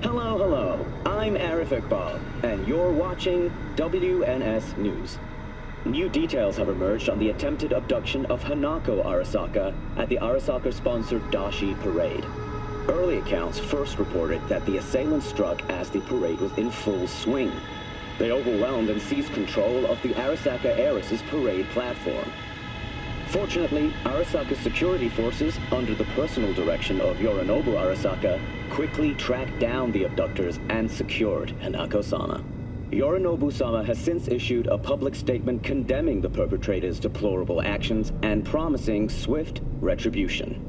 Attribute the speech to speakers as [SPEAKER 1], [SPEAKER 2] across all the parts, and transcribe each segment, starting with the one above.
[SPEAKER 1] Hello. I'm EpicFaceFist, and you're watching WNS News. New details have emerged on the attempted abduction of Hanako Arasaka at the Arasaka-sponsored Dashi Parade. Early accounts first reported that the assailants struck as the parade was in full swing. They overwhelmed and seized control of the Arasaka Heiress's parade platform. Fortunately, Arasaka's security forces, under the personal direction of Yorinobu Arasaka, quickly tracked down the abductors and secured Hanako-sama. Yorinobu-sama has since issued a public statement condemning the perpetrators' deplorable actions and promising swift retribution.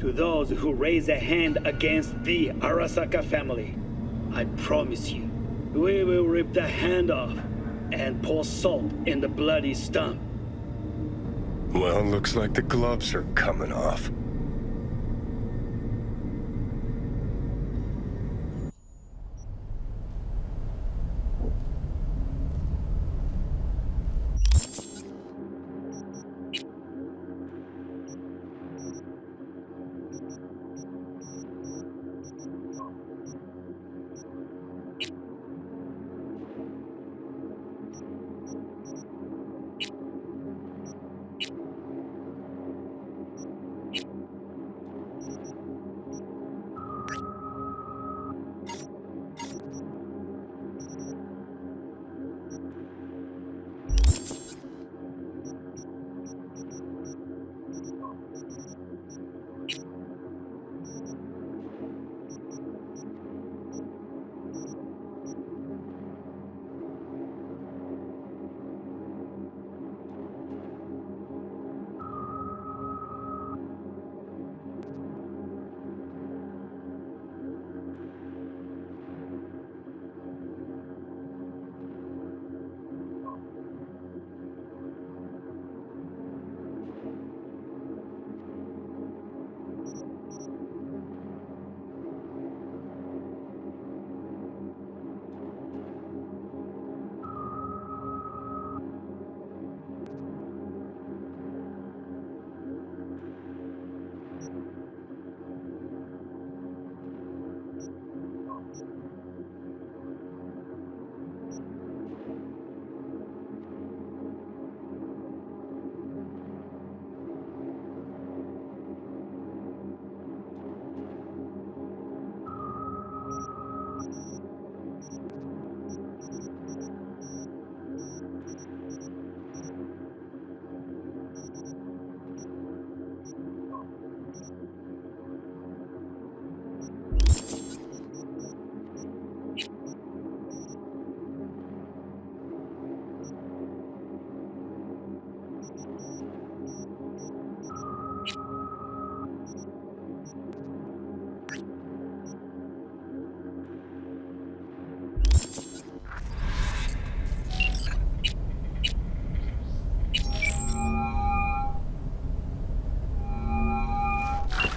[SPEAKER 2] To those who raise a hand against the Arasaka family, I promise you, we will rip the hand off and pour salt in the bloody stump.
[SPEAKER 3] Well, looks like the gloves are coming off.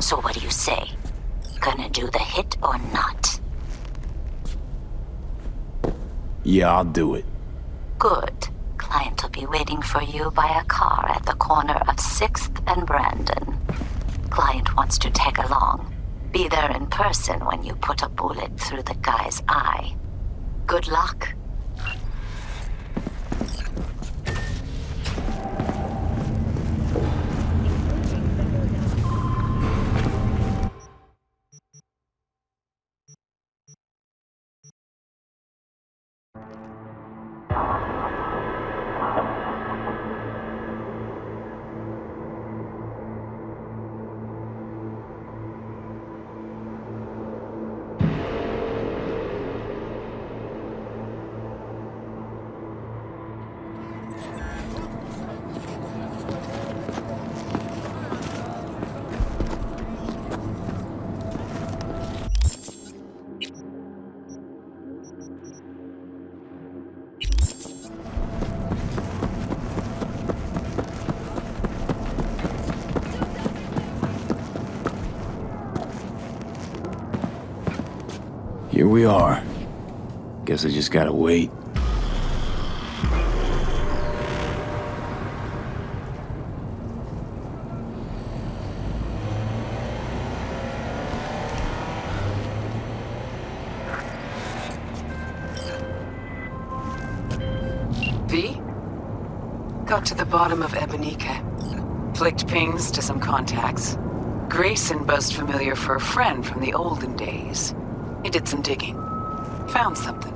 [SPEAKER 4] So what do you say? Gonna do the hit or not?
[SPEAKER 5] Yeah, I'll do it.
[SPEAKER 4] Good. Client will be waiting for you by a car at the corner of 6th and Brandon. Client wants to tag along. Be there in person when you put a bullet through the guy's eye. Good luck.
[SPEAKER 5] Here we are. Guess I just gotta wait.
[SPEAKER 6] Got to the bottom of Ebonica. Flicked pings to some contacts. Grayson buzzed familiar for a friend from the olden days. He did some digging. Found something.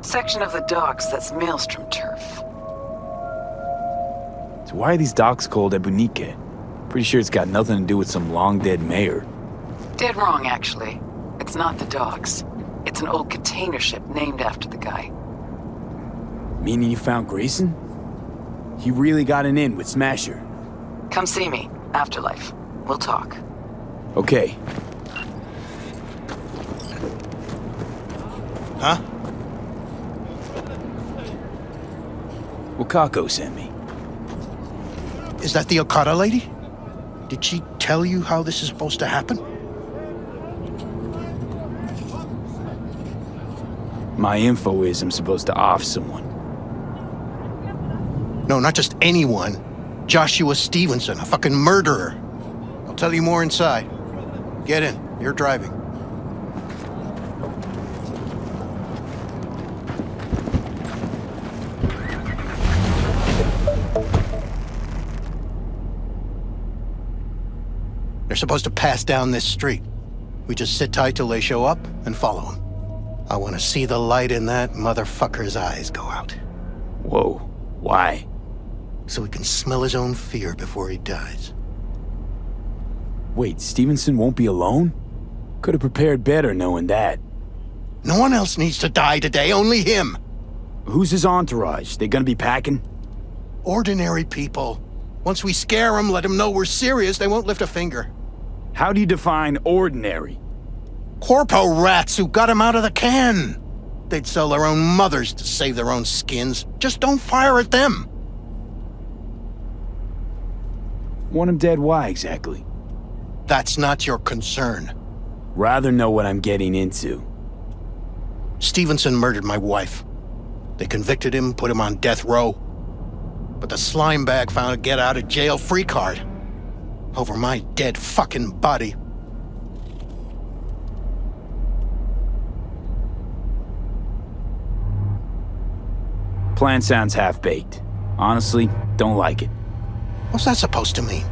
[SPEAKER 6] Section of the docks that's Maelstrom turf.
[SPEAKER 5] So why are these docks called Ebonica? Pretty sure it's got nothing to do with some long-dead mayor.
[SPEAKER 6] Dead wrong, actually. It's not the docks. It's an old container ship named after the guy.
[SPEAKER 5] Meaning you found Grayson? He really got an in with Smasher.
[SPEAKER 6] Come see me. Afterlife. We'll talk.
[SPEAKER 5] Okay.
[SPEAKER 7] Huh?
[SPEAKER 5] Wakako sent me.
[SPEAKER 7] Is that the Okada lady? Did she tell you how this is supposed to happen?
[SPEAKER 5] My info is I'm supposed to off someone.
[SPEAKER 7] No, not just anyone. Joshua Stevenson, a fucking murderer. I'll tell you more inside. Get in. You're driving. They're supposed to pass down this street. We just sit tight till they show up and follow them. I want to see the light in that motherfucker's eyes go out.
[SPEAKER 5] Whoa. Why?
[SPEAKER 7] So he can smell his own fear before he dies.
[SPEAKER 5] Wait, Stevenson won't be alone? Could have prepared better knowing that.
[SPEAKER 7] No one else needs to die today, only him.
[SPEAKER 5] Who's his entourage? They gonna be packing?
[SPEAKER 7] Ordinary people. Once we scare them, let them know we're serious, they won't lift a finger.
[SPEAKER 5] How do you define ordinary?
[SPEAKER 7] Corpo rats who got him out of the can. They'd sell their own mothers to save their own skins. Just don't fire at them.
[SPEAKER 5] Want him dead, why exactly?
[SPEAKER 7] That's not your concern.
[SPEAKER 5] Rather know what I'm getting into.
[SPEAKER 7] Stevenson murdered my wife. They convicted him, put him on death row. But the slime bag found a get-out-of-jail-free card. Over my dead fucking body.
[SPEAKER 5] Plan sounds half-baked. Honestly, don't like it.
[SPEAKER 7] What's that supposed to mean?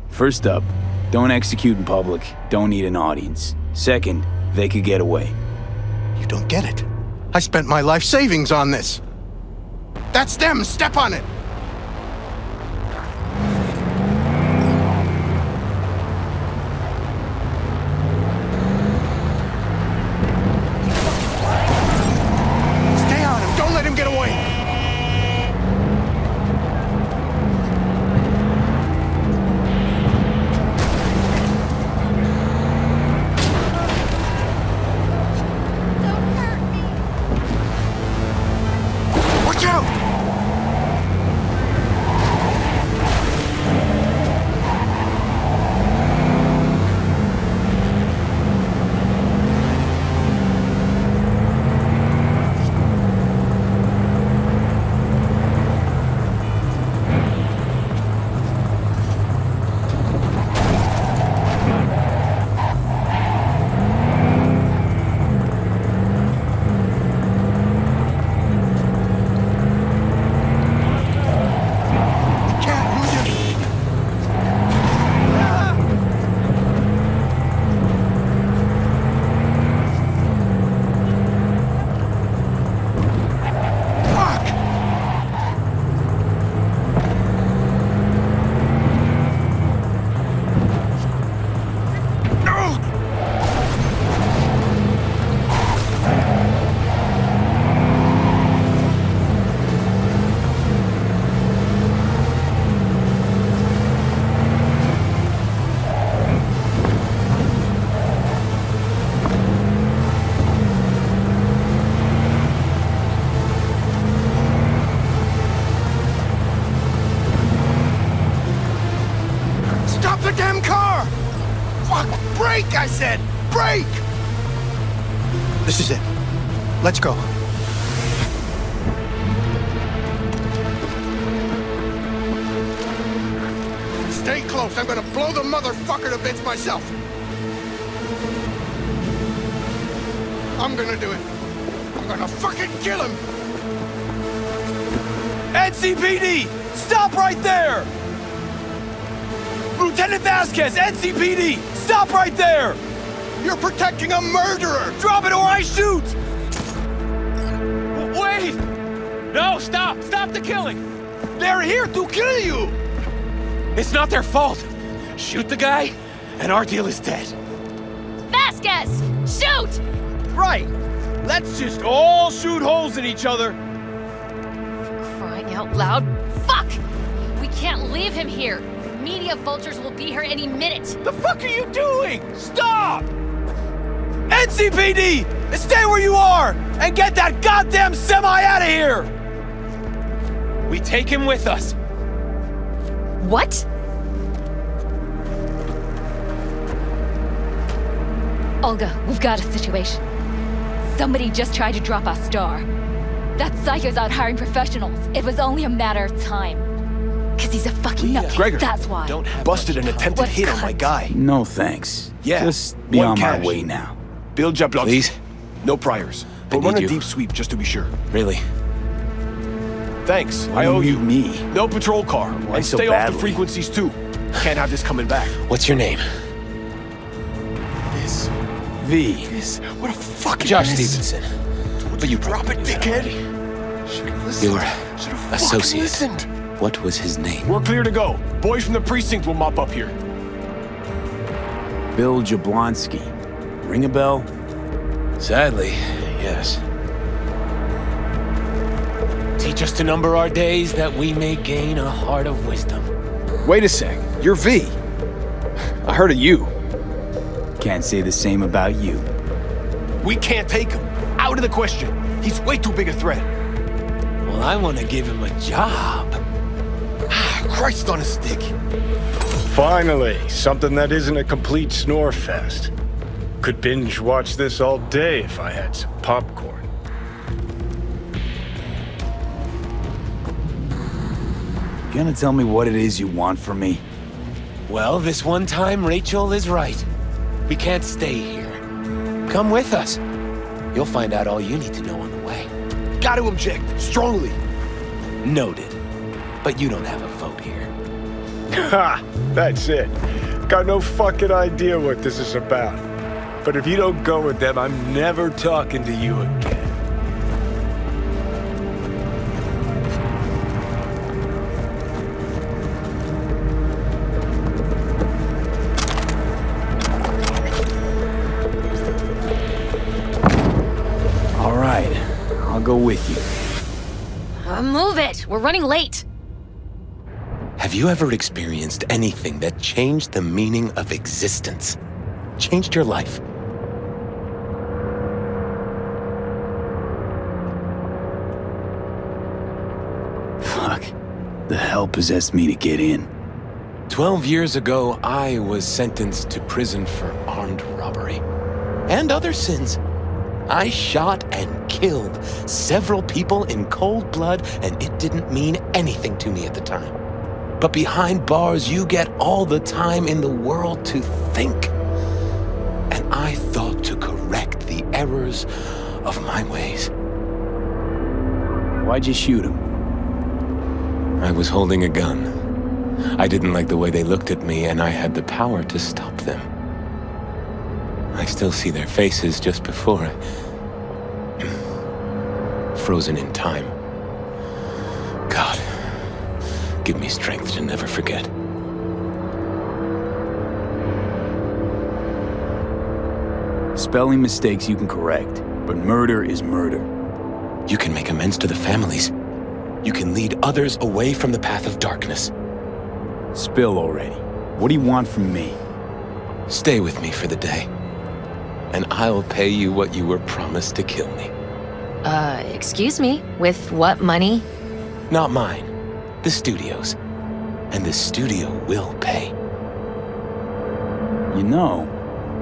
[SPEAKER 5] First up, don't execute in public, don't need an audience. Second, they could get away.
[SPEAKER 7] You don't get it. I spent my life savings on this. That's them! Step on it! Stay on him! Don't let him get away! Watch out! Can't lose him! Fuck! No! Stop the damn car! Fuck! Brake, I said! Brake! This is it. Let's go. Stay close. I'm gonna blow the motherfucker to bits myself. I'm gonna do it. I'm gonna fucking kill him!
[SPEAKER 5] NCPD! Stop right there! Lieutenant Vasquez, NCPD! Stop right there!
[SPEAKER 7] You're protecting a murderer!
[SPEAKER 5] Drop it or I shoot! Wait! No, stop! Stop the killing! They're here to kill you! It's not their fault. Shoot the guy, and our deal is dead.
[SPEAKER 8] Vasquez! Shoot!
[SPEAKER 5] Right! Let's just all shoot holes in each other.
[SPEAKER 8] Crying out loud. Fuck! We can't leave him here. Media vultures will be here any minute.
[SPEAKER 5] The fuck are you doing? Stop! NCPD! Stay where you are! And get that goddamn semi out of here! We take him with us.
[SPEAKER 8] What? Olga, we've got a situation. Somebody just tried to drop our star. That psycho's out hiring professionals. It was only a matter of time. Cause he's a fucking nutcase,
[SPEAKER 9] Gregor,
[SPEAKER 8] that's why.
[SPEAKER 9] Busted an attempted hit on my guy.
[SPEAKER 5] No thanks.
[SPEAKER 9] Yeah,
[SPEAKER 5] Just be
[SPEAKER 9] one
[SPEAKER 5] on my
[SPEAKER 9] cash.
[SPEAKER 5] way now.
[SPEAKER 9] Bill Jablonski.
[SPEAKER 10] Please?
[SPEAKER 9] No priors. But
[SPEAKER 10] need
[SPEAKER 9] run a
[SPEAKER 10] you.
[SPEAKER 9] deep sweep just to be sure.
[SPEAKER 10] Really?
[SPEAKER 9] Thanks.
[SPEAKER 5] Why
[SPEAKER 9] I owe
[SPEAKER 5] do
[SPEAKER 9] you.
[SPEAKER 5] me?
[SPEAKER 9] No patrol car.
[SPEAKER 5] Why
[SPEAKER 9] And
[SPEAKER 5] so
[SPEAKER 9] stay off
[SPEAKER 5] badly?
[SPEAKER 9] the frequencies too. Can't have this coming back.
[SPEAKER 10] What's your name?
[SPEAKER 9] This.
[SPEAKER 5] V.
[SPEAKER 9] This. What a fucking
[SPEAKER 10] Josh
[SPEAKER 9] mess.
[SPEAKER 10] Stevenson. But you
[SPEAKER 9] Drop it, dickhead. Should've listened.
[SPEAKER 10] Your
[SPEAKER 9] Should've fucking
[SPEAKER 10] associate.
[SPEAKER 9] listened.
[SPEAKER 10] What was his name?
[SPEAKER 9] We're clear to go. Boys from the precinct will mop up here.
[SPEAKER 5] Bill Jablonski. Ring a bell?
[SPEAKER 10] Sadly, yes. Teach us to number our days that we may gain a heart of wisdom.
[SPEAKER 9] Wait a sec. You're V. I heard of you.
[SPEAKER 5] Can't say the same about you.
[SPEAKER 9] We can't take him. Out of the question. He's way too big a threat.
[SPEAKER 10] Well, I want to give him a job.
[SPEAKER 9] Christ on a stick.
[SPEAKER 3] Finally, something that isn't a complete snore fest. Could binge watch this all day if I had some popcorn.
[SPEAKER 5] You gonna tell me what it is you want from me?
[SPEAKER 10] Well, this one time, Rachel is right. We can't stay here. Come with us. You'll find out all you need to know on the way.
[SPEAKER 9] Got to object. Strongly.
[SPEAKER 10] Noted. But you don't have a vote here.
[SPEAKER 3] Ha! That's it. Got no fucking idea what this is about. But if you don't go with them, I'm never talking to you again.
[SPEAKER 5] All right, I'll go with you.
[SPEAKER 8] Move it! We're running late!
[SPEAKER 10] Have you ever experienced anything that changed the meaning of existence? Changed your life?
[SPEAKER 5] Fuck. The hell possessed me to get in?
[SPEAKER 10] 12 years ago, I was sentenced to prison for armed robbery. And other sins. I shot and killed several people in cold blood, and it didn't mean anything to me at the time. But behind bars, you get all the time in the world to think. And I thought to correct the errors of my ways.
[SPEAKER 5] Why'd you shoot him?
[SPEAKER 10] I was holding a gun. I didn't like the way they looked at me, and I had the power to stop them. I still see their faces just before I... frozen in time. God, give me strength to never forget.
[SPEAKER 5] Spelling mistakes you can correct, but murder is murder.
[SPEAKER 10] You can make amends to the families. You can lead others away from the path of darkness.
[SPEAKER 5] Spill already. What do you want from me?
[SPEAKER 10] Stay with me for the day, and I'll pay you what you were promised to kill me.
[SPEAKER 8] Excuse me? With what money?
[SPEAKER 10] Not mine, the studio's. And the studio will pay.
[SPEAKER 5] You know,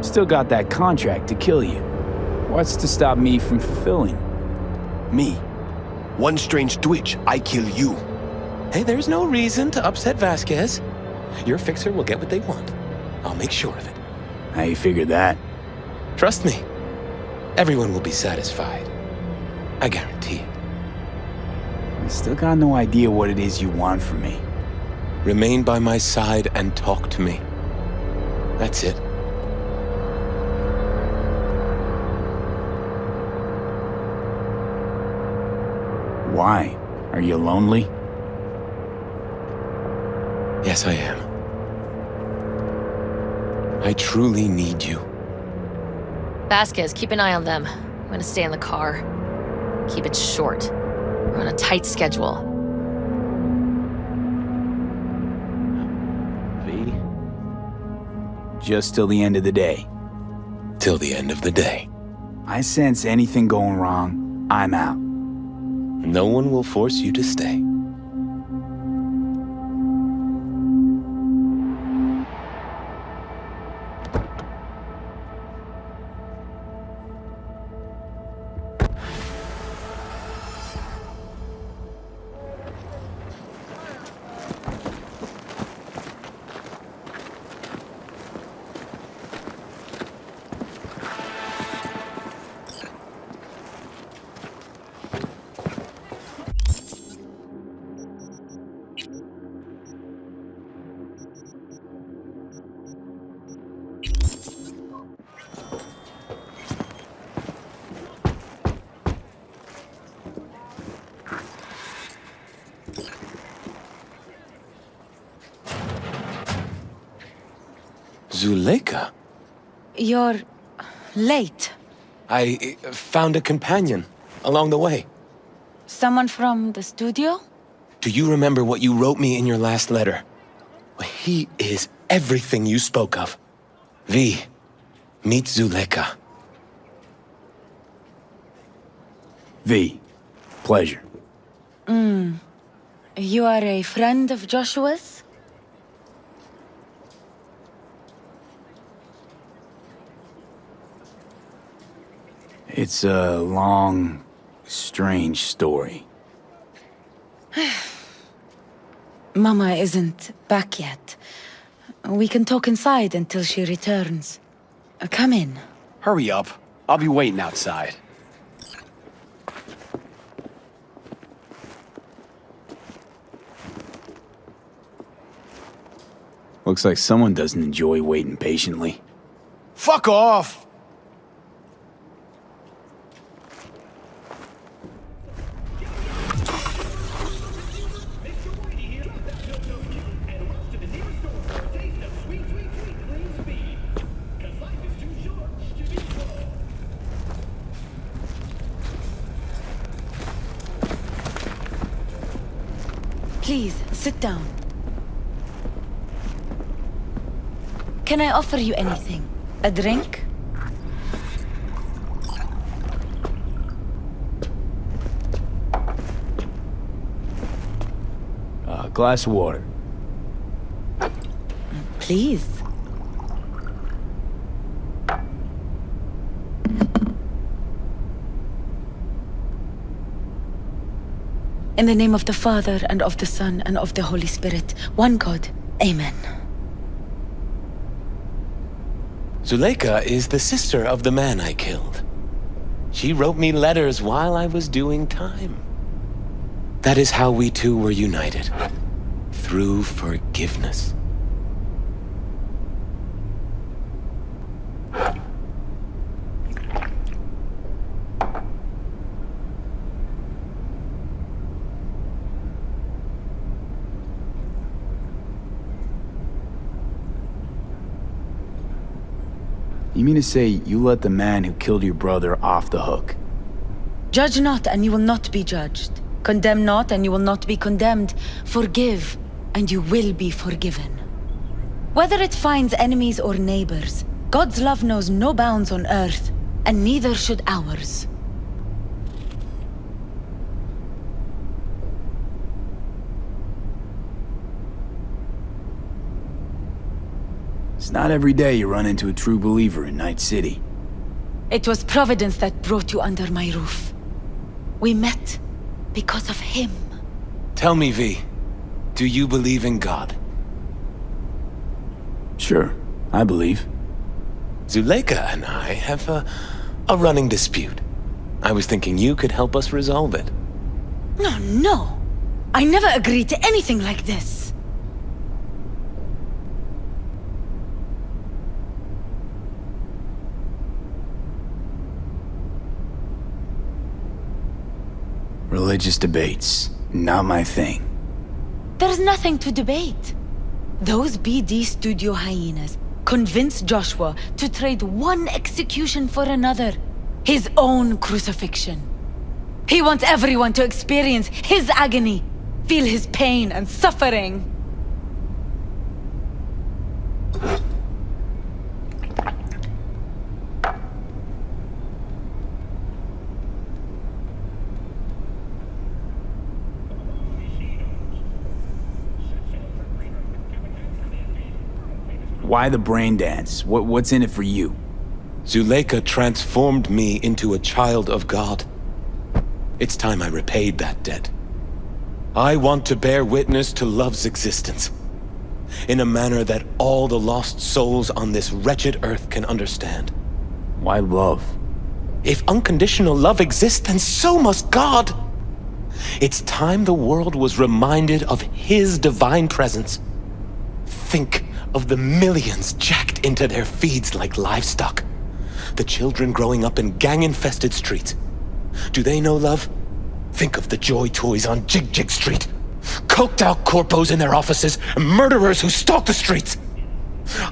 [SPEAKER 5] still got that contract to kill you. What's to stop me from fulfilling?
[SPEAKER 9] Me. One strange twitch, I kill you.
[SPEAKER 10] Hey, there's no reason to upset Vasquez. Your fixer will get what they want. I'll make sure of it.
[SPEAKER 5] How you figure that?
[SPEAKER 10] Trust me. Everyone will be satisfied. I guarantee it.
[SPEAKER 11] Still got no idea what it is you want from me.
[SPEAKER 10] Remain by my side and talk to me. That's it.
[SPEAKER 11] Why? Are you lonely?
[SPEAKER 10] Yes, I am. I truly need you.
[SPEAKER 12] Vasquez, keep an eye on them. I'm gonna stay in the car. Keep it short. We're on a tight schedule.
[SPEAKER 10] V?
[SPEAKER 11] Just till the end of the day.
[SPEAKER 10] Till the end of the day.
[SPEAKER 11] I sense anything going wrong, I'm out.
[SPEAKER 10] No one will force you to stay. Zuleika?
[SPEAKER 13] You're late.
[SPEAKER 10] I found a companion along the way.
[SPEAKER 13] Someone from the studio?
[SPEAKER 10] Do you remember what you wrote me in your last letter? He is everything you spoke of. V, meet Zuleika.
[SPEAKER 11] V, pleasure.
[SPEAKER 13] You are a friend of Joshua's?
[SPEAKER 11] It's a long, strange story.
[SPEAKER 13] Mama isn't back yet. We can talk inside until she returns. Come in.
[SPEAKER 9] Hurry up. I'll be waiting outside.
[SPEAKER 11] Looks like someone doesn't enjoy waiting patiently.
[SPEAKER 9] Fuck off!
[SPEAKER 13] Please, sit down. Can I offer you anything? A drink?
[SPEAKER 11] A glass of water.
[SPEAKER 13] Please. In the name of the Father, and of the Son, and of the Holy Spirit, one God. Amen.
[SPEAKER 10] Zuleika is the sister of the man I killed. She wrote me letters while I was doing time. That is how we two were united. Through forgiveness.
[SPEAKER 11] You mean to say you let the man who killed your brother off the hook?
[SPEAKER 13] Judge not, and you will not be judged. Condemn not, and you will not be condemned. Forgive, and you will be forgiven. Whether it finds enemies or neighbors, God's love knows no bounds on earth, and neither should ours.
[SPEAKER 11] It's not every day you run into a true believer in Night City.
[SPEAKER 13] It was Providence that brought you under my roof. We met because of him.
[SPEAKER 10] Tell me, V, do you believe in God?
[SPEAKER 11] Sure, I believe.
[SPEAKER 10] Zuleika and I have a running dispute. I was thinking you could help us resolve it.
[SPEAKER 13] No. I never agreed to anything like this.
[SPEAKER 11] Religious debates, not my thing.
[SPEAKER 13] There's nothing to debate. Those BD studio hyenas convinced Joshua to trade one execution for another. His own crucifixion. He wants everyone to experience his agony, feel his pain and suffering.
[SPEAKER 11] Why the brain dance? What's in it for you?
[SPEAKER 10] Zuleika transformed me into a child of God. It's time I repaid that debt. I want to bear witness to love's existence, in a manner that all the lost souls on this wretched earth can understand.
[SPEAKER 11] Why love?
[SPEAKER 10] If unconditional love exists, then so must God. It's time the world was reminded of His divine presence. Think of the millions jacked into their feeds like livestock. The children growing up in gang-infested streets. Do they know love? Think of the joy toys on Jig Jig Street. Coked out corpos in their offices, and murderers who stalk the streets.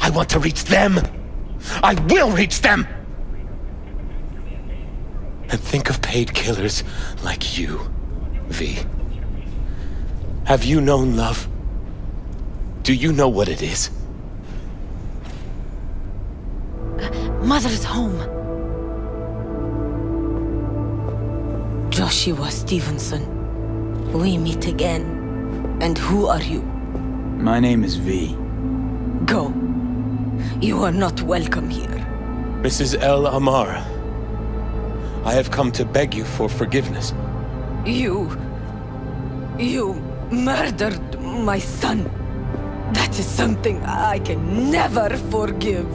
[SPEAKER 10] I want to reach them. I will reach them! And think of paid killers like you, V. Have you known love? Do you know what it is?
[SPEAKER 13] Mother's home. Joshua Stevenson. We meet again. And who are you?
[SPEAKER 11] My name is V.
[SPEAKER 13] Go. You are not welcome here.
[SPEAKER 10] Mrs. El Amar, I have come to beg you for forgiveness.
[SPEAKER 13] You murdered my son. That is something I can never forgive.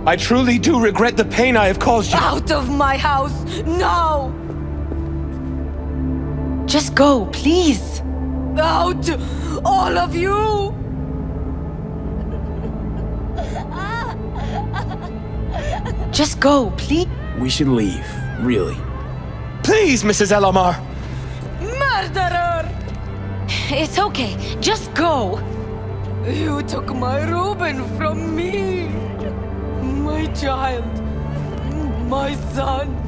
[SPEAKER 10] I truly do regret the pain I have caused you.
[SPEAKER 13] Out of my house, now! Just go, please. Out, all of you! Just go, please.
[SPEAKER 11] We should leave, really.
[SPEAKER 10] Please, Mrs. El Amar!
[SPEAKER 13] Murderer! It's okay, just go. You took my Reuben from me. My child. My son.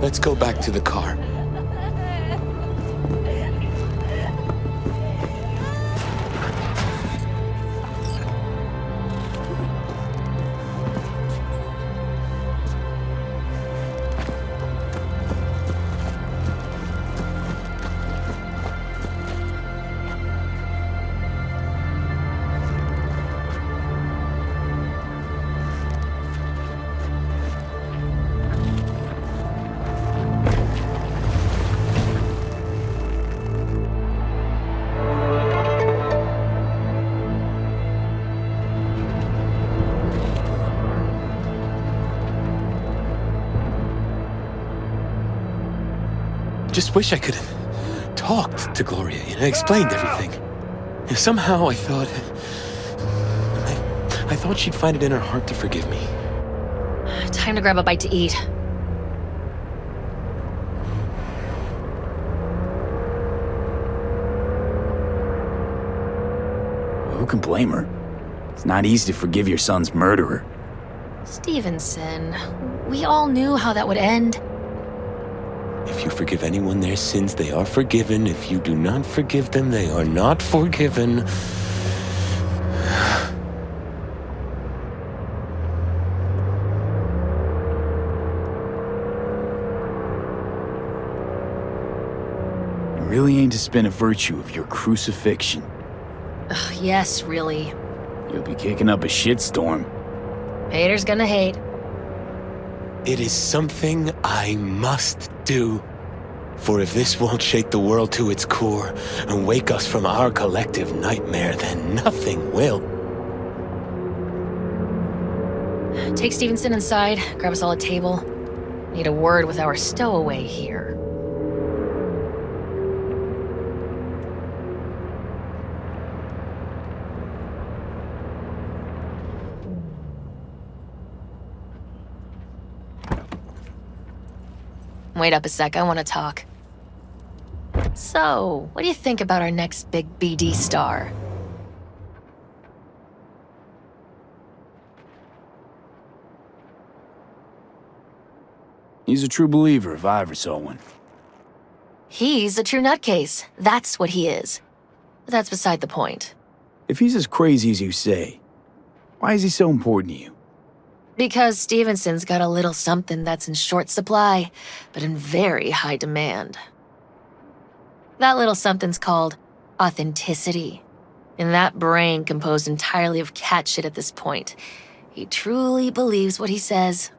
[SPEAKER 10] Let's go back to the car. Just wish I could have talked to Gloria, explained everything. Somehow I thought she'd find it in her heart to forgive me.
[SPEAKER 12] Time to grab a bite to eat.
[SPEAKER 11] Who can blame her? It's not easy to forgive your son's murderer.
[SPEAKER 12] Stevenson, we all knew how that would end.
[SPEAKER 10] If you forgive anyone their sins, they are forgiven. If you do not forgive them, they are not forgiven.
[SPEAKER 11] You really aim to spin a virtue of your crucifixion.
[SPEAKER 12] Ugh, yes, really.
[SPEAKER 11] You'll be kicking up a shitstorm.
[SPEAKER 12] Haters gonna hate.
[SPEAKER 10] It is something I must do. For if this won't shake the world to its core and wake us from our collective nightmare, then nothing will.
[SPEAKER 12] Take Stevenson inside, grab us all a table. Need a word with our stowaway here. Wait up a sec, I want to talk. So, what do you think about our next big BD star?
[SPEAKER 11] He's a true believer if I ever saw one.
[SPEAKER 12] He's a true nutcase. That's what he is. But that's beside the point.
[SPEAKER 11] If he's as crazy as you say, why is he so important to you?
[SPEAKER 12] Because Stevenson's got a little something that's in short supply, but in very high demand. That little something's called authenticity. And that brain composed entirely of cat shit at this point. He truly believes what he says.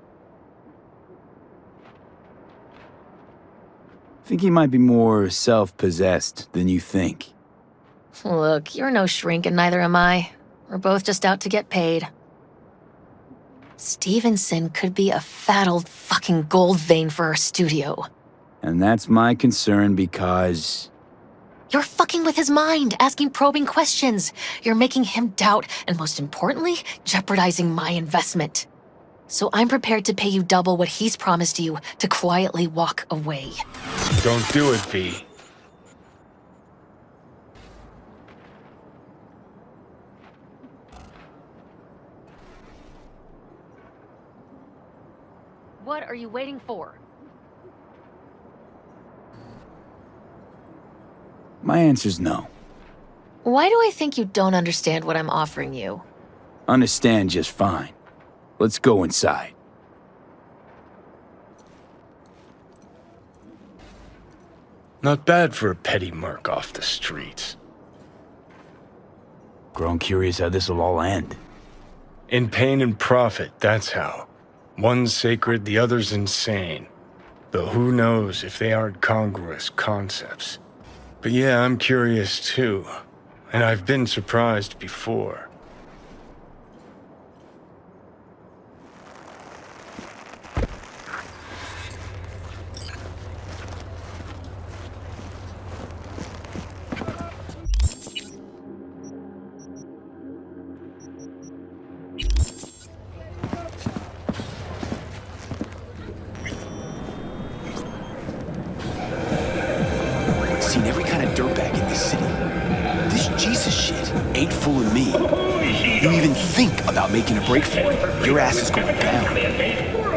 [SPEAKER 11] I think he might be more self-possessed than you think.
[SPEAKER 12] Look, you're no shrink and neither am I. We're both just out to get paid. Stevenson could be a fat old fucking gold vein for our studio.
[SPEAKER 11] And that's my concern because...
[SPEAKER 12] You're fucking with his mind, asking probing questions. You're making him doubt, and most importantly, jeopardizing my investment. So I'm prepared to pay you double what he's promised you to quietly walk away.
[SPEAKER 3] Don't do it, V.
[SPEAKER 12] What are you waiting for?
[SPEAKER 11] My answer's no.
[SPEAKER 12] Why do I think you don't understand what I'm offering you?
[SPEAKER 11] Understand just fine. Let's go inside.
[SPEAKER 3] Not bad for a petty merc off the streets.
[SPEAKER 11] Grown curious how this'll all end.
[SPEAKER 3] In pain and profit, that's how. One's sacred, the other's insane. Though who knows if they aren't congruous concepts. But yeah, I'm curious too. And I've been surprised before.
[SPEAKER 9] Seen every kind of dirtbag in this city. This Jesus shit ain't fooling me. You even think about making a break for it, your ass is going down.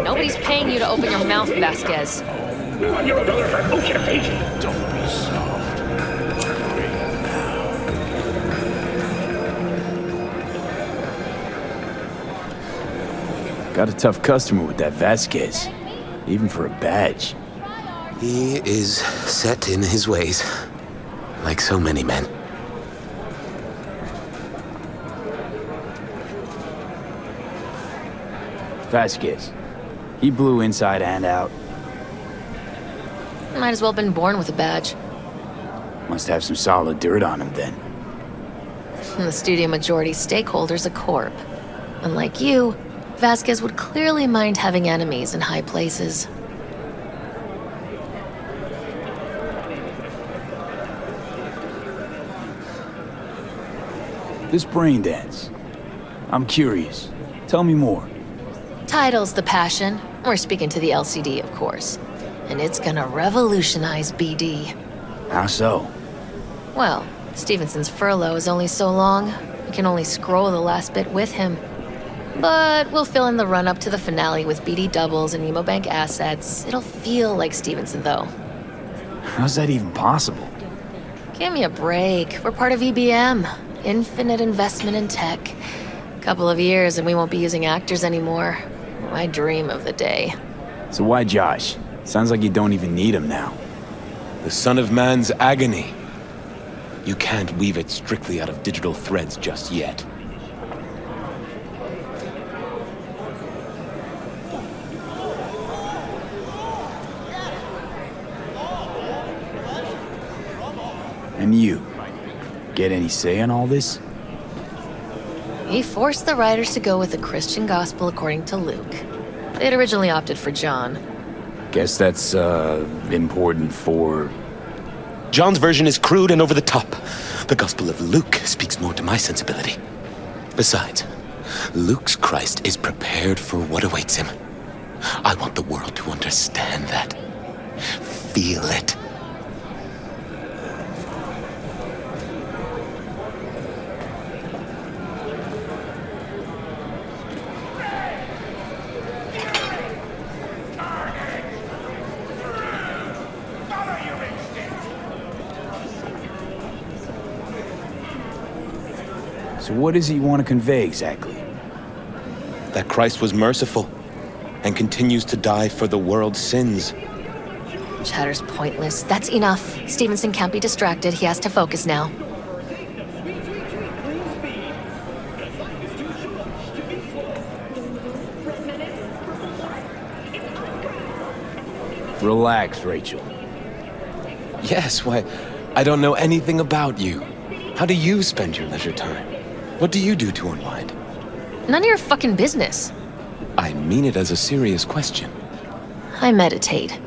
[SPEAKER 12] Nobody's paying you to open your mouth, Vasquez.
[SPEAKER 2] You're a brother for p15.
[SPEAKER 9] Don't be soft.
[SPEAKER 11] Got a tough customer with that Vasquez. Even for a badge.
[SPEAKER 10] He is set in his ways, like so many men.
[SPEAKER 11] Vasquez. He blew inside and out.
[SPEAKER 12] Might as well have been born with a badge.
[SPEAKER 11] Must have some solid dirt on him then.
[SPEAKER 12] The studio majority stakeholder's a corp. Unlike you, Vasquez would clearly mind having enemies in high places.
[SPEAKER 11] This brain dance. I'm curious. Tell me more.
[SPEAKER 12] Title's the passion. We're speaking to the LCD, of course. And it's gonna revolutionize BD.
[SPEAKER 11] How so?
[SPEAKER 12] Well, Stevenson's furlough is only so long. We can only scroll the last bit with him. But we'll fill in the run-up to the finale with BD doubles and Nemobank assets. It'll feel like Stevenson, though.
[SPEAKER 11] How's that even possible?
[SPEAKER 12] Give me a break. We're part of EBM. Infinite investment in tech. Couple of years and we won't be using actors anymore. I dream of the day.
[SPEAKER 11] So why Josh? Sounds like you don't even need him now.
[SPEAKER 10] The son of man's agony. You can't weave it strictly out of digital threads just yet.
[SPEAKER 11] And you? Get any say in all this?
[SPEAKER 12] He forced the writers to go with the Christian gospel according to Luke. They'd originally opted for John.
[SPEAKER 11] Guess that's, important for...
[SPEAKER 10] John's version is crude and over the top. The Gospel of Luke speaks more to my sensibility. Besides, Luke's Christ is prepared for what awaits him. I want the world to understand that.
[SPEAKER 9] feel it.
[SPEAKER 11] So what does he want to convey exactly?
[SPEAKER 10] That Christ was merciful and continues to die for the world's sins.
[SPEAKER 12] Chatter's pointless. That's enough. Stevenson can't be distracted. He has to focus now.
[SPEAKER 11] Relax, Rachel.
[SPEAKER 10] Yes, why, I don't know anything about you. How do you spend your leisure time? What do you do to unwind?
[SPEAKER 12] None of your fucking business.
[SPEAKER 10] I mean it as a serious question.
[SPEAKER 12] I meditate.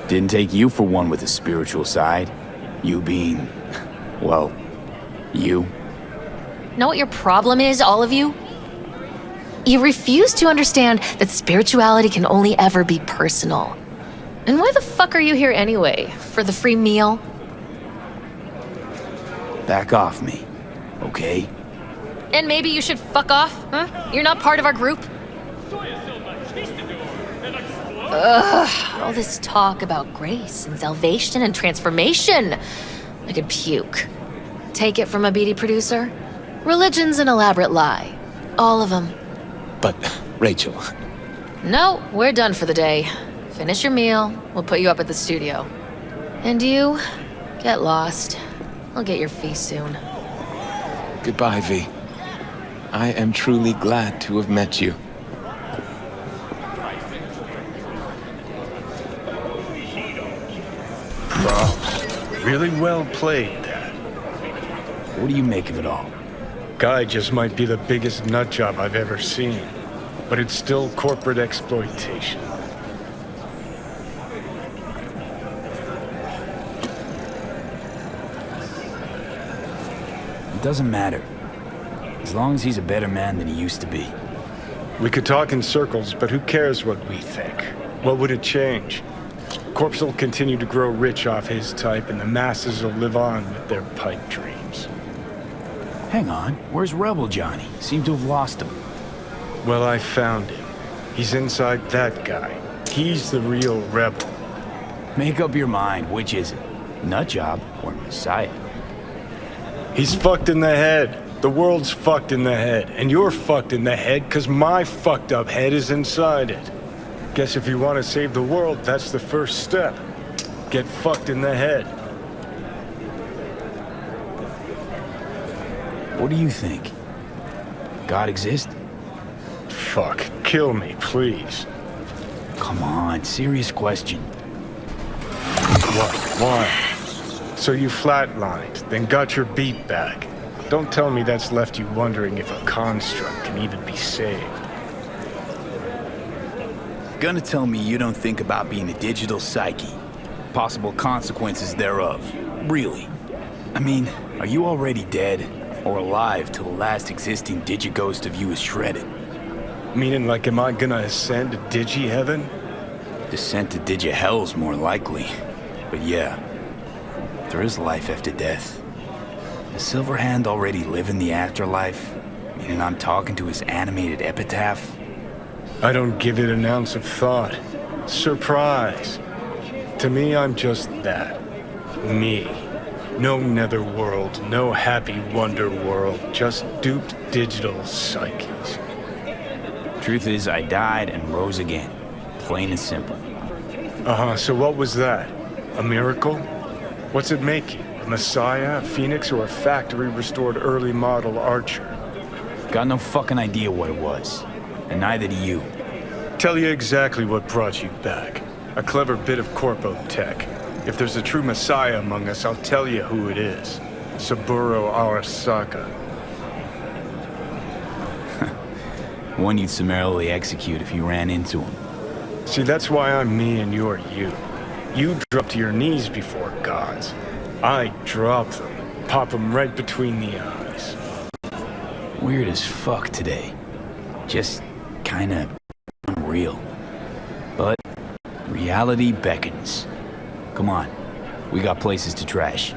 [SPEAKER 11] Didn't take you for one with a spiritual side. You being, well, you.
[SPEAKER 12] Know what your problem is, all of you? You refuse to understand that spirituality can only ever be personal. And why the fuck are you here anyway? For the free meal?
[SPEAKER 11] Back off me, okay?
[SPEAKER 12] And maybe you should fuck off, huh? You're not part of our group? Ugh, all this talk about grace and salvation and transformation. I could puke. Take it from a beady producer? Religion's an elaborate lie. All of them.
[SPEAKER 10] But, Rachel...
[SPEAKER 12] No, we're done for the day. Finish your meal, we'll put you up at the studio. And you, get lost. I'll get your fee soon.
[SPEAKER 10] Goodbye, V. I am truly glad to have met you.
[SPEAKER 3] Props. Really well played, Dad.
[SPEAKER 11] What do you make of it all?
[SPEAKER 3] Guy just might be the biggest nutjob I've ever seen, but it's still corporate exploitation.
[SPEAKER 11] It doesn't matter. As long as he's a better man than he used to be.
[SPEAKER 3] We could talk in circles, but who cares what we think? What would it change? Corpse will continue to grow rich off his type, and the masses will live on with their pipe dreams.
[SPEAKER 11] Hang on, where's Rebel Johnny? Seem to have lost him.
[SPEAKER 3] Well, I found him. He's inside that guy. He's the real rebel.
[SPEAKER 11] Make up your mind, which is it? Nutjob or Messiah?
[SPEAKER 3] He's fucked in the head. The world's fucked in the head. And you're fucked in the head because my fucked up head is inside it. Guess if you want to save the world, that's the first step. Get fucked in the head.
[SPEAKER 11] What do you think? God exists?
[SPEAKER 3] Fuck. Kill me, please.
[SPEAKER 11] Come on, serious question.
[SPEAKER 3] What? Why? So you flatlined, then got your beat back. Don't tell me that's left you wondering if a construct can even be saved.
[SPEAKER 11] Gonna tell me you don't think about being a digital psyche? Possible consequences thereof. Really? I mean, are you already dead? Or alive till the last existing digighost of you is shredded?
[SPEAKER 3] Meaning like, am I gonna ascend to digi-heaven?
[SPEAKER 11] Descent to digi-hell's more likely. But yeah, there is life after death. Does Silverhand already live in the afterlife? Meaning I'm talking to his animated epitaph?
[SPEAKER 3] I don't give it an ounce of thought. Surprise. To me, I'm just that. Me. No netherworld, no happy wonder world, just duped digital psyches.
[SPEAKER 11] Truth is, I died and rose again. Plain and simple.
[SPEAKER 3] Uh-huh, so what was that? A miracle? What's it make you? A messiah, a phoenix, or a factory-restored early model archer?
[SPEAKER 11] Got no fucking idea what it was. And neither do you.
[SPEAKER 3] Tell you exactly what brought you back. A clever bit of corpo tech. If there's a true messiah among us, I'll tell you who it is. Saburo Arasaka.
[SPEAKER 11] One you'd summarily execute if you ran into him.
[SPEAKER 3] See, that's why I'm me and you're you. You drop to your knees before gods. I drop them, pop them right between the eyes.
[SPEAKER 11] Weird as fuck today. Just kinda unreal. But reality beckons. Come on, we got places to trash.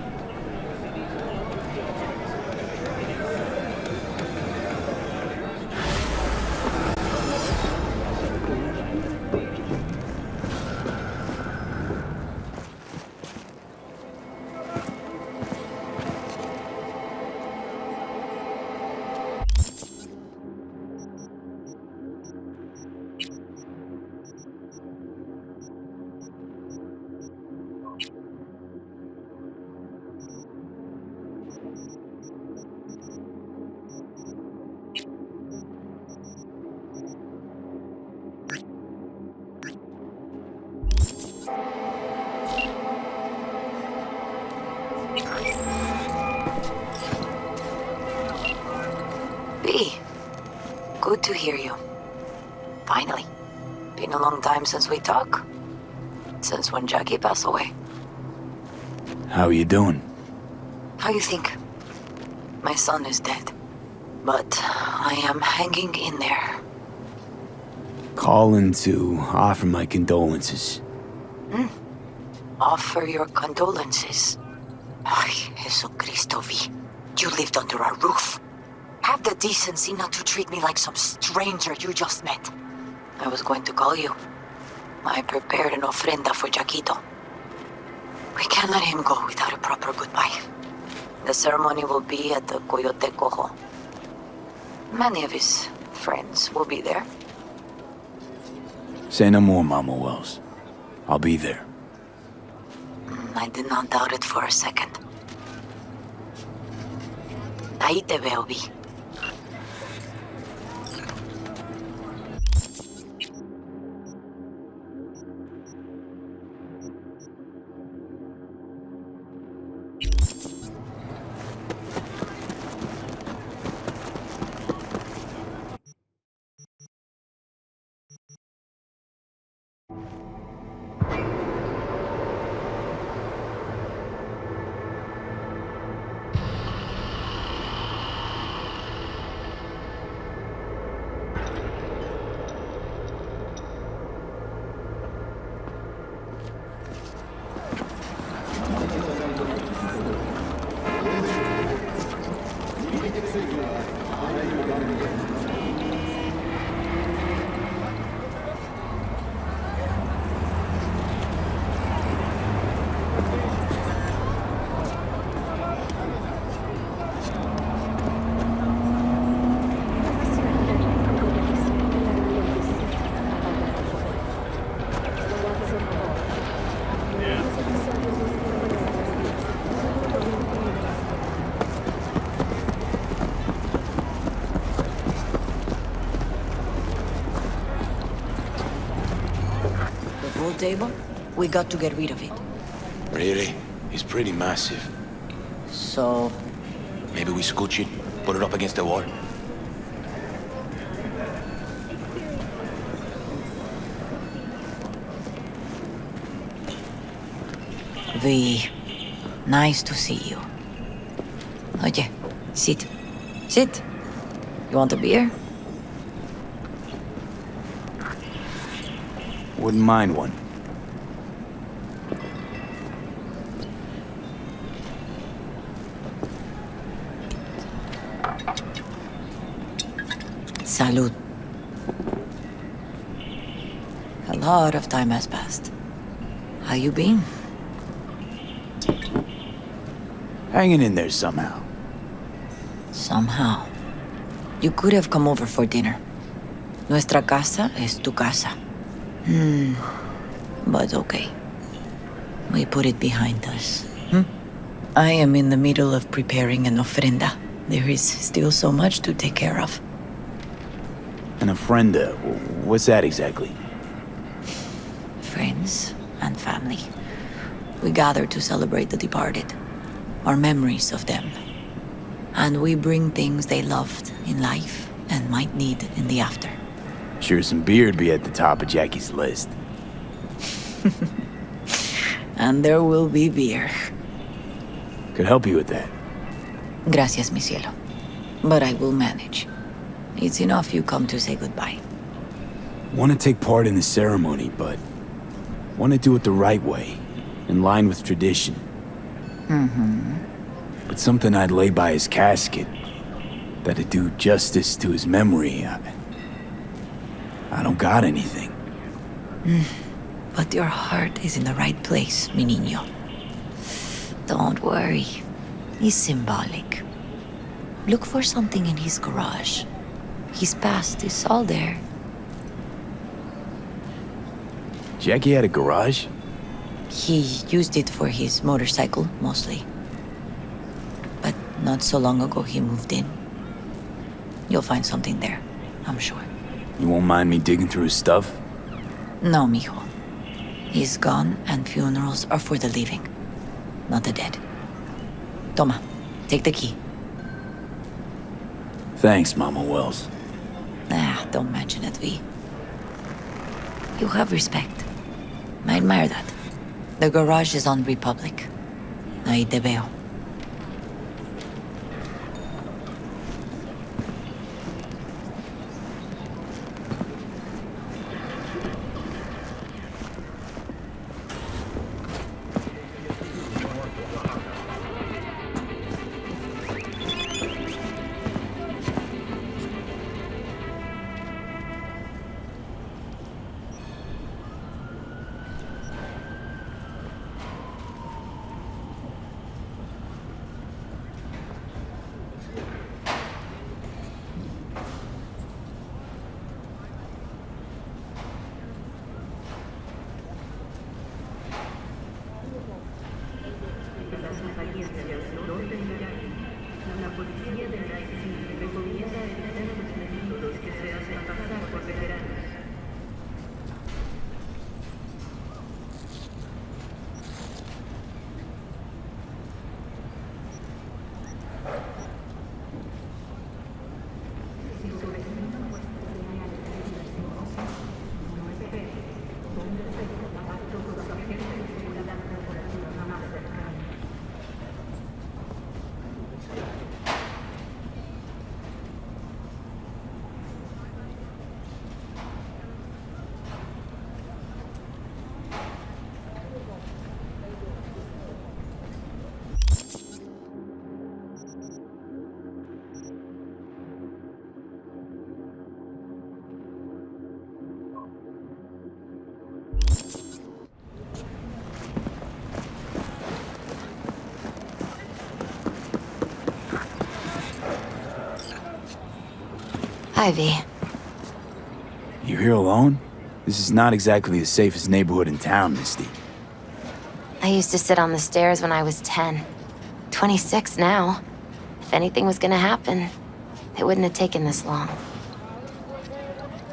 [SPEAKER 4] B, good to hear you. Finally. Been a long time since we talked. Since when Jackie passed away.
[SPEAKER 11] How you doing?
[SPEAKER 4] How you think? My son is dead. But I am hanging in there.
[SPEAKER 11] Calling to offer my condolences.
[SPEAKER 4] Offer your condolences. Ay, Jesucristo, V. You lived under our roof. Have the decency not to treat me like some stranger you just met. I was going to call you. I prepared an ofrenda for Jaquito. We can't let him go without a proper goodbye. The ceremony will be at the Coyote Cojo. Many of his friends will be there.
[SPEAKER 11] Say no more, Mama Wells. I'll be there.
[SPEAKER 4] I did not doubt it for a second. Ahí te veo, Vi. Table? We got to get rid of it.
[SPEAKER 9] Really? It's pretty massive.
[SPEAKER 4] So...
[SPEAKER 9] Maybe we scooch it, put it up against the wall.
[SPEAKER 4] V, nice to see you. Oye, sit. Sit. You want a beer?
[SPEAKER 11] Wouldn't mind one.
[SPEAKER 4] Salud. A lot of time has passed. How you been?
[SPEAKER 11] Hanging in there somehow.
[SPEAKER 4] Somehow. You could have come over for dinner. Nuestra casa es tu casa. But okay. We put it behind us. I am in the middle of preparing an ofrenda. There is still so much to take care of.
[SPEAKER 11] An ofrenda? What's that exactly?
[SPEAKER 4] Friends and family. We gather to celebrate the departed. Our memories of them. And we bring things they loved in life and might need in the after.
[SPEAKER 11] Sure some beer'd be at the top of Jackie's list.
[SPEAKER 4] And there will be beer.
[SPEAKER 11] Could help you with that.
[SPEAKER 4] Gracias, mi cielo. But I will manage. It's enough you come to say goodbye.
[SPEAKER 11] Want to take part in the ceremony, but want to do it the right way, in line with tradition. But something I'd lay by his casket that'd do justice to his memory. I don't got anything.
[SPEAKER 14] But your heart is in the right place, mi niño. Don't worry. It's symbolic. Look for something in his garage. His past is all there.
[SPEAKER 11] Jackie had a garage?
[SPEAKER 14] He used it for his motorcycle, mostly. But not so long ago he moved in. You'll find something there, I'm sure.
[SPEAKER 11] You won't mind me digging through his stuff?
[SPEAKER 14] No, mijo. He's gone and funerals are for the living, not the dead. Toma, take the key.
[SPEAKER 11] Thanks, Mama Wells.
[SPEAKER 14] Don't mention it, V. You have respect. I admire that. The garage is on Republic. Ahí te veo.
[SPEAKER 12] Ivy.
[SPEAKER 11] You here alone? This is not exactly the safest neighborhood in town, Misty.
[SPEAKER 12] I used to sit on the stairs when I was 10. 26 now. If anything was gonna happen, it wouldn't have taken this long.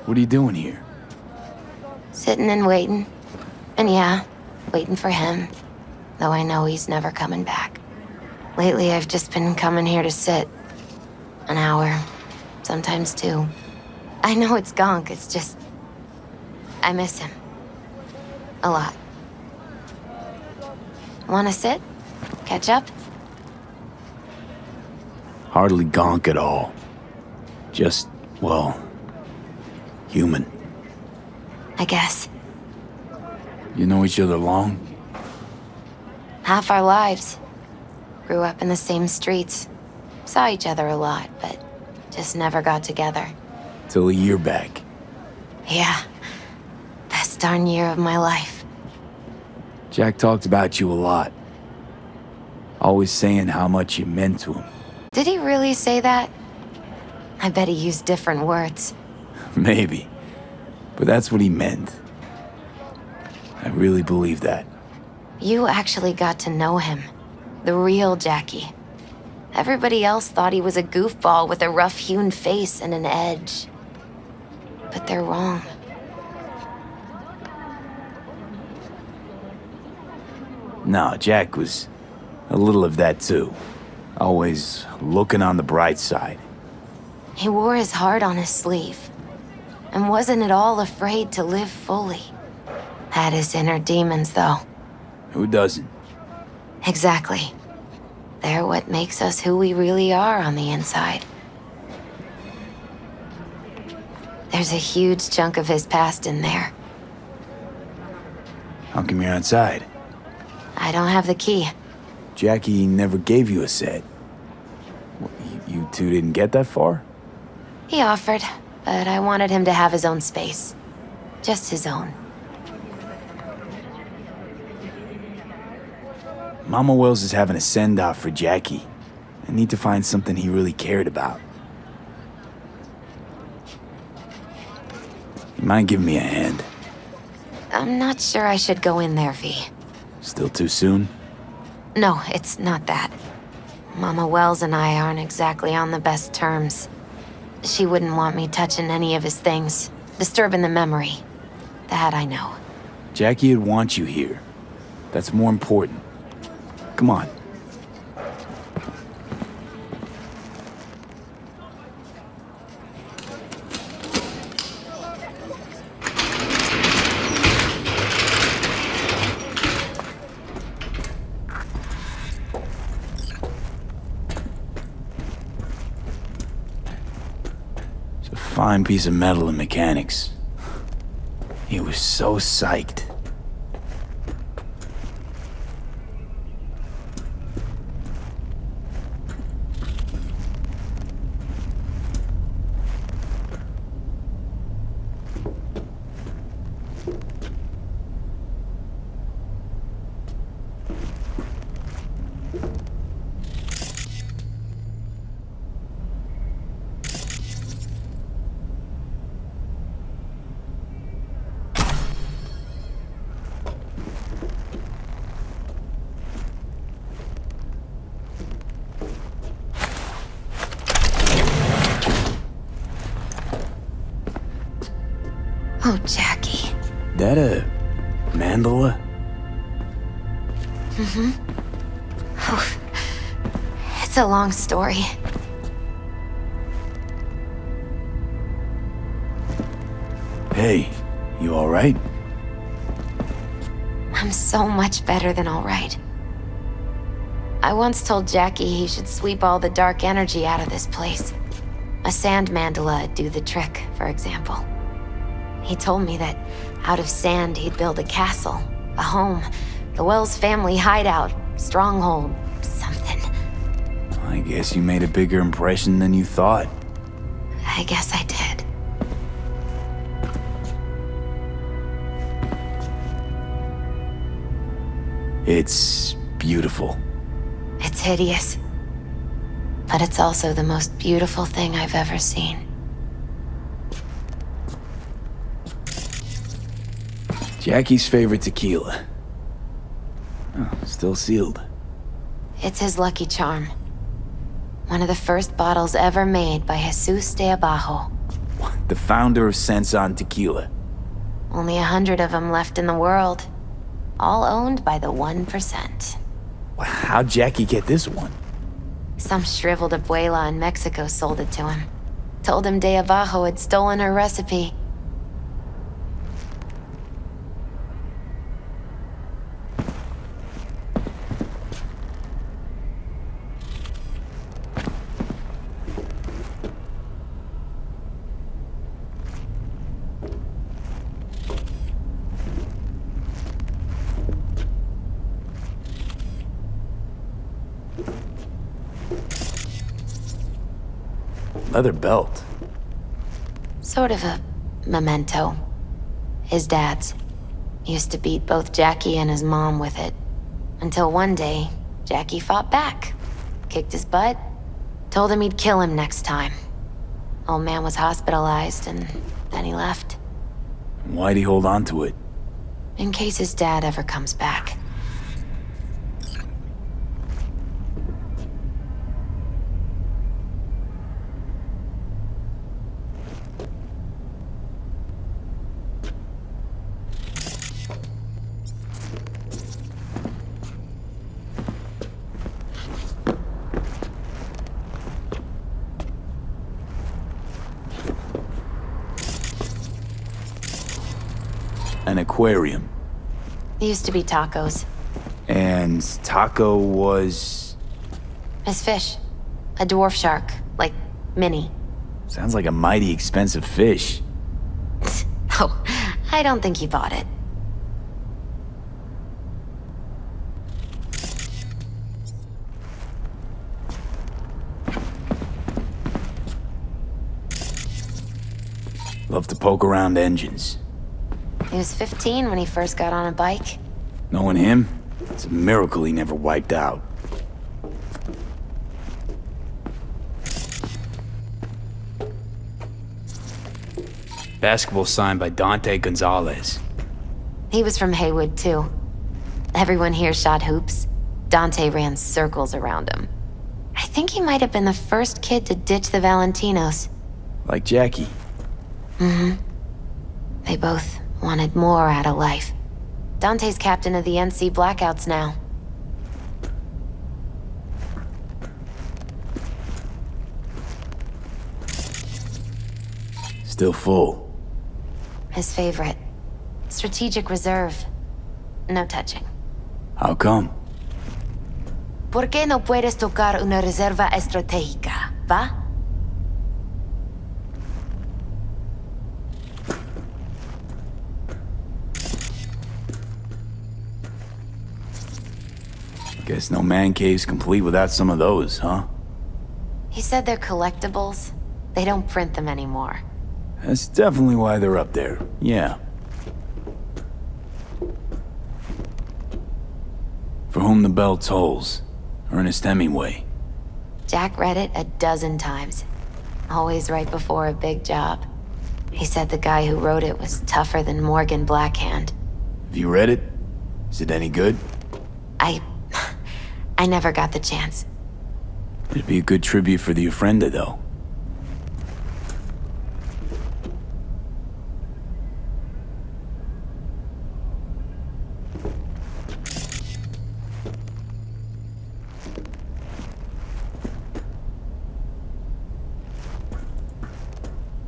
[SPEAKER 11] What are you doing here?
[SPEAKER 12] Sitting and waiting. And yeah, waiting for him. Though I know he's never coming back. Lately, I've just been coming here to sit. An hour. Sometimes 2. I know it's gonk, it's just... I miss him. A lot. Wanna sit? Catch up?
[SPEAKER 11] Hardly gonk at all. Just, well, human.
[SPEAKER 12] I guess.
[SPEAKER 11] You know each other long?
[SPEAKER 12] Half our lives. Grew up in the same streets. Saw each other a lot, but just never got together.
[SPEAKER 11] Till a year back.
[SPEAKER 12] Yeah. Best darn year of my life.
[SPEAKER 11] Jack talked about you a lot. Always saying how much you meant to him.
[SPEAKER 12] Did he really say that? I bet he used different words.
[SPEAKER 11] Maybe. But that's what he meant. I really believe that.
[SPEAKER 12] You actually got to know him. The real Jackie. Everybody else thought he was a goofball with a rough-hewn face and an edge. But they're wrong.
[SPEAKER 11] No, Jack was a little of that too. Always looking on the bright side.
[SPEAKER 12] He wore his heart on his sleeve. And wasn't at all afraid to live fully. Had his inner demons, though.
[SPEAKER 11] Who doesn't?
[SPEAKER 12] Exactly. They're what makes us who we really are on the inside. There's a huge chunk of his past in there.
[SPEAKER 11] How come you're outside?
[SPEAKER 12] I don't have the key.
[SPEAKER 11] Jackie never gave you a set. You two didn't get that far?
[SPEAKER 12] He offered, but I wanted him to have his own space. Just his own.
[SPEAKER 11] Mama Wells is having a send-off for Jackie. I need to find something he really cared about. You mind giving me a hand?
[SPEAKER 12] I'm not sure I should go in there, V.
[SPEAKER 11] Still too soon?
[SPEAKER 12] No, it's not that. Mama Wells and I aren't exactly on the best terms. She wouldn't want me touching any of his things, disturbing the memory. That I know.
[SPEAKER 11] Jackie would want you here. That's more important. Come on. It's a fine piece of metal and mechanics. He was so psyched.
[SPEAKER 12] Oh, Jackie.
[SPEAKER 11] That a mandala?
[SPEAKER 12] Mm-hmm. Oh, it's a long story.
[SPEAKER 11] Hey, you alright?
[SPEAKER 12] I'm so much better than all right. I once told Jackie he should sweep all the dark energy out of this place. A sand mandala would do the trick, for example. He told me that out of sand he'd build a castle, a home, the Wells family hideout, stronghold, something.
[SPEAKER 11] I guess you made a bigger impression than you thought.
[SPEAKER 12] I guess I did.
[SPEAKER 11] It's beautiful.
[SPEAKER 12] It's hideous. But it's also the most beautiful thing I've ever seen.
[SPEAKER 11] Jackie's favorite tequila. Oh, still sealed.
[SPEAKER 12] It's his lucky charm. One of the first bottles ever made by Jesus de Abajo.
[SPEAKER 11] The founder of Sensan Tequila.
[SPEAKER 12] Only 100 of them left in the world. All owned by the 1%.
[SPEAKER 11] How'd Jackie get this one?
[SPEAKER 12] Some shriveled abuela in Mexico sold it to him. Told him de Abajo had stolen her recipe.
[SPEAKER 11] Leather belt.
[SPEAKER 12] Sort of a memento. His dad's. Used to beat both Jackie and his mom with it. Until one day, Jackie fought back. Kicked his butt. Told him he'd kill him next time. Old man was hospitalized and then he left.
[SPEAKER 11] Why'd he hold on to it?
[SPEAKER 12] In case his dad ever comes back.
[SPEAKER 11] An aquarium.
[SPEAKER 12] Used to be tacos.
[SPEAKER 11] And Taco was...
[SPEAKER 12] His fish. A dwarf shark. Like, mini.
[SPEAKER 11] Sounds like a mighty expensive fish.
[SPEAKER 12] I don't think he bought it.
[SPEAKER 11] Love to poke around engines.
[SPEAKER 12] He was 15 when he first got on a bike.
[SPEAKER 11] Knowing him, it's a miracle he never wiped out. Basketball signed by Dante Gonzalez.
[SPEAKER 12] He was from Haywood, too. Everyone here shot hoops. Dante ran circles around him. I think he might have been the first kid to ditch the Valentinos.
[SPEAKER 11] Like Jackie.
[SPEAKER 12] Mm-hmm. They both wanted more out of life. Dante's captain of the NC Blackouts now.
[SPEAKER 11] Still full.
[SPEAKER 12] His favorite. Strategic reserve. No touching.
[SPEAKER 11] How come?
[SPEAKER 12] ¿Por qué no puedes tocar una reserva estratégica, va?
[SPEAKER 11] Guess no man cave's complete without some of those, huh?
[SPEAKER 12] He said they're collectibles. They don't print them anymore.
[SPEAKER 11] That's definitely why they're up there, yeah. For Whom the Bell Tolls, Ernest Hemingway.
[SPEAKER 12] Jack read it a dozen times. Always right before a big job. He said the guy who wrote it was tougher than Morgan Blackhand.
[SPEAKER 11] Have you read it? Is it any good?
[SPEAKER 12] I never got the chance.
[SPEAKER 11] It'd be a good tribute for the Ofrenda, though.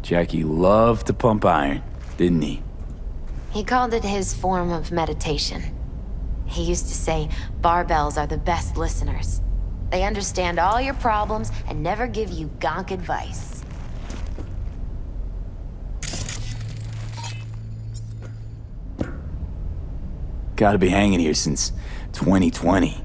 [SPEAKER 11] Jackie loved to pump iron, didn't he?
[SPEAKER 12] He called it his form of meditation. He used to say, barbells are the best listeners. They understand all your problems and never give you gonk advice.
[SPEAKER 11] Gotta be hanging here since 2020.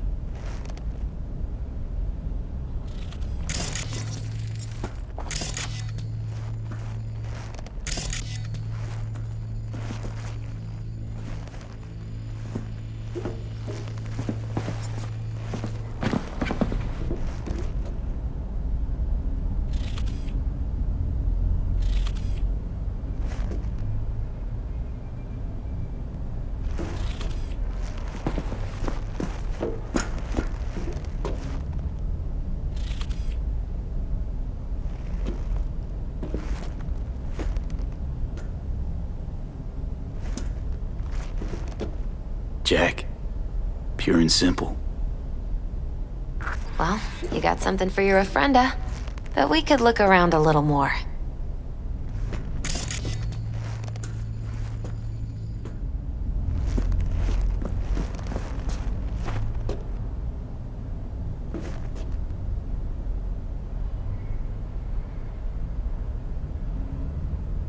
[SPEAKER 11] Jack. Pure and simple.
[SPEAKER 12] Well, you got something for your Ofrenda. But we could look around a little more.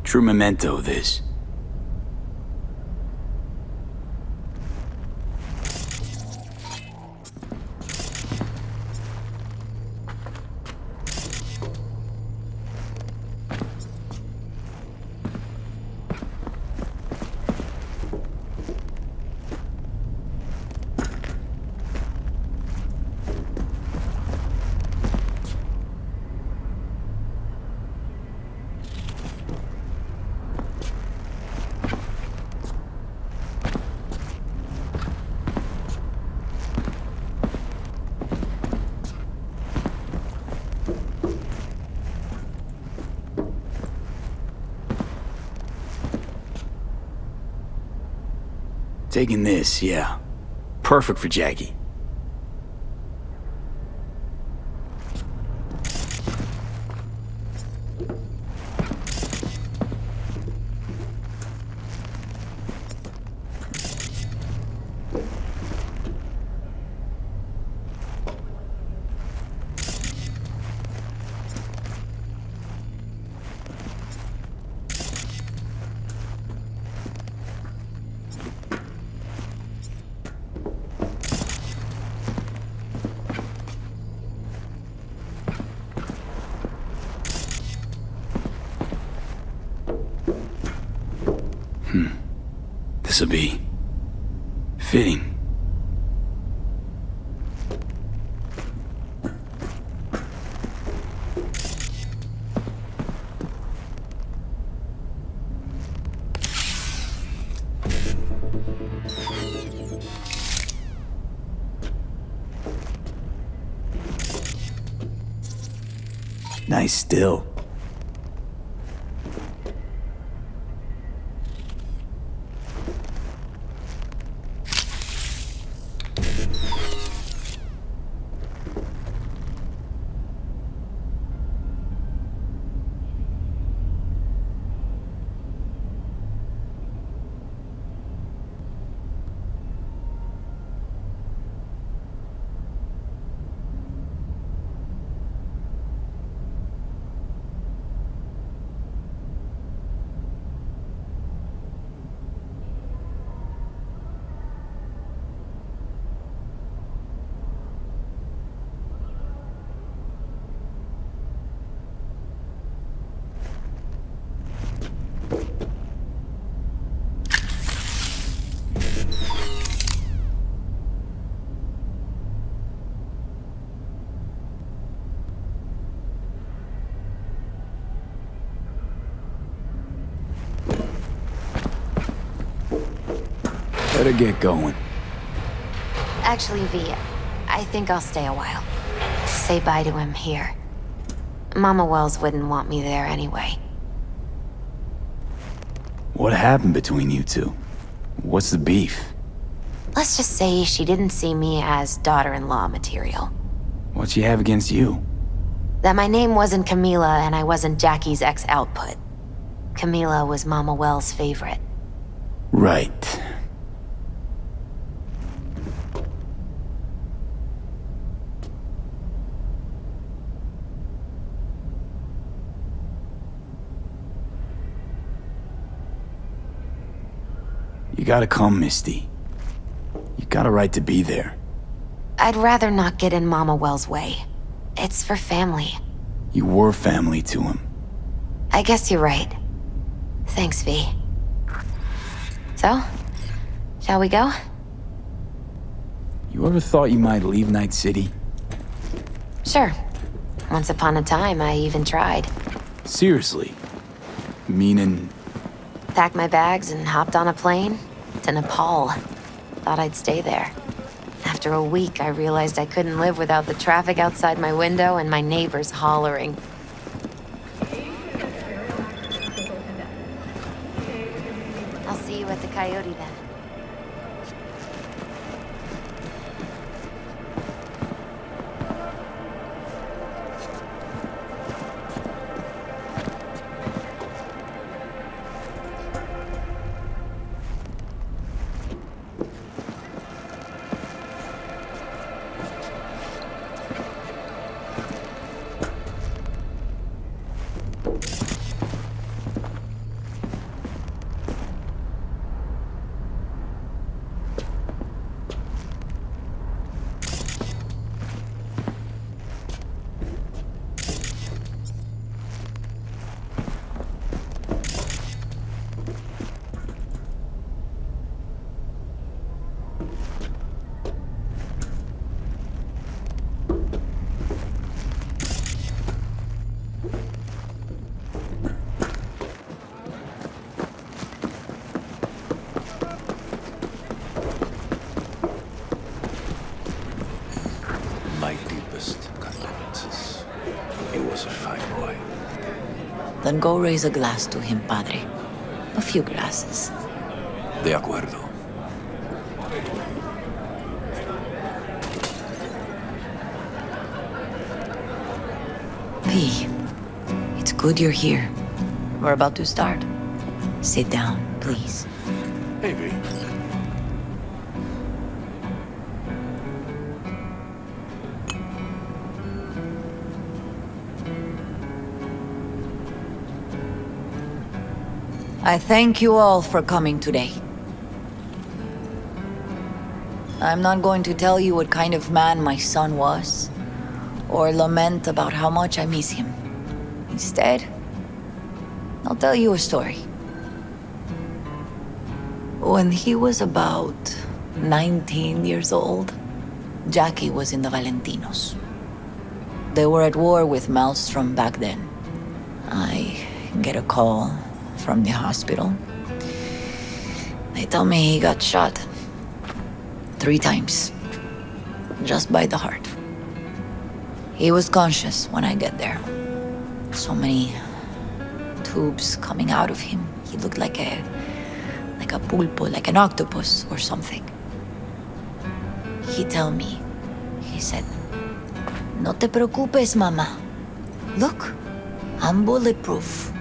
[SPEAKER 11] True memento, this. Taking this, yeah. Perfect for Jackie. This'll be fitting. Nice still. Better get going.
[SPEAKER 12] Actually, V, I think I'll stay a while. Say bye to him here. Mama Wells wouldn't want me there anyway.
[SPEAKER 11] What happened between you two? What's the beef?
[SPEAKER 12] Let's just say she didn't see me as daughter-in-law material.
[SPEAKER 11] What she have against you?
[SPEAKER 12] That my name wasn't Camila and I wasn't Jackie's ex-output. Camila was Mama Wells' favorite.
[SPEAKER 11] Right. You gotta come, Misty. You got a right to be there.
[SPEAKER 12] I'd rather not get in Mama Wells' way. It's for family.
[SPEAKER 11] You were family to him.
[SPEAKER 12] I guess you're right. Thanks, V. So, shall we go?
[SPEAKER 11] You ever thought you might leave Night City?
[SPEAKER 12] Sure. Once upon a time, I even tried.
[SPEAKER 11] Seriously? Meaning...
[SPEAKER 12] Packed my bags and hopped on a plane to Nepal. Thought I'd stay there. After a week, I realized I couldn't live without the traffic outside my window and my neighbors hollering. I'll see you at the Coyote then.
[SPEAKER 14] Then go raise a glass to him, Padre. A few glasses.
[SPEAKER 9] De acuerdo.
[SPEAKER 14] P, it's good you're here. We're about to start. Sit down, please.
[SPEAKER 9] Hey, V.
[SPEAKER 14] I thank you all for coming today. I'm not going to tell you what kind of man my son was, or lament about how much I miss him. Instead, I'll tell you a story. When he was about 19 years old, Jackie was in the Valentinos. They were at war with Maelstrom back then. I get a call from the hospital. They tell me he got shot 3 times, just by the heart. He was conscious when I get there. So many tubes coming out of him. He looked like a pulpo, like an octopus or something. He told me, he said, "No te preocupes, mama. Look, I'm bulletproof.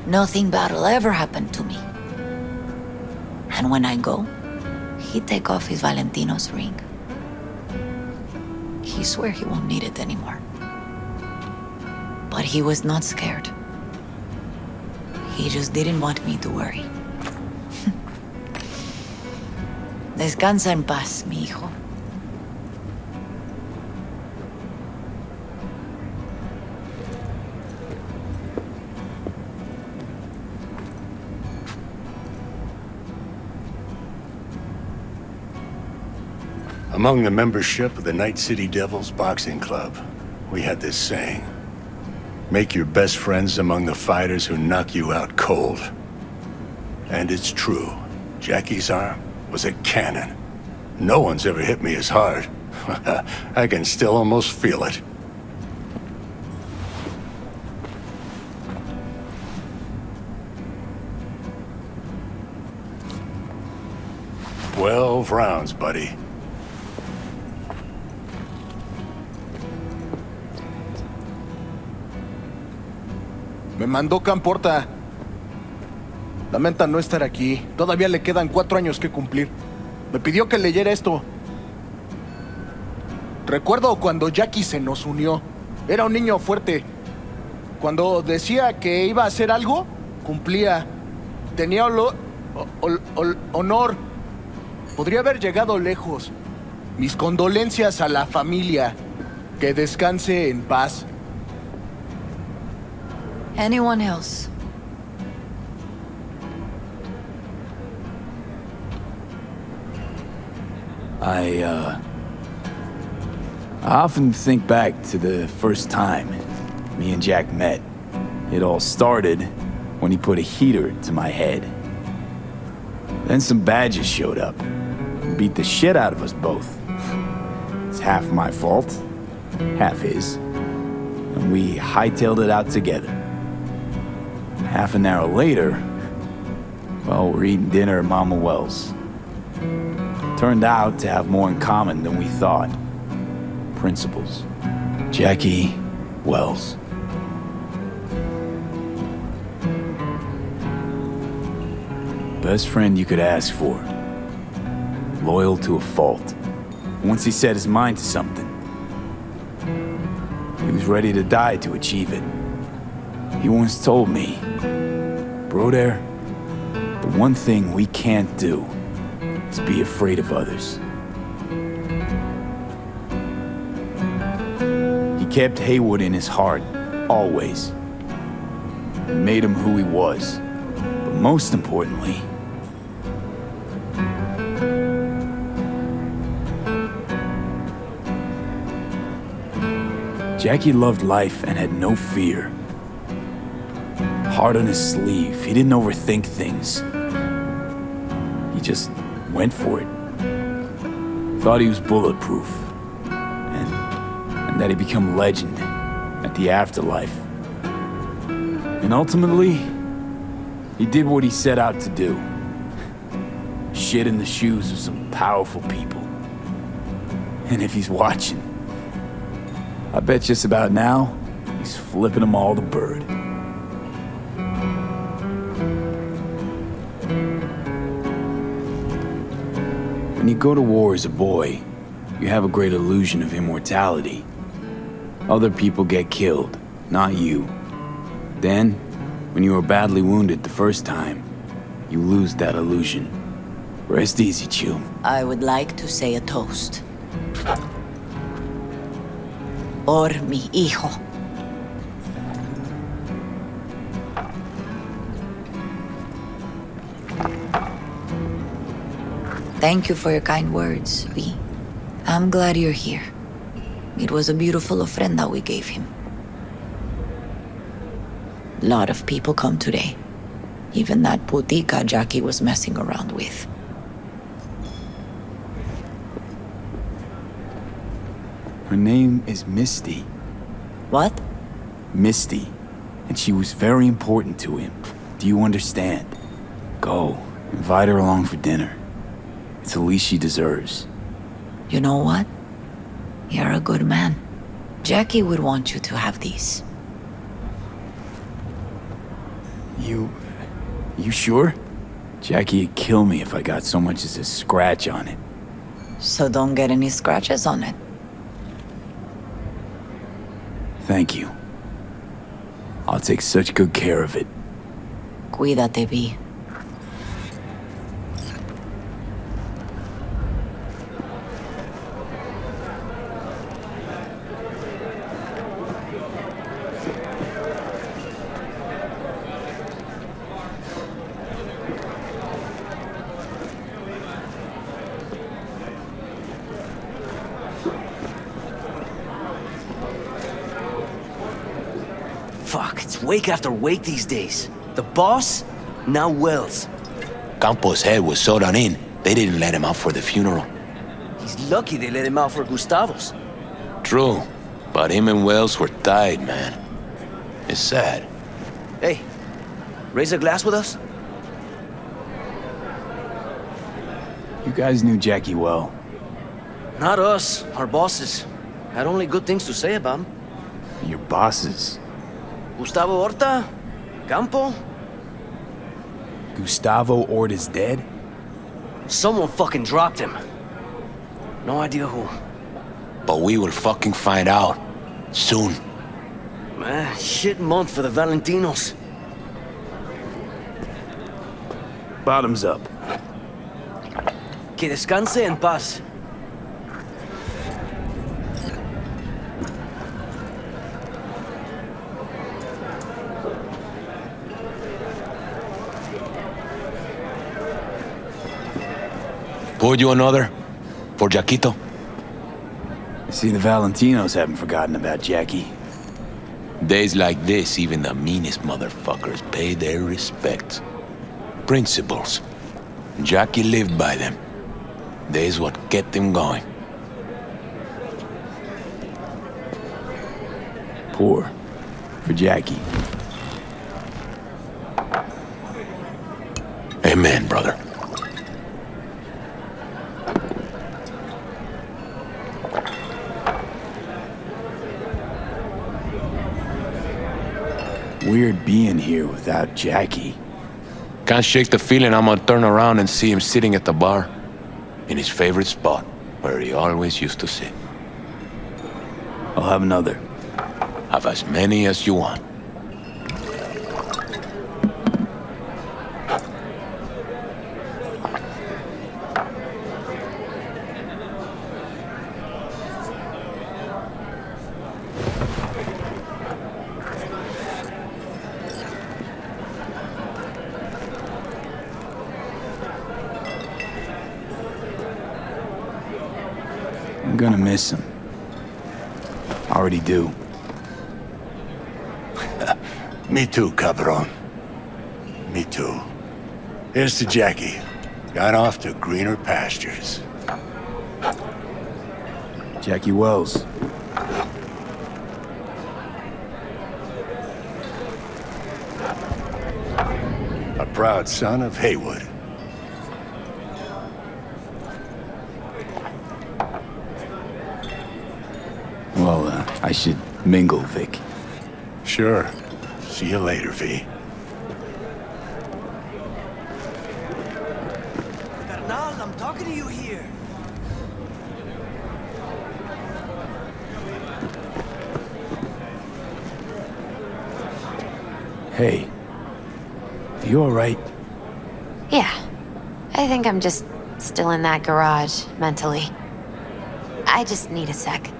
[SPEAKER 14] Nothing bad will ever happen to me." And when I go, he take off his Valentino's ring. He swear he won't need it anymore. But he was not scared. He just didn't want me to worry. Descansa en paz, mi hijo.
[SPEAKER 3] Among the membership of the Night City Devils Boxing Club, we had this saying: make your best friends among the fighters who knock you out cold. And it's true. Jackie's arm was a cannon. No one's ever hit me as hard. I can still almost feel it. "12 rounds, buddy."
[SPEAKER 7] Me mandó Camporta. Lamenta no estar aquí. Todavía le quedan 4 años que cumplir. Me pidió que leyera esto. Recuerdo cuando Jackie se nos unió. Era un niño fuerte. Cuando decía que iba a hacer algo, cumplía. Tenía honor. Podría haber llegado lejos. Mis condolencias a la familia. Que descanse en paz.
[SPEAKER 14] Anyone else?
[SPEAKER 11] I often think back to the first time me and Jack met. It all started when he put a heater to my head. Then some badges showed up and beat the shit out of us both. It's half my fault, half his. And we hightailed it out together. Half an hour later, well, we're eating dinner at Mama Wells. Turned out to have more in common than we thought. Principles. Jackie Wells. Best friend you could ask for. Loyal to a fault. Once he set his mind to something, he was ready to die to achieve it. He once told me, "Brother, the one thing we can't do is be afraid of others." He kept Haywood in his heart, always. It made him who he was. But most importantly, Jackie loved life and had no fear. Heart on his sleeve, he didn't overthink things. He just went for it. Thought he was bulletproof. And that he'd become legend at the afterlife. And ultimately, he did what he set out to do. Shit in the shoes of some powerful people. And if he's watching, I bet just about now, he's flipping them all the bird. When you go to war as a boy, you have a great illusion of immortality. Other people get killed, not you. Then, when you are badly wounded the first time, you lose that illusion. Rest easy, Chum.
[SPEAKER 14] I would like to say a toast. Por mi hijo. Thank you for your kind words, V. I'm glad you're here. It was a beautiful ofrenda we gave him. A lot of people come today. Even that putica Jackie was messing around with.
[SPEAKER 11] Her name is Misty.
[SPEAKER 14] What?
[SPEAKER 11] Misty. And she was very important to him. Do you understand? Go. Invite her along for dinner. It's the least she deserves.
[SPEAKER 14] You know what? You're a good man. Jackie would want you to have these.
[SPEAKER 11] You sure? Jackie'd kill me if I got so much as a scratch on it.
[SPEAKER 14] So don't get any scratches on it.
[SPEAKER 11] Thank you. I'll take such good care of it.
[SPEAKER 14] Cuídate, V.
[SPEAKER 9] Fuck, it's wake after wake these days. The boss, now Wells. Campos' head was sewed on in. They didn't let him out for the funeral.
[SPEAKER 15] He's lucky they let him out for Gustavo's.
[SPEAKER 9] True, but him and Wells were tied, man. It's sad.
[SPEAKER 15] Hey, raise a glass with us?
[SPEAKER 11] You guys knew Jackie well.
[SPEAKER 15] Not us, our bosses. Had only good things to say about him.
[SPEAKER 11] Your bosses.
[SPEAKER 15] Gustavo Horta? Campo?
[SPEAKER 11] Gustavo Horta's dead?
[SPEAKER 15] Someone fucking dropped him. No idea who.
[SPEAKER 9] But we will fucking find out. Soon.
[SPEAKER 15] Man, shit month for the Valentinos.
[SPEAKER 11] Bottoms up.
[SPEAKER 15] Que descanse en paz.
[SPEAKER 9] Pour you another? For Jaquito?
[SPEAKER 11] I see the Valentinos haven't forgotten about Jackie.
[SPEAKER 9] Days like this, even the meanest motherfuckers pay their respects. Principles. Jackie lived by them. They's what kept him going.
[SPEAKER 11] Pour. For Jackie.
[SPEAKER 9] Amen, brother.
[SPEAKER 11] Weird being here without Jackie.
[SPEAKER 9] Can't shake the feeling I'm gonna turn around and see him sitting at the bar. In his favorite spot, where he always used to sit.
[SPEAKER 11] I'll have another.
[SPEAKER 9] Have as many as you want.
[SPEAKER 11] I'm gonna miss him. Already do.
[SPEAKER 16] Me too, cabron. Me too. Here's to Jackie. Gone off to greener pastures.
[SPEAKER 11] Jackie Wells.
[SPEAKER 16] A proud son of Haywood.
[SPEAKER 11] Well, I should mingle, Vic.
[SPEAKER 16] Sure. See you later, V.
[SPEAKER 15] Carnal, I'm talking to you here.
[SPEAKER 11] Hey. Are you alright?
[SPEAKER 12] Yeah. I think I'm just still in that garage, mentally. I just need a sec.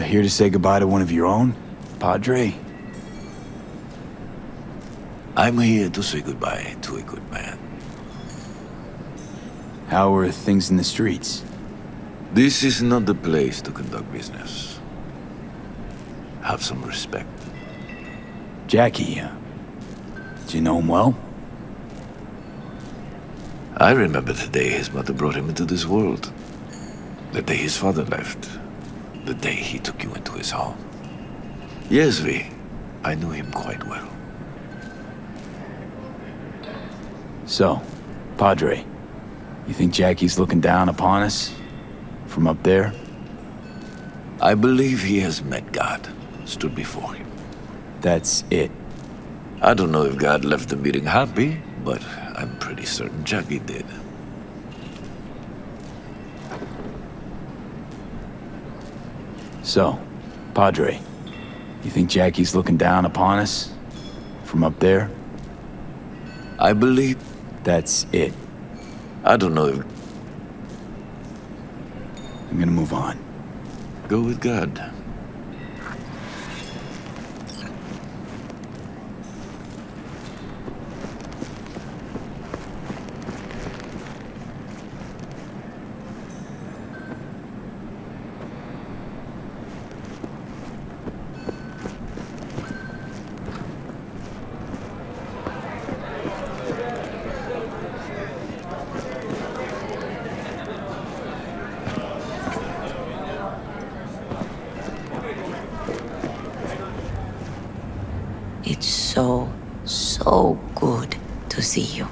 [SPEAKER 11] here to say goodbye to one of your own, Padre?
[SPEAKER 16] I'm here to say goodbye to a good man.
[SPEAKER 11] How are things in the streets?
[SPEAKER 16] This is not the place to conduct business. Have some respect.
[SPEAKER 11] Jackie, did you know him well?
[SPEAKER 16] I remember the day his mother brought him into this world. The day his father left. The day he took you into his home. Yes, V. I knew him quite well.
[SPEAKER 11] So, Padre, you think Jackie's looking down upon us? From up there?
[SPEAKER 16] I believe he has met God, stood before him.
[SPEAKER 11] That's it.
[SPEAKER 16] I don't know if God left the meeting happy, but I'm pretty certain Jackie did.
[SPEAKER 11] So, Padre, you think Jackie's looking down upon us? From up there?
[SPEAKER 16] I believe...
[SPEAKER 11] That's it.
[SPEAKER 16] I don't know if...
[SPEAKER 11] I'm gonna move on.
[SPEAKER 16] Go with God.
[SPEAKER 14] It's so good to see you.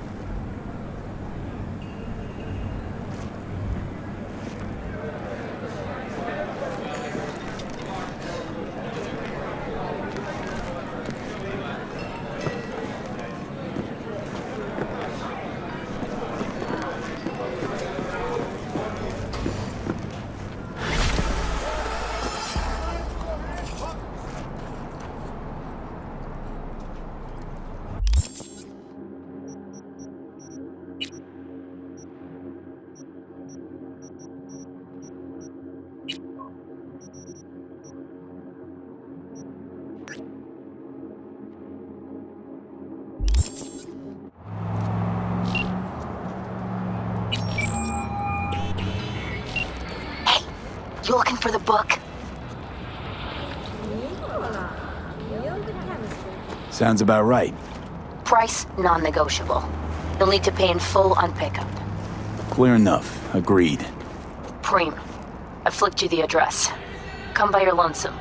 [SPEAKER 4] You looking for the book?
[SPEAKER 11] Sounds about right.
[SPEAKER 4] Price non-negotiable. You'll need to pay in full on pickup.
[SPEAKER 11] Clear enough. Agreed.
[SPEAKER 4] Preem, I flicked you the address. Come by your lonesome.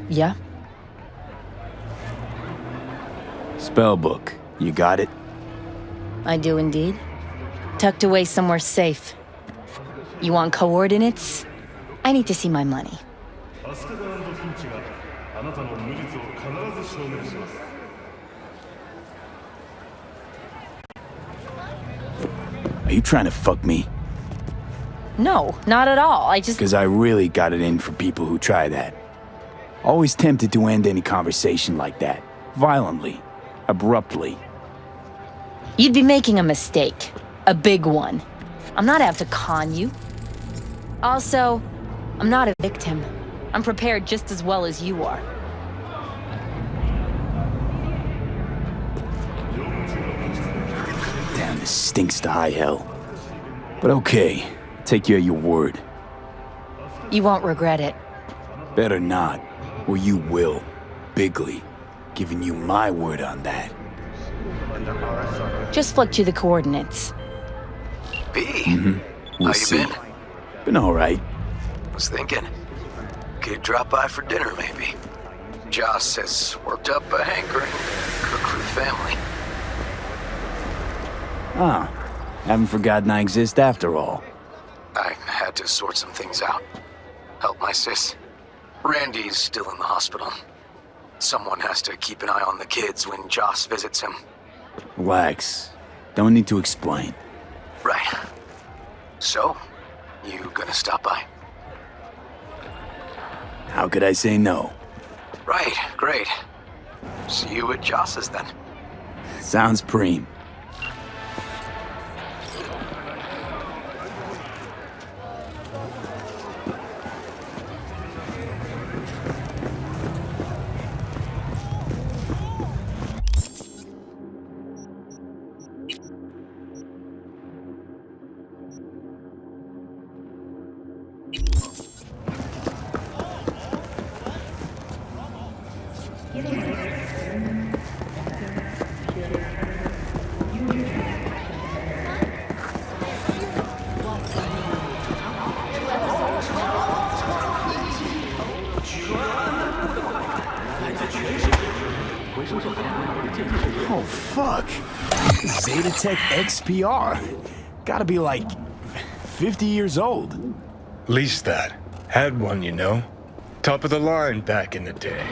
[SPEAKER 13] Yeah?
[SPEAKER 11] Spellbook. You got it?
[SPEAKER 13] I do indeed. Tucked away somewhere safe. You want coordinates? I need to see my money.
[SPEAKER 11] Are you trying to fuck me?
[SPEAKER 13] No, not at all. I just...
[SPEAKER 11] Because I really got it in for people who try that. Always tempted to end any conversation like that. Violently. Abruptly.
[SPEAKER 13] You'd be making a mistake. A big one. I'm not out to con you. Also, I'm not a victim. I'm prepared just as well as you are.
[SPEAKER 11] Damn, this stinks to high hell. But okay, take you at your word.
[SPEAKER 13] You won't regret it.
[SPEAKER 11] Better not, or you will. Bigly. Giving you my word on that.
[SPEAKER 13] Just flicked you the coordinates.
[SPEAKER 9] B?
[SPEAKER 11] We'll see. Been alright.
[SPEAKER 9] Was thinking. Could drop by for dinner, maybe. Joss has worked up a hankering to cook for the family.
[SPEAKER 11] Ah, haven't forgotten I exist after all.
[SPEAKER 9] I had to sort some things out. Help my sis. Randy's still in the hospital. Someone has to keep an eye on the kids when Joss visits him.
[SPEAKER 11] Relax. Don't need to explain.
[SPEAKER 9] Right. So, you gonna stop by?
[SPEAKER 11] How could I say no?
[SPEAKER 9] Right, great. See you at Joss's then.
[SPEAKER 11] Sounds preem. Oh, fuck. Zetatech XPR. Gotta be like 50 years old.
[SPEAKER 3] Least that. Had one, you know. Top of the line back in the day.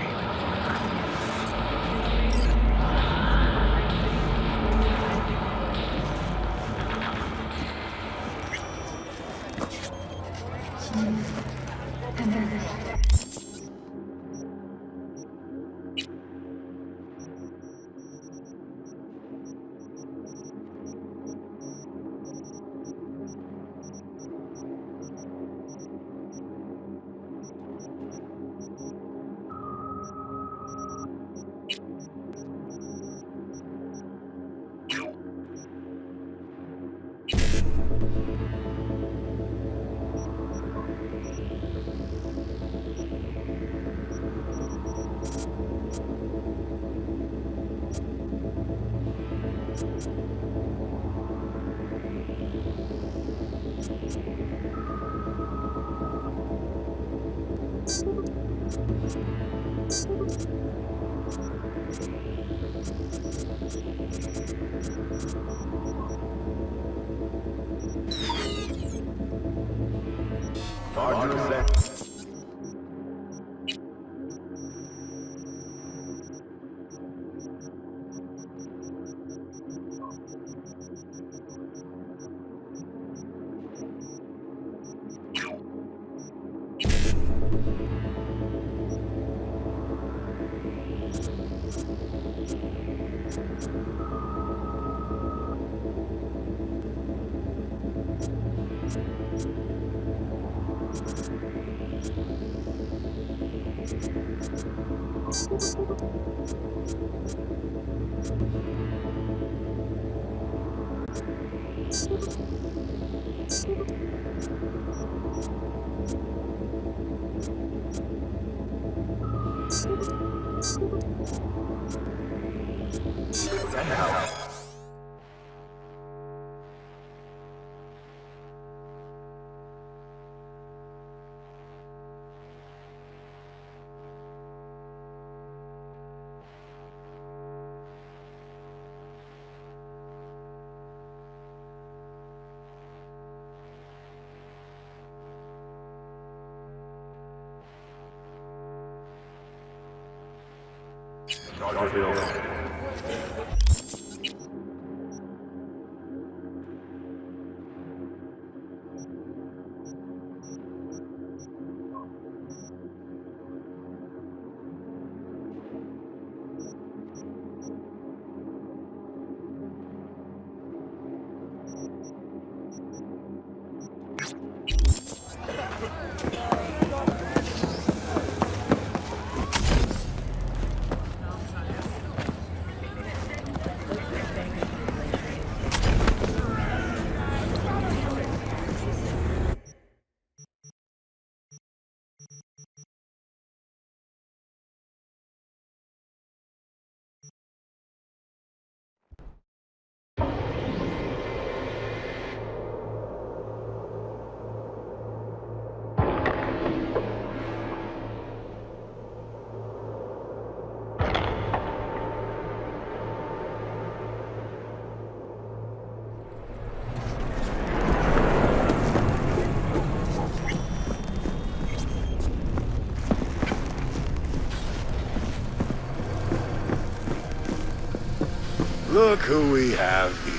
[SPEAKER 3] Look who we have here.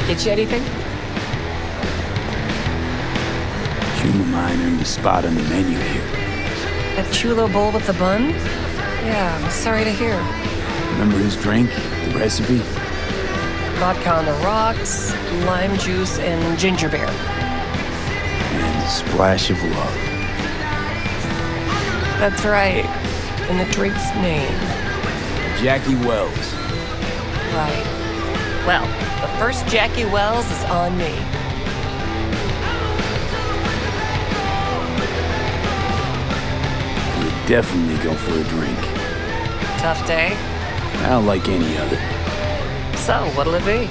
[SPEAKER 17] Get you anything?
[SPEAKER 11] Humor mine earned a spot on the menu here.
[SPEAKER 17] That chulo bowl with the bun? Yeah, I'm sorry to hear.
[SPEAKER 11] Remember his drink? The recipe?
[SPEAKER 17] Vodka on the rocks, lime juice, and ginger beer.
[SPEAKER 11] And a splash of love.
[SPEAKER 17] That's right. And the drink's name.
[SPEAKER 11] Jackie Wells.
[SPEAKER 17] Right. Well, the first Jackie Wells is on me.
[SPEAKER 11] We'd definitely go for a drink.
[SPEAKER 17] Tough day?
[SPEAKER 11] Not like any other.
[SPEAKER 17] So, what'll it be?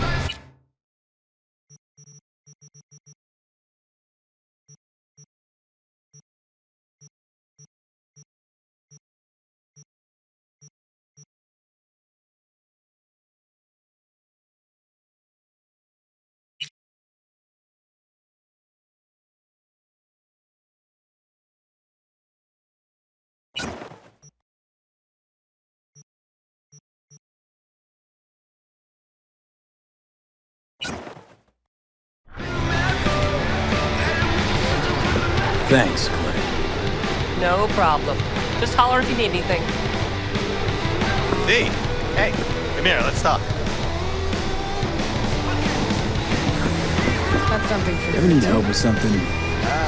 [SPEAKER 11] Thanks, Claire.
[SPEAKER 17] No problem. Just holler if you need anything.
[SPEAKER 18] V, hey, come here, let's talk.
[SPEAKER 17] That's something for you.
[SPEAKER 11] Ever need help with something?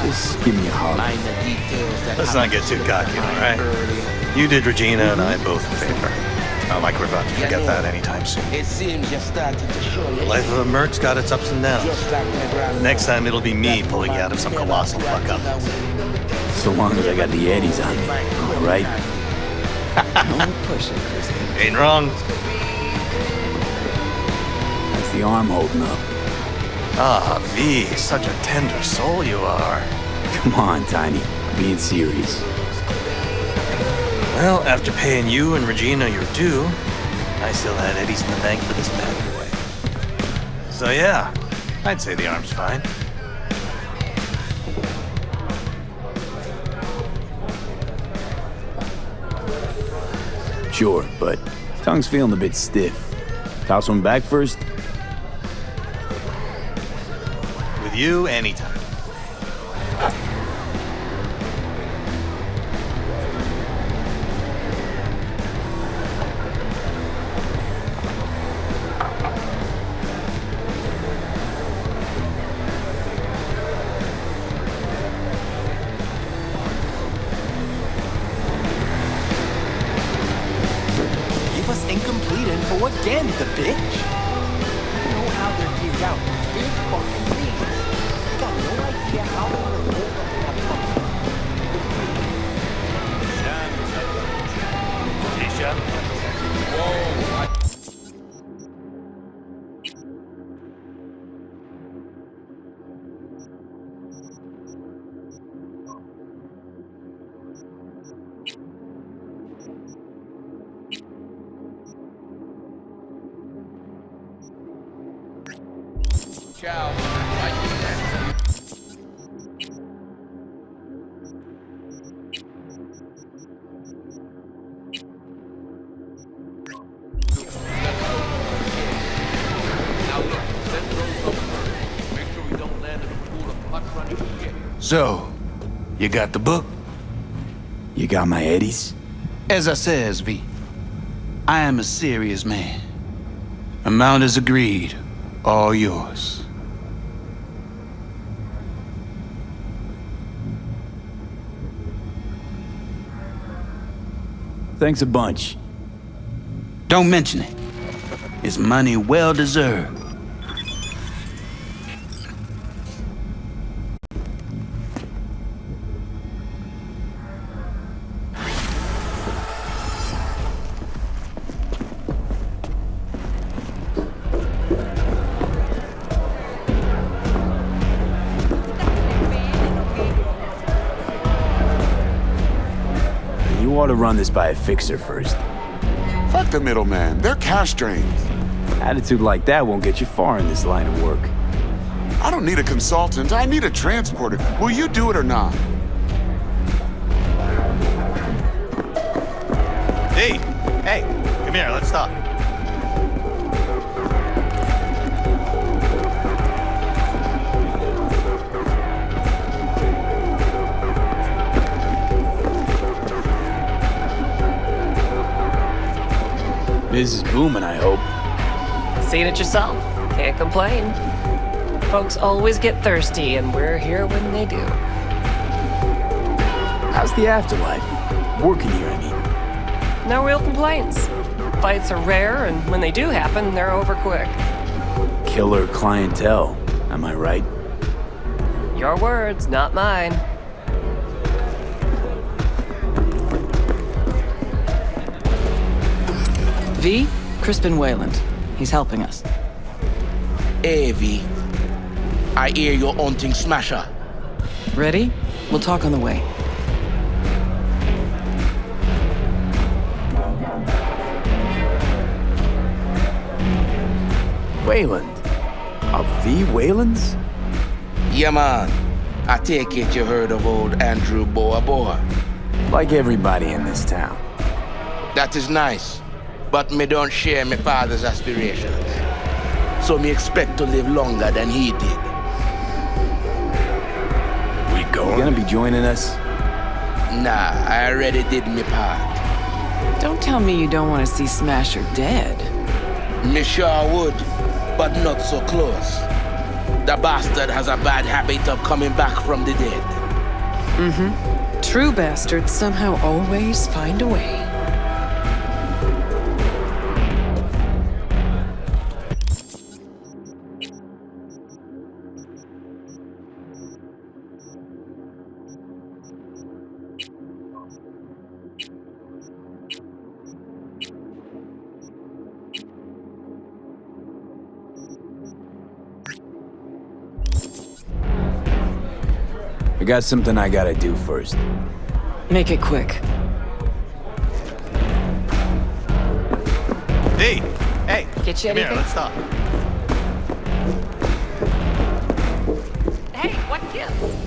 [SPEAKER 11] Just give me a holler.
[SPEAKER 18] Let's not get too cocky, all right? You did Regina and I both a favor. It's not like we're about to forget that anytime soon.
[SPEAKER 19] It seems you started to show
[SPEAKER 18] The life of a merc's got its ups and downs. Next time it'll be me pulling you out of some colossal fuck-up.
[SPEAKER 11] So long as I got the eddies on me, all right?
[SPEAKER 19] Don't push it, Chris.
[SPEAKER 18] Ain't wrong.
[SPEAKER 11] How's the arm holding up?
[SPEAKER 18] Ah, V, such a tender soul you are.
[SPEAKER 11] Come on, Tiny. I'm being serious.
[SPEAKER 18] Well, after paying you and Regina your due, I still had eddies in the bank for this bad boy. So yeah, I'd say the arm's fine.
[SPEAKER 11] Sure, but tongue's feeling a bit stiff. Toss one back first?
[SPEAKER 18] With you, anytime.
[SPEAKER 9] Give us incomplete info again, the bitch! You know how they're figured out. Big fucking thing. You got no idea how they're gonna hold up that fucking...
[SPEAKER 5] Tisha? Whoa!
[SPEAKER 20] So, you got the book?
[SPEAKER 11] You got my eddies?
[SPEAKER 20] As I says, V, I am a serious man. Amount is agreed. All yours.
[SPEAKER 11] Thanks a bunch.
[SPEAKER 20] Don't mention it. It's money well deserved.
[SPEAKER 11] You ought to run this by a fixer first.
[SPEAKER 21] Fuck the middleman. They're cash drains.
[SPEAKER 11] Attitude like that won't get you far in this line of work.
[SPEAKER 21] I don't need a consultant. I need a transporter. Will you do it or not?
[SPEAKER 18] Hey, hey, come here, let's talk.
[SPEAKER 11] Biz is booming, I hope.
[SPEAKER 17] Seen it yourself. Can't complain. Folks always get thirsty, and we're here when they do.
[SPEAKER 11] How's the afterlife? Working here, I mean.
[SPEAKER 17] No real complaints. Fights are rare, and when they do happen, they're over quick.
[SPEAKER 11] Killer clientele, am I right?
[SPEAKER 17] Your words, not mine.
[SPEAKER 1] V, Crispin Wayland. He's helping us.
[SPEAKER 19] Hey, V. I hear you're hunting Smasher.
[SPEAKER 1] Ready? We'll talk on the way.
[SPEAKER 11] Wayland? Of the Waylands?
[SPEAKER 19] Yeah, man. I take it you heard of old Andrew Boa Boa.
[SPEAKER 11] Like everybody in this town.
[SPEAKER 19] That is nice, but me don't share my father's aspirations. So me expect to live longer than he did.
[SPEAKER 11] You gonna be joining us?
[SPEAKER 19] Nah, I already did my part.
[SPEAKER 1] Don't tell me you don't want to see Smasher dead.
[SPEAKER 19] Me sure would, but not so close. The bastard has a bad habit of coming back from the dead.
[SPEAKER 1] Mm-hmm. True bastards somehow always find a way.
[SPEAKER 11] I got something I gotta do first.
[SPEAKER 1] Make it quick.
[SPEAKER 18] Hey, hey,
[SPEAKER 17] Get you
[SPEAKER 18] come here,
[SPEAKER 17] anything?
[SPEAKER 18] let's talk.
[SPEAKER 17] Hey, what gives?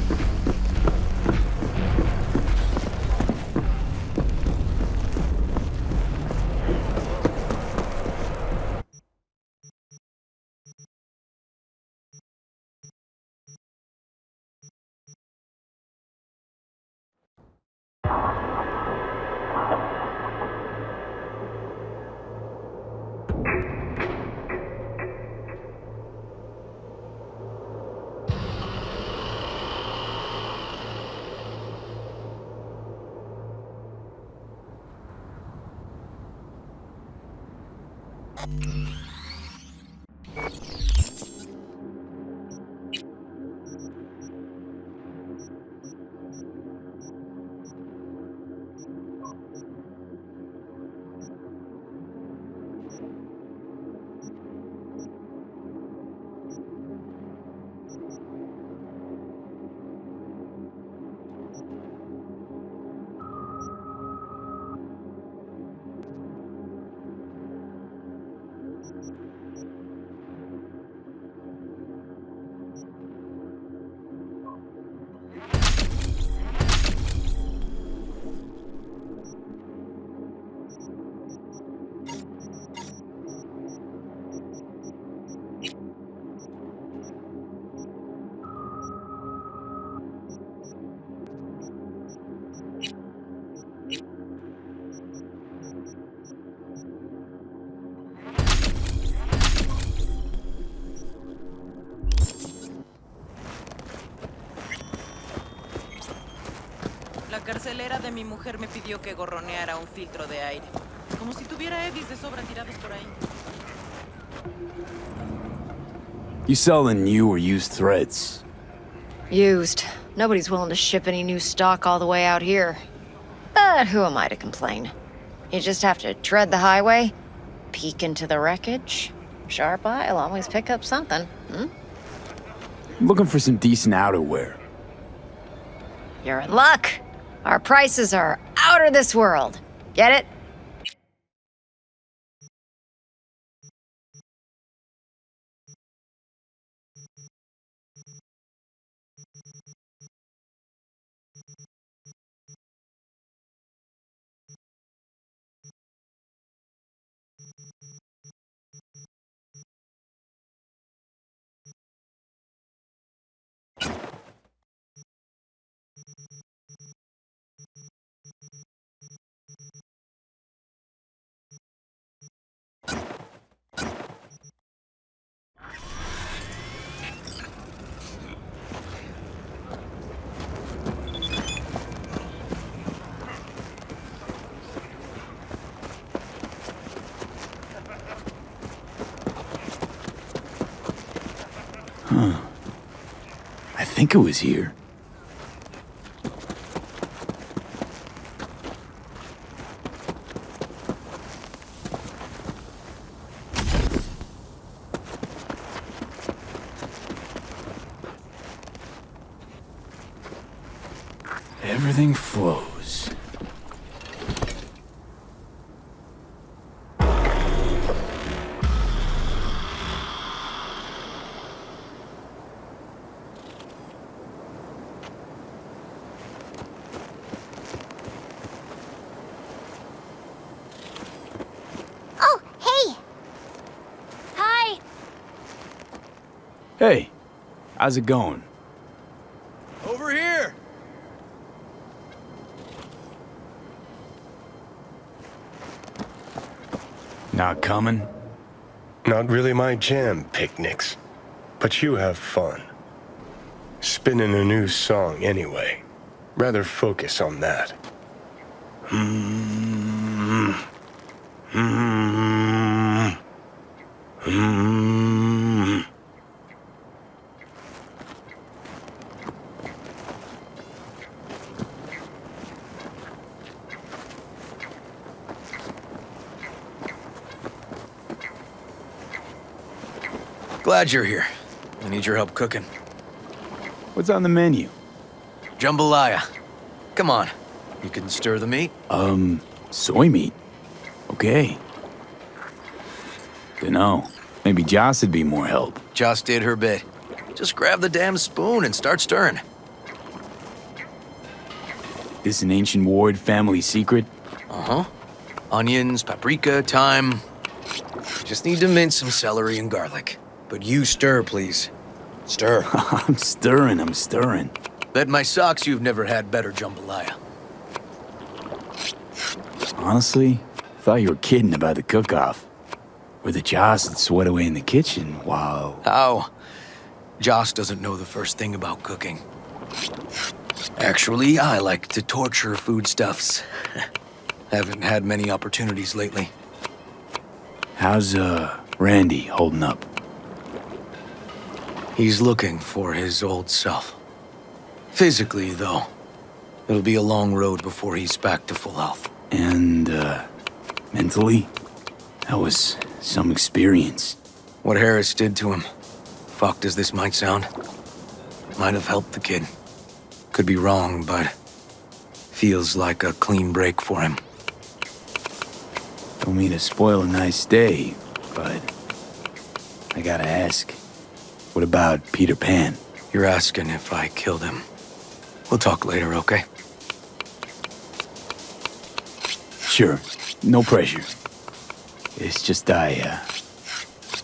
[SPEAKER 22] La carcelera de mi mujer me pidió que gorroneara un filtro de aire. Como si tuviera eddies de sobra tirados por ahí.
[SPEAKER 11] You selling new or used threads?
[SPEAKER 23] Used. Nobody's willing to ship any new stock all the way out here. But who am I to complain? You just have to tread the highway, peek into the wreckage. Sharp eye'll always pick up something, hmm?
[SPEAKER 11] I'm looking for some decent outerwear.
[SPEAKER 23] You're in luck. Our prices are out of this world. Get it?
[SPEAKER 11] Huh. I think it was here. Everything flows.
[SPEAKER 2] Oh, hey! Hi!
[SPEAKER 11] Hey, how's it going?
[SPEAKER 5] Over here!
[SPEAKER 11] Not coming?
[SPEAKER 3] Not really my jam, picnics. But you have fun. Spinning a new song anyway. Rather focus on that.
[SPEAKER 18] Glad you're here. I need your help cooking.
[SPEAKER 11] What's on the menu?
[SPEAKER 18] Jambalaya. Come on. You can stir the meat?
[SPEAKER 11] Soy meat. Okay. Dunno. Maybe Joss would be more help.
[SPEAKER 18] Joss did her bit. Just grab the damn spoon and start stirring.
[SPEAKER 11] This an ancient Ward family secret?
[SPEAKER 18] Uh-huh. Onions, paprika, thyme. Just need to mince some celery and garlic. But you stir, please. Stir.
[SPEAKER 11] I'm stirring.
[SPEAKER 18] Bet my socks you've never had better jambalaya.
[SPEAKER 11] Honestly, thought you were kidding about the cook-off. Or the Joss would sweat away in the kitchen. Wow.
[SPEAKER 18] How? Joss doesn't know the first thing about cooking. Actually, I like to torture foodstuffs. Haven't had many opportunities lately.
[SPEAKER 11] How's, Randy holding up?
[SPEAKER 18] He's looking for his old self. Physically, though. It'll be a long road before he's back to full health.
[SPEAKER 11] And, mentally? That was some experience.
[SPEAKER 18] What Harris did to him, fucked as this might sound, might have helped the kid. Could be wrong, but feels like a clean break for him.
[SPEAKER 11] Don't mean to spoil a nice day, but I gotta ask. What about Peter Pan?
[SPEAKER 18] You're asking if I killed him. We'll talk later, okay?
[SPEAKER 11] Sure. No pressure. It's just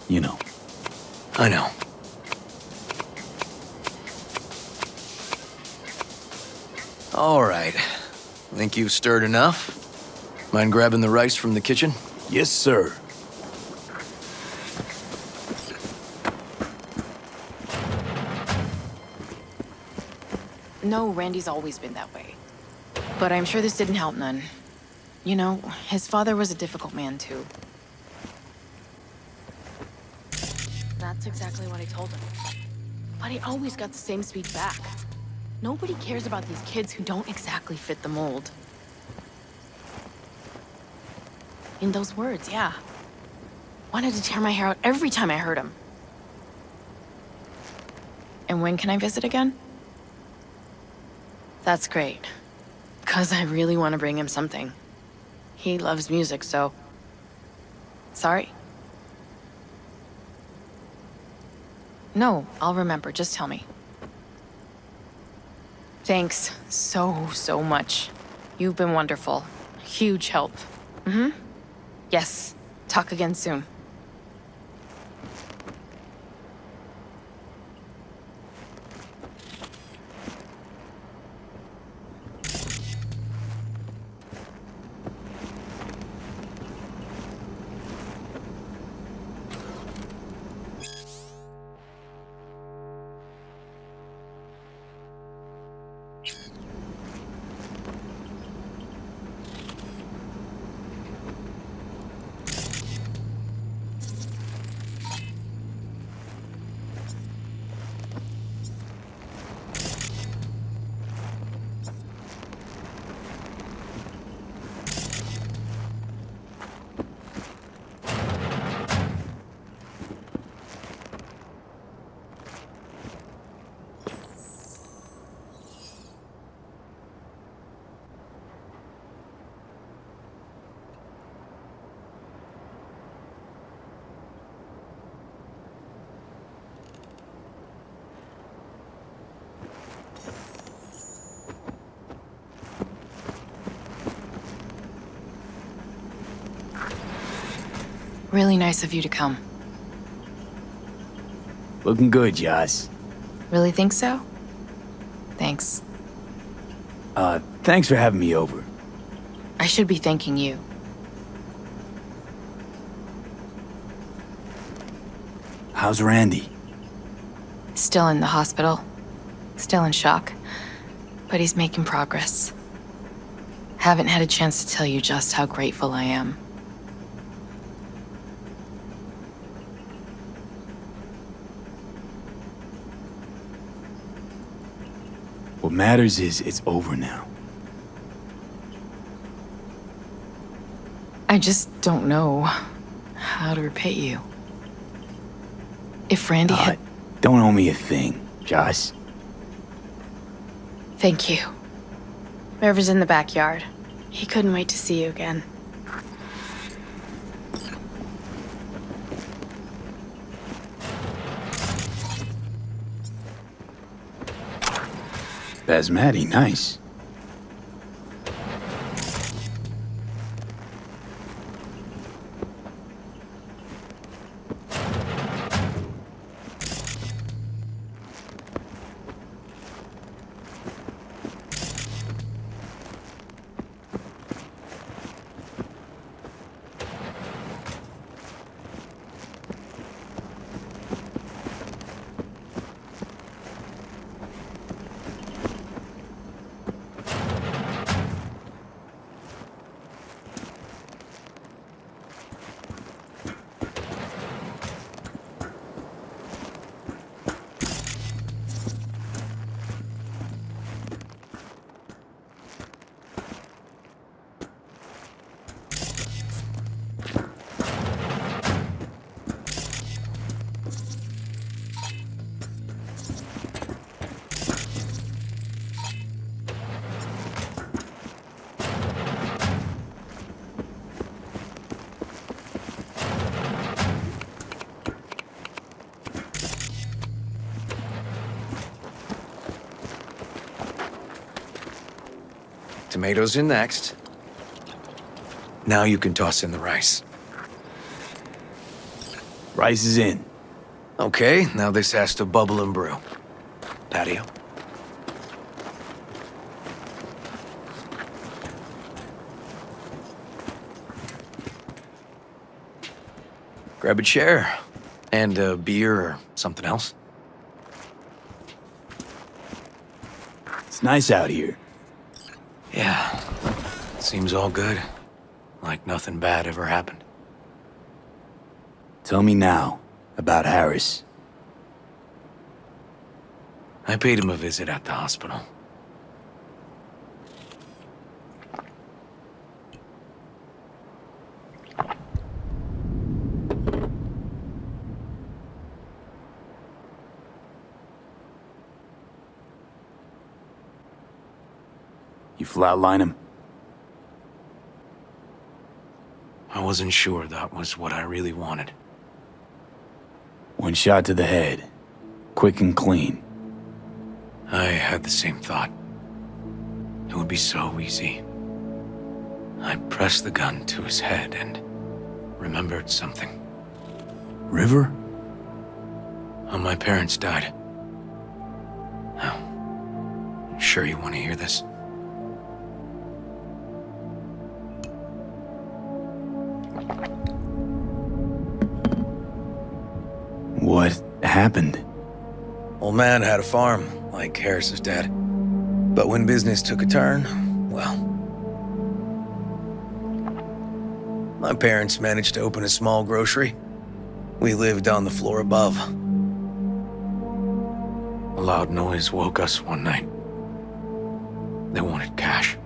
[SPEAKER 11] you know.
[SPEAKER 18] I know. All right. Think you've stirred enough? Mind grabbing the rice from the kitchen?
[SPEAKER 11] Yes, sir.
[SPEAKER 6] No, Randy's always been that way. But I'm sure this didn't help none. You know, his father was a difficult man, too. That's exactly what I told him. But he always got the same speech back. Nobody cares about these kids who don't exactly fit the mold. In those words, yeah. Wanted to tear my hair out every time I heard him. And when can I visit again? That's great. 'Cause I really want to bring him something. He loves music, so... Sorry? No, I'll remember. Just tell me. Thanks so much. You've been wonderful. Huge help. Yes. Talk again soon. Really nice of you to come.
[SPEAKER 11] Looking good, Joss.
[SPEAKER 6] Really think so? Thanks.
[SPEAKER 11] Thanks for having me over.
[SPEAKER 6] I should be thanking you.
[SPEAKER 11] How's Randy?
[SPEAKER 6] Still in the hospital. Still in shock. But he's making progress. Haven't had a chance to tell you just how grateful I am.
[SPEAKER 11] What matters is it's over now.
[SPEAKER 6] I just don't know how to repay you. If Randy had...
[SPEAKER 11] Don't owe me a thing, Joss.
[SPEAKER 6] Thank you. River's in the backyard. He couldn't wait to see you again.
[SPEAKER 11] Basmati, nice.
[SPEAKER 18] Tomatoes in next. Now you can toss in the rice.
[SPEAKER 11] Rice is in.
[SPEAKER 18] Okay, now this has to bubble and brew. Patio. Grab a chair. And a beer or something else.
[SPEAKER 11] It's nice out here.
[SPEAKER 18] Yeah. Seems all good. Like nothing bad ever happened.
[SPEAKER 11] Tell me now about Harris.
[SPEAKER 18] I paid him a visit at the hospital.
[SPEAKER 11] You flatline him?
[SPEAKER 18] I wasn't sure that was what I really wanted.
[SPEAKER 11] One shot to the head. Quick and clean.
[SPEAKER 18] I had the same thought. It would be so easy. I pressed the gun to his head and remembered something.
[SPEAKER 11] River?
[SPEAKER 18] How my parents died. Now, sure you want to hear this?
[SPEAKER 11] What happened?
[SPEAKER 18] Old man had a farm, like Harris's dad. But when business took a turn, well... My parents managed to open a small grocery. We lived on the floor above. A loud noise woke us one night. They wanted cash.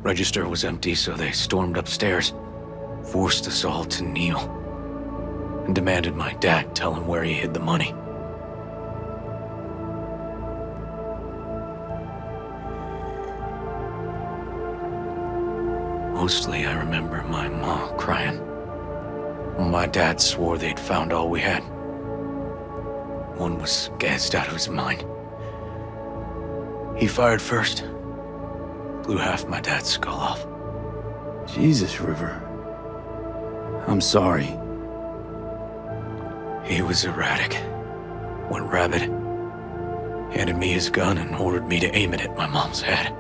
[SPEAKER 18] Register was empty, so they stormed upstairs, forced us all to kneel, and demanded my dad tell him where he hid the money. Mostly, I remember my ma crying. My dad swore they'd found all we had. One was gassed out of his mind. He fired first, blew half my dad's skull off.
[SPEAKER 11] Jesus, River. I'm sorry.
[SPEAKER 18] He was erratic. Went rabid. Handed me his gun and ordered me to aim it at my mom's head.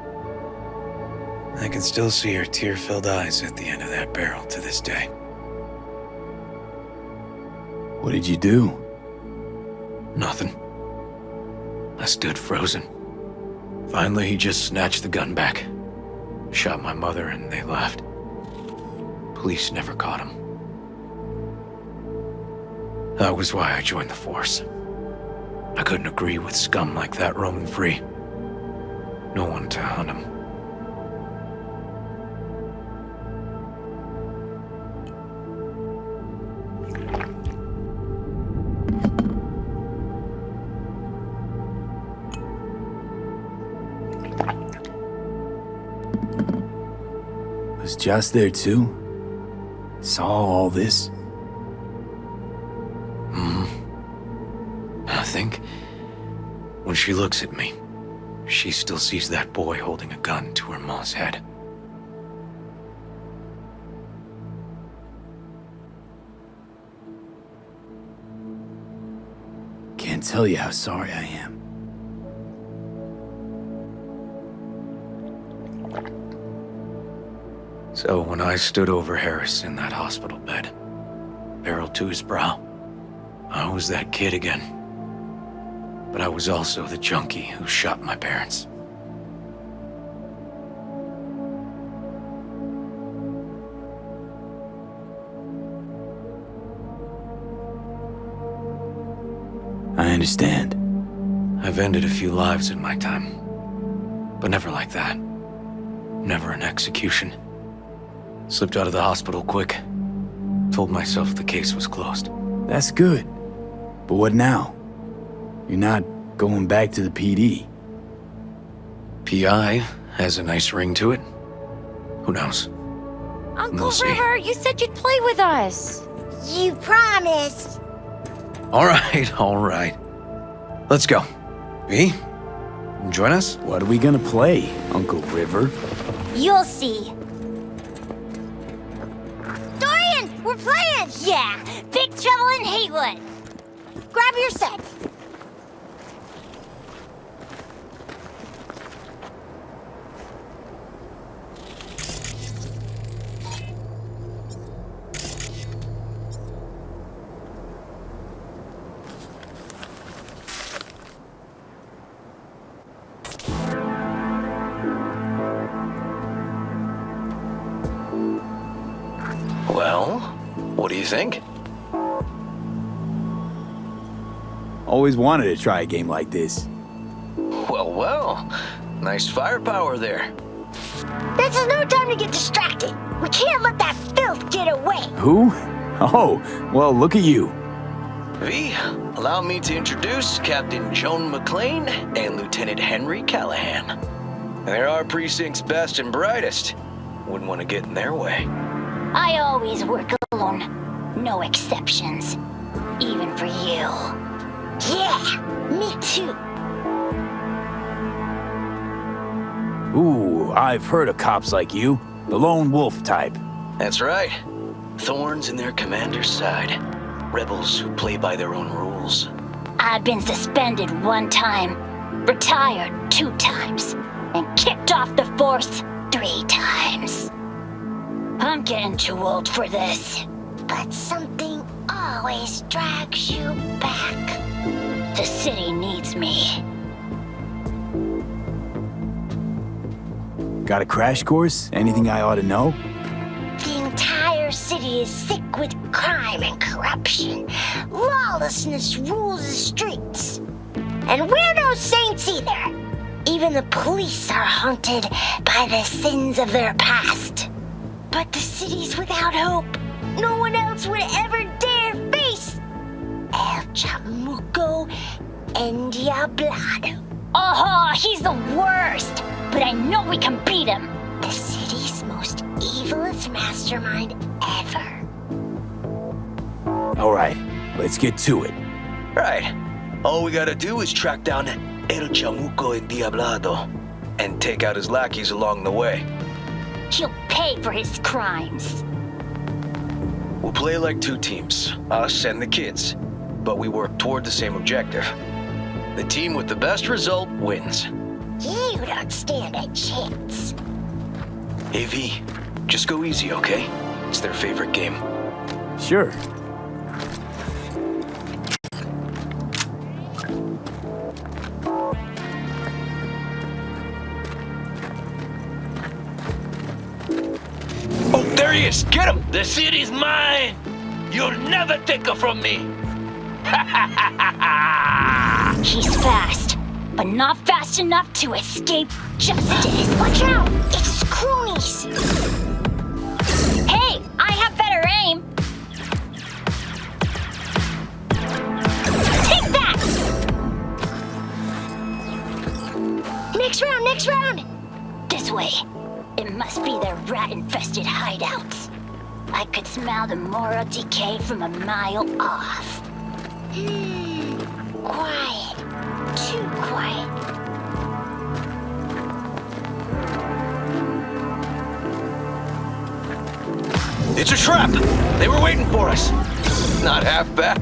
[SPEAKER 18] I can still see her tear-filled eyes at the end of that barrel to this day.
[SPEAKER 11] What did you do?
[SPEAKER 18] Nothing. I stood frozen. Finally, he just snatched the gun back. Shot my mother and they left. Police never caught him. That was why I joined the force. I couldn't agree with scum like that roaming free. No one to hunt him.
[SPEAKER 11] Was Joss there too? Saw all this?
[SPEAKER 18] I think when she looks at me, she still sees that boy holding a gun to her mom's head.
[SPEAKER 11] Can't tell you how sorry I am.
[SPEAKER 18] So when I stood over Harris in that hospital bed, barrel to his brow, I was that kid again. But I was also the junkie who shot my parents.
[SPEAKER 11] I understand.
[SPEAKER 18] I've ended a few lives in my time, but never like that. Never an execution. Slipped out of the hospital quick. Told myself the case was closed.
[SPEAKER 11] That's good. But what now? You're not going back to the PD.
[SPEAKER 18] PI has a nice ring to it. Who knows?
[SPEAKER 2] Uncle
[SPEAKER 18] We'll see.
[SPEAKER 2] River, you said you'd play with us. You promised.
[SPEAKER 18] All right. Let's go. V, join us?
[SPEAKER 11] What are we gonna play, Uncle River?
[SPEAKER 2] You'll see. Dorian, we're playing! Yeah, Big Trouble in Haywood. Grab your set.
[SPEAKER 18] Well, what do you think?
[SPEAKER 11] Always wanted to try a game like this.
[SPEAKER 18] Well. Nice firepower there.
[SPEAKER 2] This is no time to get distracted. We can't let that filth get away.
[SPEAKER 11] Who? Oh, well, look at you.
[SPEAKER 18] V, allow me to introduce Captain Joan McLean and Lieutenant Henry Callahan. They're our precinct's best and brightest. Wouldn't want to get in their way.
[SPEAKER 2] I always work alone. No exceptions. Even for you. Yeah, me too.
[SPEAKER 11] Ooh, I've heard of cops like you. The lone wolf type.
[SPEAKER 18] That's right. Thorns in their commander's side. Rebels who play by their own rules.
[SPEAKER 2] I've been suspended 1 time, retired 2 times, and kicked off the force 3 times. I'm getting too old for this. But something always drags you back. The city needs me.
[SPEAKER 11] Got a crash course? Anything I ought to know?
[SPEAKER 2] The entire city is sick with crime and corruption. Lawlessness rules the streets. And we're no saints either. Even the police are haunted by the sins of their past. But the city's without hope. No one else would ever dare face El Chamuco Endiablado. Oh, he's the worst! But I know we can beat him. The city's most evilest mastermind ever.
[SPEAKER 11] All right, let's get to it.
[SPEAKER 18] Right. All we gotta do is track down El Chamuco Endiablado and take out his lackeys along the way.
[SPEAKER 2] He'll pay for his crimes.
[SPEAKER 18] We'll play like two teams, us and the kids, but we work toward the same objective. The team with the best result wins.
[SPEAKER 2] You don't stand a chance.
[SPEAKER 18] Hey V, just go easy, okay? It's their favorite game.
[SPEAKER 11] Sure.
[SPEAKER 18] Oh, there he is! Get him!
[SPEAKER 7] The city's mine! You'll never take her from me!
[SPEAKER 2] He's fast, but not fast enough to escape justice. Watch out! It's cronies! Hey, I have better aim! Take that! Next round, next round! This way. It must be their rat-infested hideouts. I could smell the moral decay from a mile off. Quiet. Too quiet.
[SPEAKER 18] It's a trap! They were waiting for us. Not half bad.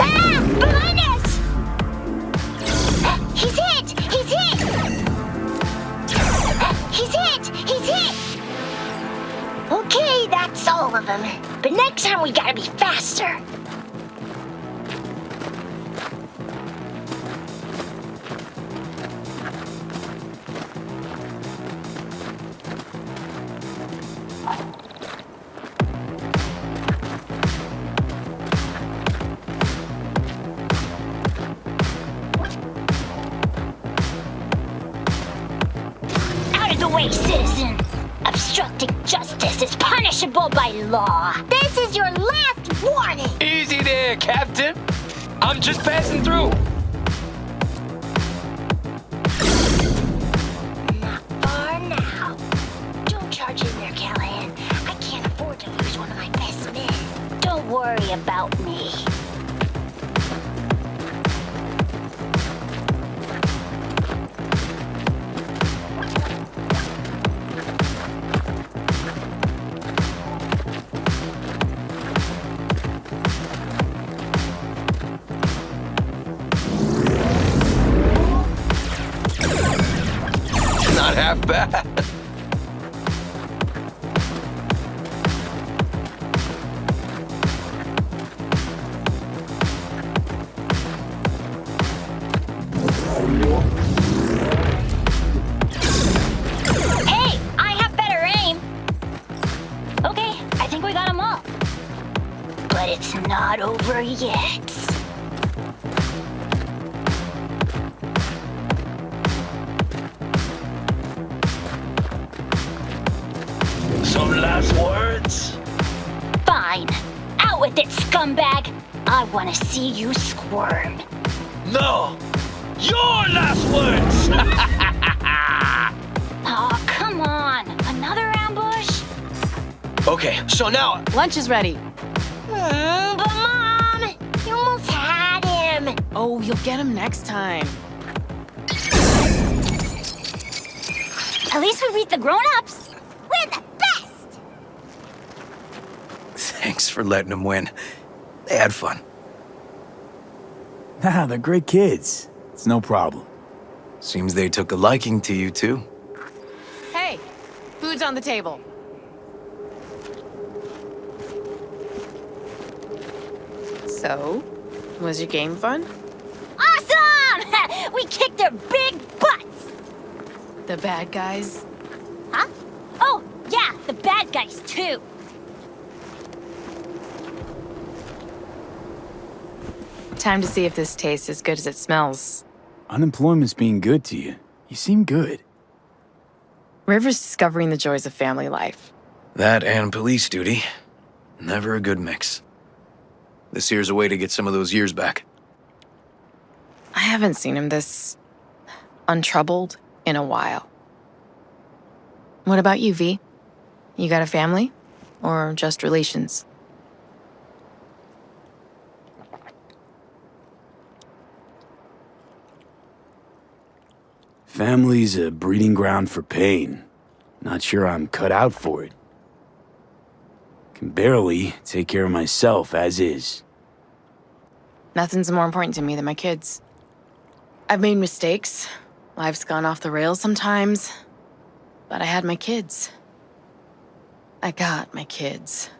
[SPEAKER 2] Ah! Behind us! He's hit! He's hit! He's hit! He's hit! Okay, that's all of them. But next time we gotta be faster. Out of the way, citizen! Obstructing justice is punishable by law. This is your last warning.
[SPEAKER 18] Easy there, Captain. I'm just passing through.
[SPEAKER 2] Not far now. Don't charge in there, Callahan. I can't afford to lose one of my best men. Don't worry about me.
[SPEAKER 18] Not half bad.
[SPEAKER 2] Hey, I have better aim. Okay, I think we got them all. But it's not over yet.
[SPEAKER 7] Some last words?
[SPEAKER 2] Fine. Out with it, scumbag. I want to see you squirm.
[SPEAKER 7] No! Your last words!
[SPEAKER 2] Oh, come on. Another ambush?
[SPEAKER 18] Okay, so now...
[SPEAKER 6] Lunch is ready.
[SPEAKER 2] But Mom, you almost had him.
[SPEAKER 6] Oh, you'll get him next time.
[SPEAKER 2] At least we beat the grown-ups. We're the best.
[SPEAKER 18] Thanks for letting them win. They had fun.
[SPEAKER 11] Ah, they're great kids. It's no problem.
[SPEAKER 18] Seems they took a liking to you, too.
[SPEAKER 6] Hey, food's on the table. So, was your game fun?
[SPEAKER 2] Awesome! We kicked their big butts.
[SPEAKER 6] The bad guys?
[SPEAKER 2] Huh? Oh, yeah, the bad guys, too.
[SPEAKER 6] Time to see if this tastes as good as it smells.
[SPEAKER 11] Unemployment's being good to you. You seem good.
[SPEAKER 6] River's discovering the joys of family life.
[SPEAKER 18] That and police duty. Never a good mix. This here's a way to get some of those years back.
[SPEAKER 6] I haven't seen him this untroubled in a while. What about you, V? You got a family? Or just relations?
[SPEAKER 11] Family's a breeding ground for pain. Not sure I'm cut out for it. Can barely take care of myself as is.
[SPEAKER 6] Nothing's more important to me than my kids. I've made mistakes. Life's gone off the rails sometimes. But I had my kids. I got my kids.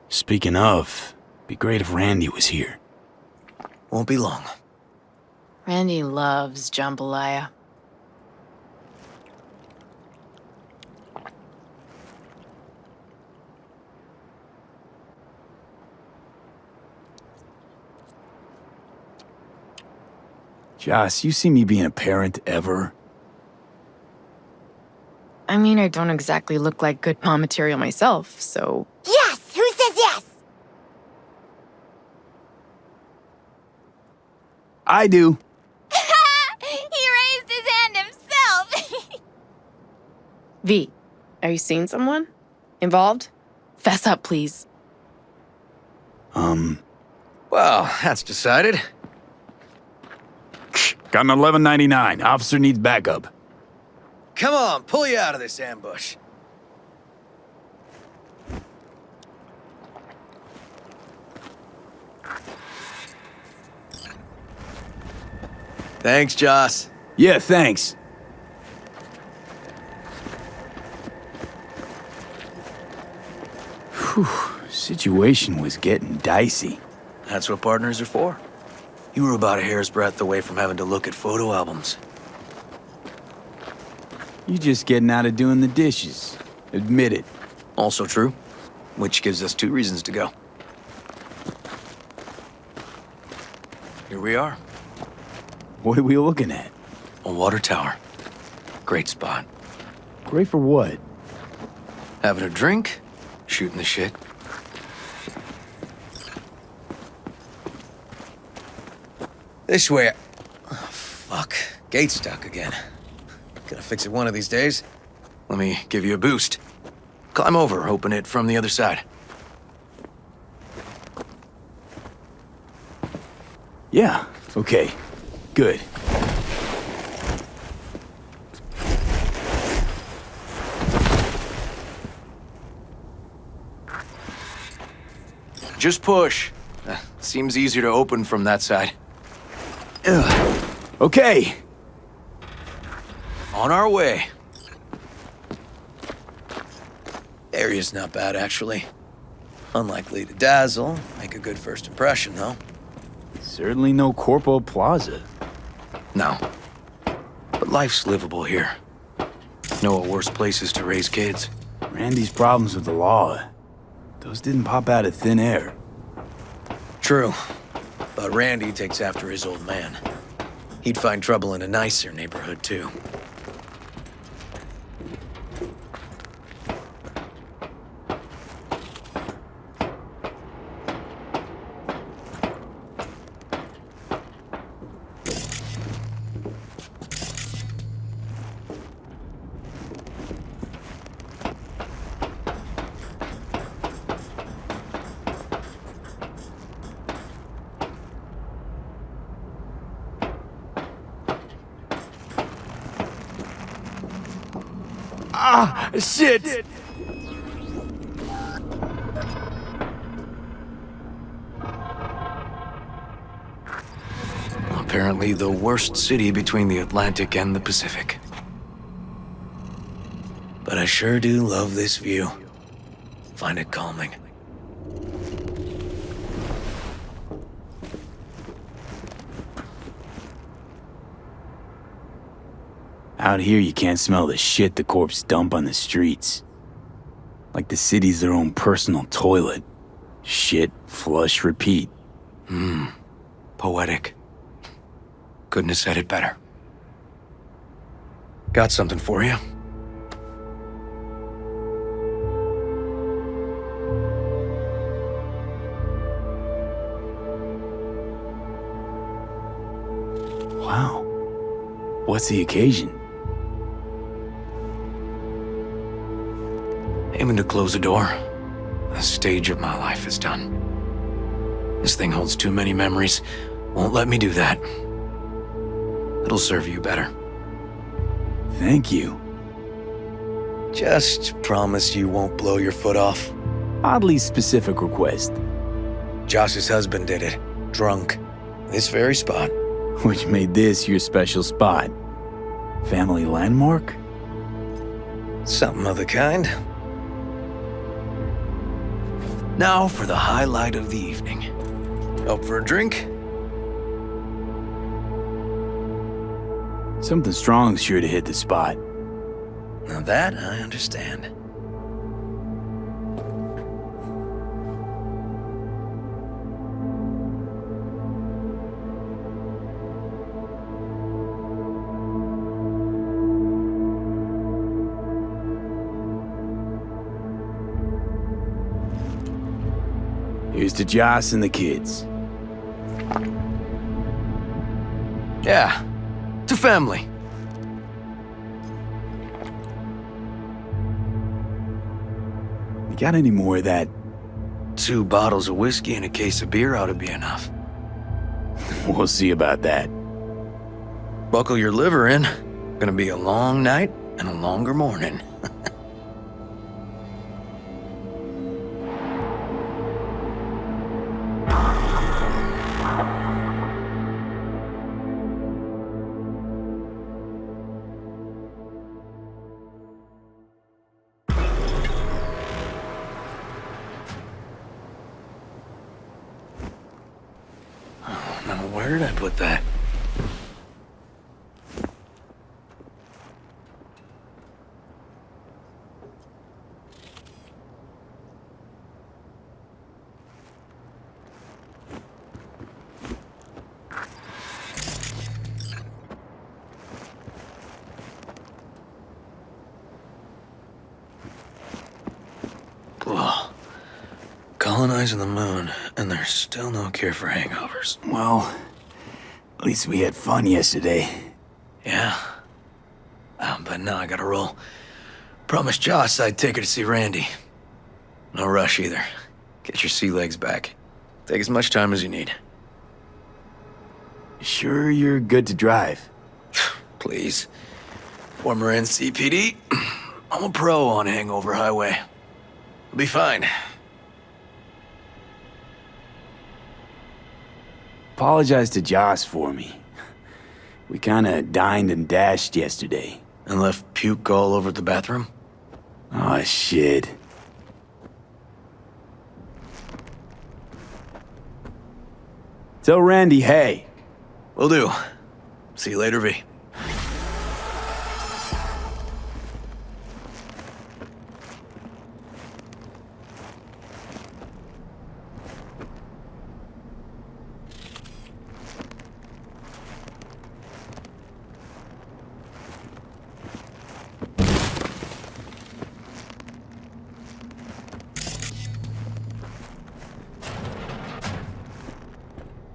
[SPEAKER 11] Speaking of, be great if Randy was here.
[SPEAKER 18] Won't be long.
[SPEAKER 6] Randy loves jambalaya.
[SPEAKER 11] Joss, you see me being a parent ever?
[SPEAKER 6] I mean, I don't exactly look like good mom material myself, so...
[SPEAKER 2] Yes! Who says yes?
[SPEAKER 11] I do.
[SPEAKER 2] He raised his hand himself!
[SPEAKER 6] V, are you seeing someone? Involved? Fess up, please.
[SPEAKER 18] Well, that's decided.
[SPEAKER 11] Got an $11.99. Officer needs backup.
[SPEAKER 18] Come on, pull you out of this ambush. Thanks, Joss.
[SPEAKER 11] Yeah, thanks. Whew, situation was getting dicey.
[SPEAKER 18] That's what partners are for. You were about a hair's breadth away from having to look at photo albums.
[SPEAKER 11] You just getting out of doing the dishes. Admit it.
[SPEAKER 18] Also true, which gives us 2 reasons to go. Here we are.
[SPEAKER 11] What are we looking at?
[SPEAKER 18] A water tower. Great spot.
[SPEAKER 11] Great for what?
[SPEAKER 18] Having a drink, shooting the shit. This way. Oh, fuck. Gate's stuck again. Gonna fix it one of these days. Let me give you a boost. Climb over, open it from the other side.
[SPEAKER 11] Yeah, okay. Good.
[SPEAKER 18] Just push. Seems easier to open from that side.
[SPEAKER 11] Okay.
[SPEAKER 18] On our way. Area's not bad, actually. Unlikely to dazzle. Make a good first impression, though.
[SPEAKER 11] Certainly no Corpo Plaza.
[SPEAKER 18] No. But life's livable here. Know of worse places to raise kids.
[SPEAKER 11] Randy's problems with the law. Those didn't pop out of thin air.
[SPEAKER 18] True. But Randy takes after his old man. He'd find trouble in a nicer neighborhood, too.
[SPEAKER 11] Ah, shit!
[SPEAKER 18] Apparently the worst city between the Atlantic and the Pacific. But I sure do love this view. Find it calming.
[SPEAKER 11] Out here, you can't smell the shit the corpse dump on the streets. Like the city's their own personal toilet. Shit, flush, repeat.
[SPEAKER 18] Poetic. Couldn't have said it better. Got something for you.
[SPEAKER 11] Wow. What's the occasion?
[SPEAKER 18] Aiming to close the door. A stage of my life is done. This thing holds too many memories. Won't let me do that. It'll serve you better.
[SPEAKER 11] Thank you.
[SPEAKER 18] Just promise you won't blow your foot off.
[SPEAKER 11] Oddly specific request.
[SPEAKER 18] Josh's husband did it, drunk. This very spot.
[SPEAKER 11] Which made this your special spot. Family landmark?
[SPEAKER 18] Something of the kind. Now for the highlight of the evening. Up for a drink?
[SPEAKER 11] Something strong's sure to hit the spot.
[SPEAKER 18] Now that I understand.
[SPEAKER 11] Here's to Joss and the kids.
[SPEAKER 18] Yeah, to family.
[SPEAKER 11] You got any more of that?
[SPEAKER 18] 2 bottles of whiskey and a case of beer ought to be enough.
[SPEAKER 11] We'll see about that.
[SPEAKER 18] Buckle your liver in. Gonna be a long night and a longer morning. Now, where did I put that? Ugh. Colonizing the moon, and there's still no cure for hangovers.
[SPEAKER 11] Well, at least we had fun yesterday.
[SPEAKER 18] Yeah. But now I gotta roll. Promised Joss I'd take her to see Randy. No rush either. Get your sea legs back. Take as much time as you need.
[SPEAKER 11] Sure you're good to drive?
[SPEAKER 18] Please. Former NCPD. I'm a pro on Hangover Highway. I'll be fine.
[SPEAKER 11] Apologize to Joss for me. We kinda dined and dashed yesterday.
[SPEAKER 18] And left puke all over the bathroom?
[SPEAKER 11] Oh, shit. Tell Randy, hey.
[SPEAKER 18] Will do. See you later, V.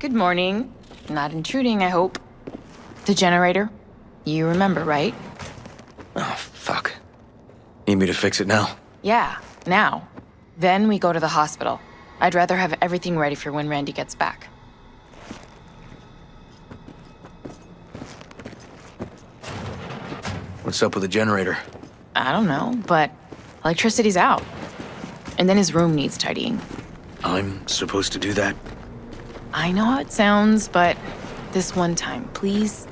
[SPEAKER 6] Good morning. Not intruding, I hope. The generator? You remember, right?
[SPEAKER 18] Oh, fuck. Need me to fix it now?
[SPEAKER 6] Yeah, now. Then we go to the hospital. I'd rather have everything ready for when Randy gets back.
[SPEAKER 18] What's up with the generator?
[SPEAKER 6] I don't know, but electricity's out. And then his room needs tidying.
[SPEAKER 18] I'm supposed to do that?
[SPEAKER 6] I know how it sounds, but this one time, please.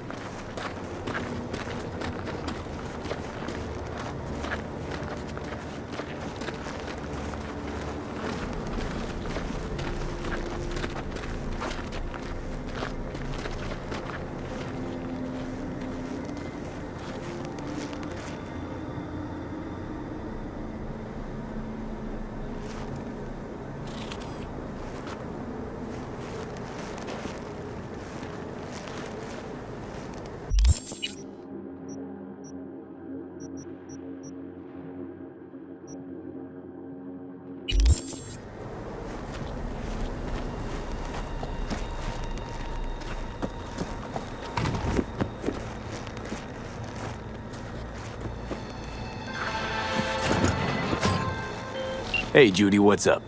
[SPEAKER 11] Hey, Judy, what's up?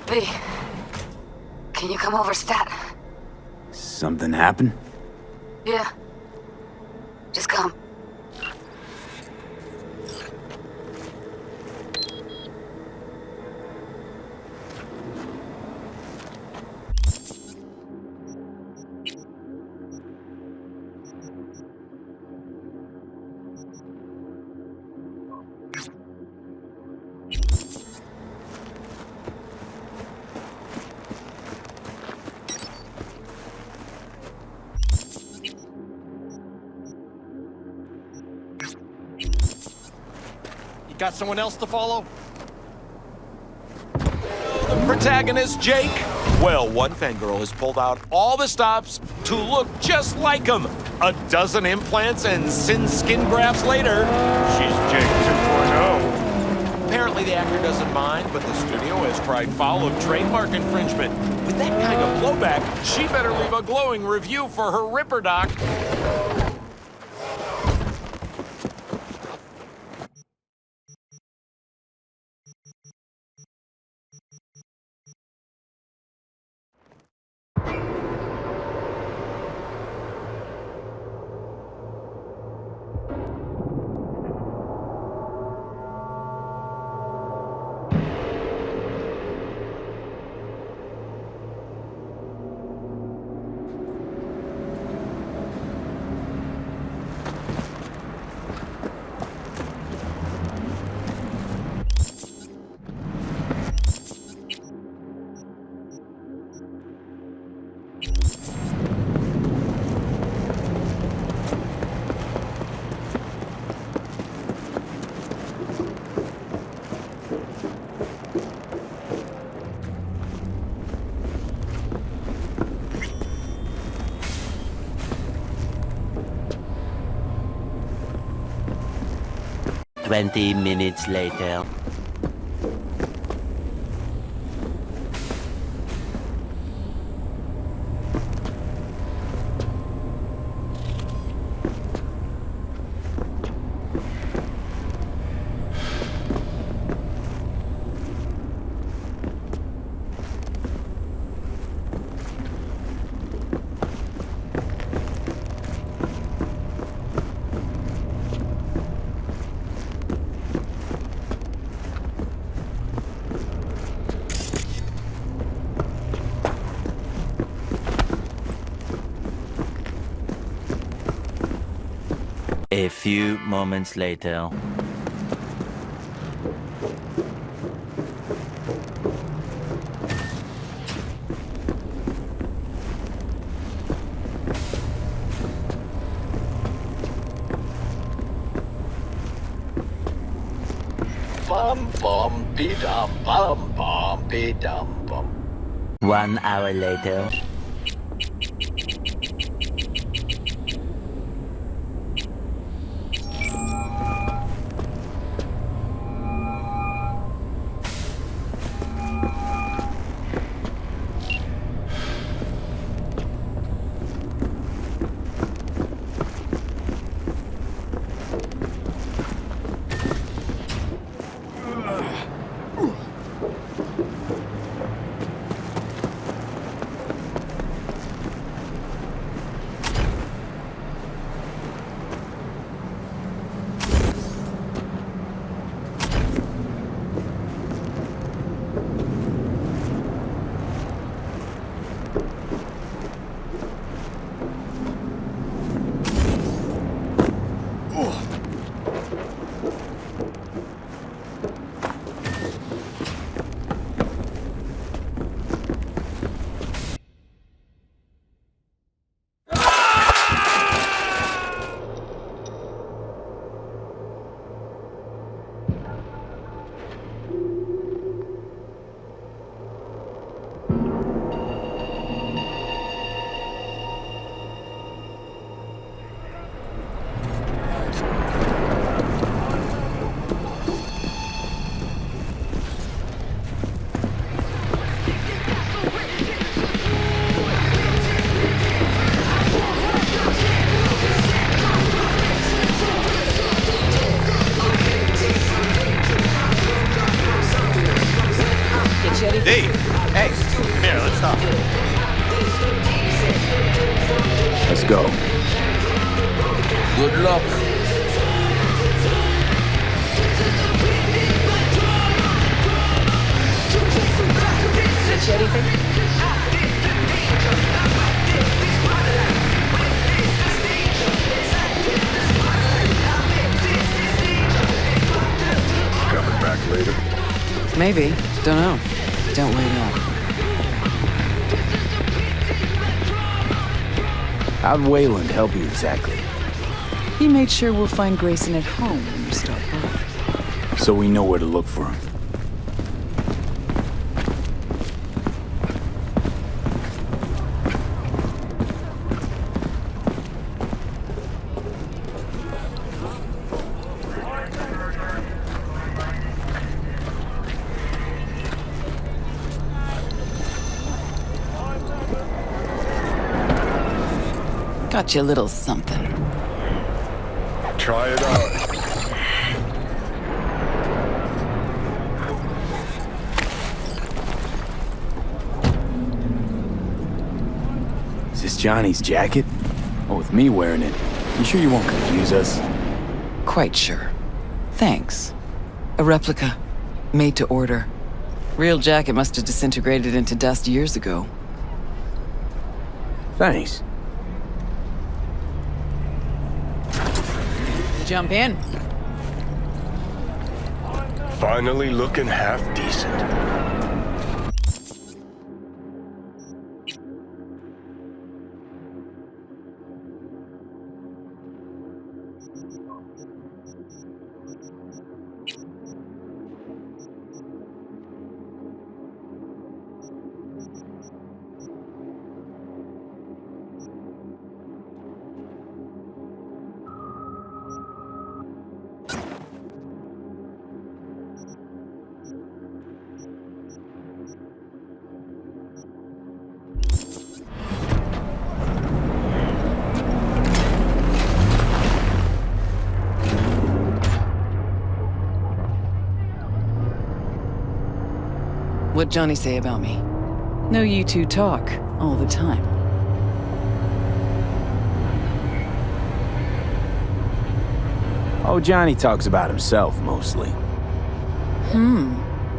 [SPEAKER 4] V, can you come over stat?
[SPEAKER 11] Something happened?
[SPEAKER 4] Yeah. Just come.
[SPEAKER 5] Got someone else to follow? The protagonist, Jake? Well, one fangirl has pulled out all the stops to look just like him. A dozen implants and sin skin grafts later, she's Jake 2.0. Apparently the actor doesn't mind, but the studio has tried foul of trademark infringement. With that kind of blowback, she better leave a glowing review for her Ripper doc.
[SPEAKER 8] Twenty minutes later. A few moments later.
[SPEAKER 7] Bum bum be dum bum bum be dum bum.
[SPEAKER 8] 1 hour later.
[SPEAKER 5] Hey, hey, come here, let's talk.
[SPEAKER 11] Let's go.
[SPEAKER 19] Good luck.
[SPEAKER 17] Did you anything?
[SPEAKER 21] Coming back later?
[SPEAKER 1] Maybe. Don't know. Don't wait up.
[SPEAKER 11] How'd Wayland help you exactly?
[SPEAKER 1] He made sure we'll find Grayson at home when you start work.
[SPEAKER 11] so we know where to look for him.
[SPEAKER 1] Got you a little something.
[SPEAKER 3] Try it out.
[SPEAKER 11] Is this Johnny's jacket? Oh, with me wearing it, you sure you won't confuse us?
[SPEAKER 1] Quite sure. Thanks. A replica. Made to order. Real jacket must have disintegrated into dust years ago.
[SPEAKER 11] Thanks.
[SPEAKER 1] Jump in.
[SPEAKER 3] Finally looking half decent.
[SPEAKER 1] What'd Johnny say about me? No, you two talk all the time.
[SPEAKER 11] Oh, Johnny talks about himself, mostly.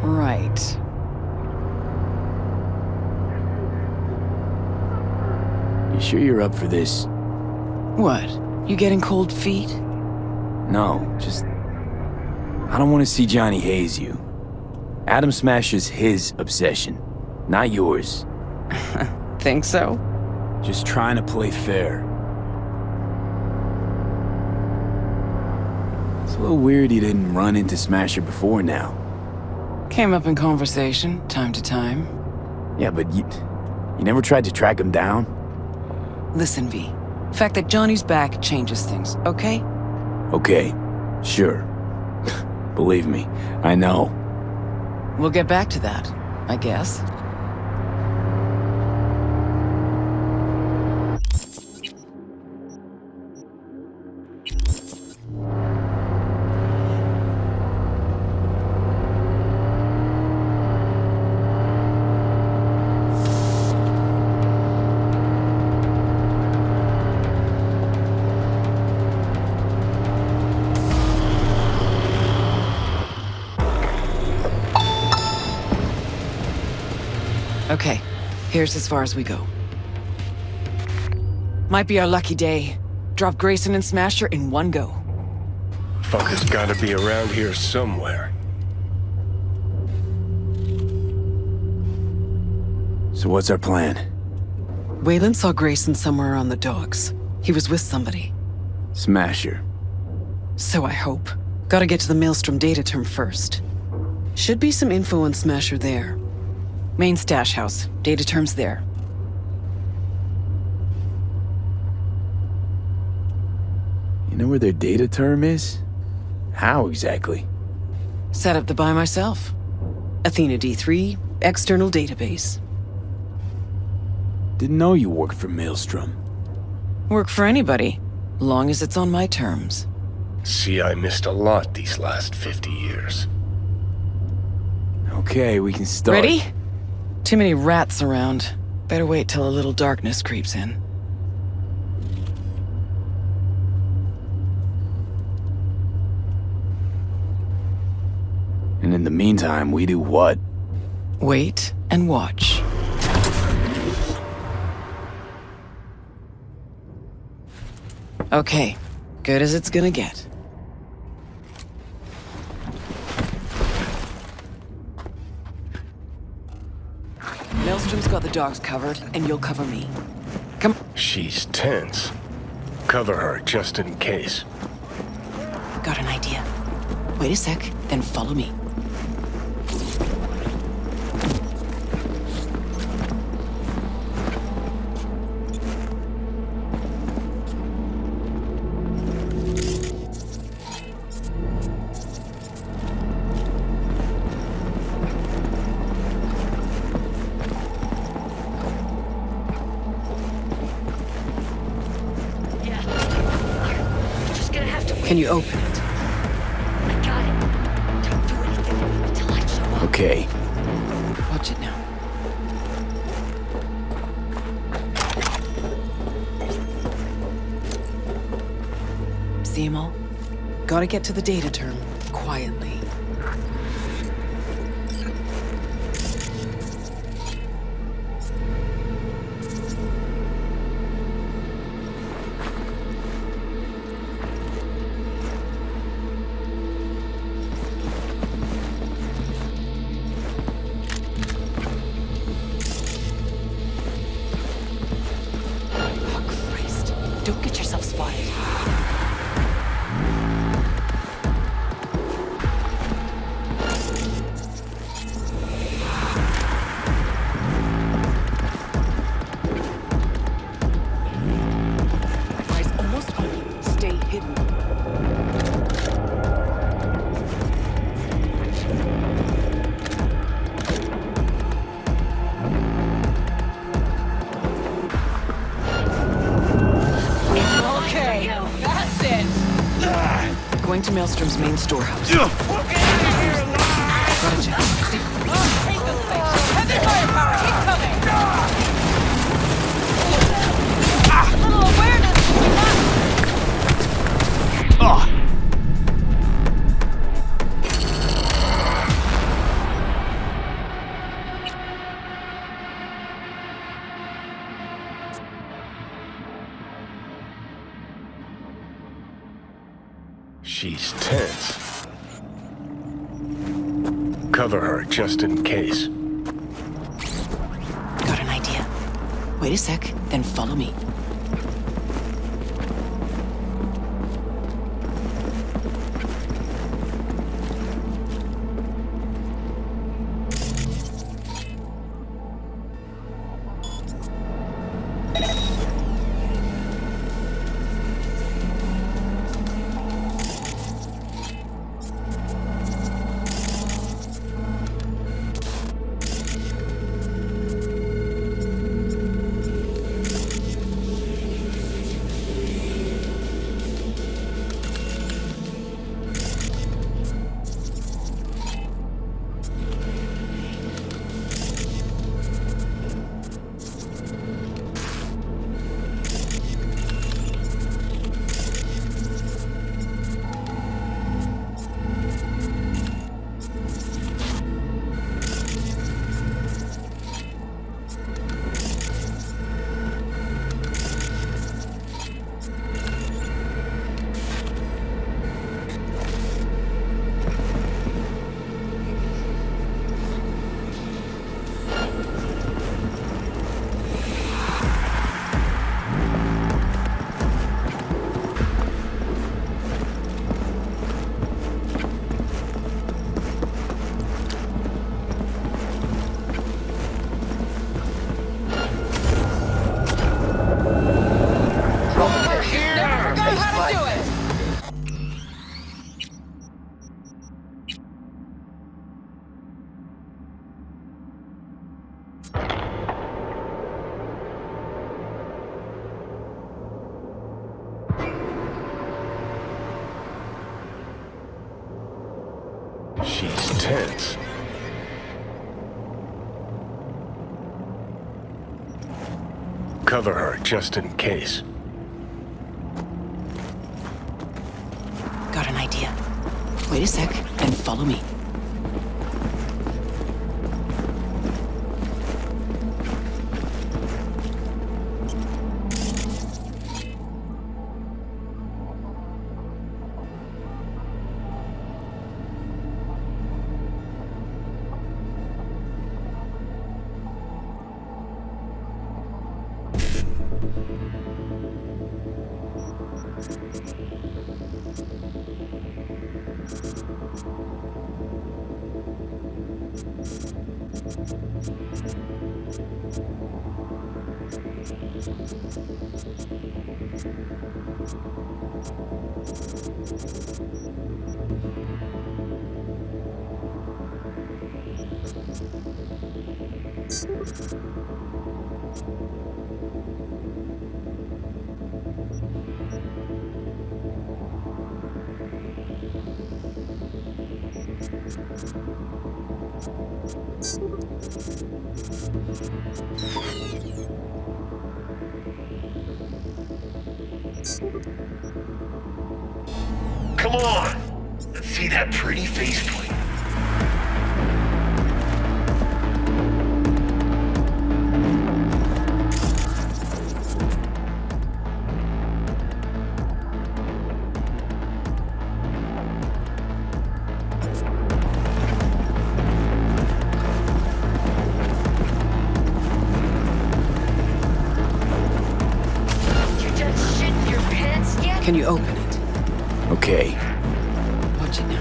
[SPEAKER 1] Right.
[SPEAKER 11] You sure you're up for this?
[SPEAKER 1] What? You getting cold feet?
[SPEAKER 11] No, just... I don't want to see Johnny haze you. Adam Smasher's his obsession, not yours.
[SPEAKER 1] Think so?
[SPEAKER 11] Just trying to play fair. It's a little weird he didn't run into Smasher before now.
[SPEAKER 1] Came up in conversation, time to time.
[SPEAKER 11] Yeah, but you never tried to track him down?
[SPEAKER 1] Listen, V. The fact that Johnny's back changes things, okay?
[SPEAKER 11] Okay, sure. Believe me, I know.
[SPEAKER 1] We'll get back to that, I guess. Okay, here's as far as we go. Might be our lucky day. Drop Grayson and Smasher in one go.
[SPEAKER 3] Fucker's gotta be around here somewhere.
[SPEAKER 11] So what's our plan?
[SPEAKER 1] Wayland saw Grayson somewhere on the docks. He was with somebody.
[SPEAKER 11] Smasher.
[SPEAKER 1] So I hope. Gotta get to the Maelstrom data term first. Should be some info on Smasher there. Main stash house. Data term's there.
[SPEAKER 11] You know where their data term is? How exactly?
[SPEAKER 1] Set up the buy myself. Athena D3, external database.
[SPEAKER 11] Didn't know you worked for Maelstrom.
[SPEAKER 1] Work for anybody, long as it's on my terms.
[SPEAKER 3] See, I missed a lot these last 50 years.
[SPEAKER 11] Okay, we can start.
[SPEAKER 1] Ready? Too many rats around. Better wait till a little darkness creeps in.
[SPEAKER 11] And in the meantime, we do what?
[SPEAKER 1] Wait and watch. Okay, good as it's gonna get. Maelstrom's got the dogs covered, and you'll cover me. Come.
[SPEAKER 3] She's tense. Cover her just in case.
[SPEAKER 1] Got an idea. Wait a sec, then follow me. Can you open it?
[SPEAKER 23] I got it. Don't do anything until I show up.
[SPEAKER 11] Okay.
[SPEAKER 1] Watch it now. See 'em all? Gotta get to the data term quietly. Don't get yourself spotted. Eyes almost on you. Stay hidden. Going to Maelstrom's main storehouse. Gotcha.
[SPEAKER 22] Heavy firepower incoming! Little awareness
[SPEAKER 3] She's tense. Cover her just in case.
[SPEAKER 1] Got an idea. Wait a sec, then follow me.
[SPEAKER 3] She's tense. Cover her just in case.
[SPEAKER 1] Got an idea. Wait a sec, then follow me.
[SPEAKER 10] Come on! Let's see that pretty faceplate.
[SPEAKER 1] Can you open it?
[SPEAKER 11] Okay.
[SPEAKER 1] Watch it now.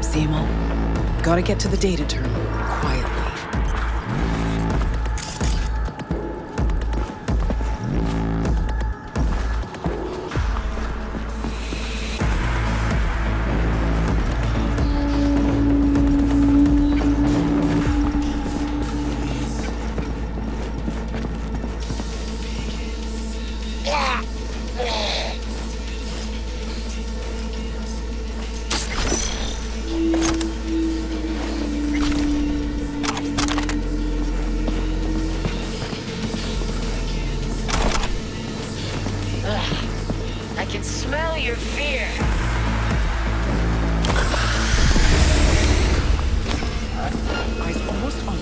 [SPEAKER 1] See 'em all? Gotta get to the data terminal, quietly.
[SPEAKER 2] I can smell your fear.
[SPEAKER 1] Eyes almost on.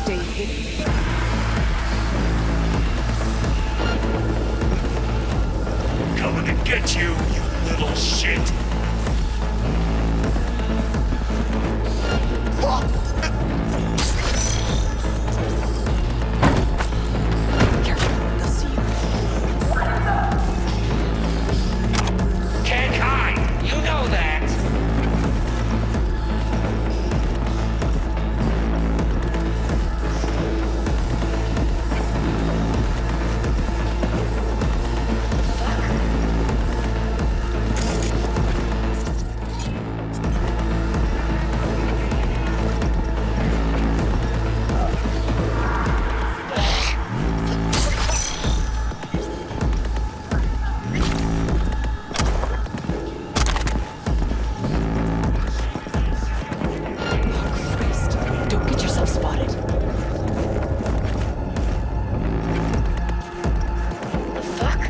[SPEAKER 1] Stay hidden.
[SPEAKER 10] Coming to get you, you little shit!
[SPEAKER 1] Careful, they'll see you.
[SPEAKER 10] Can't hide! You know that!
[SPEAKER 1] Don't get yourself spotted.
[SPEAKER 2] The fuck?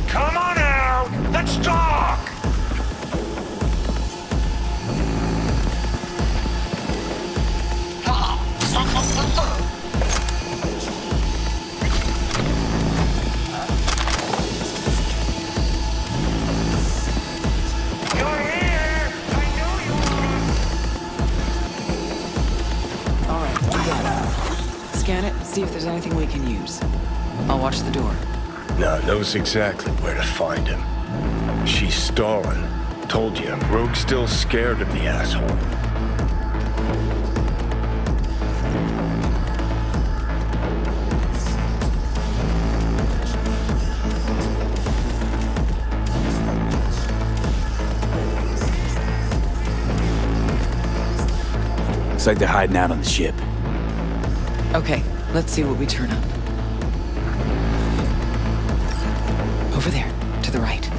[SPEAKER 10] Come on out! Let's talk! You're here! I knew you were!
[SPEAKER 1] Alright, we got it. Scan it, see if there's anything we can use. I'll watch the door.
[SPEAKER 3] Now knows exactly where to find him. She's stalling. Told you, Rogue's still scared of the asshole.
[SPEAKER 11] Looks like they're hiding out on the ship.
[SPEAKER 1] Okay, let's see what we turn up. Over there, to the right.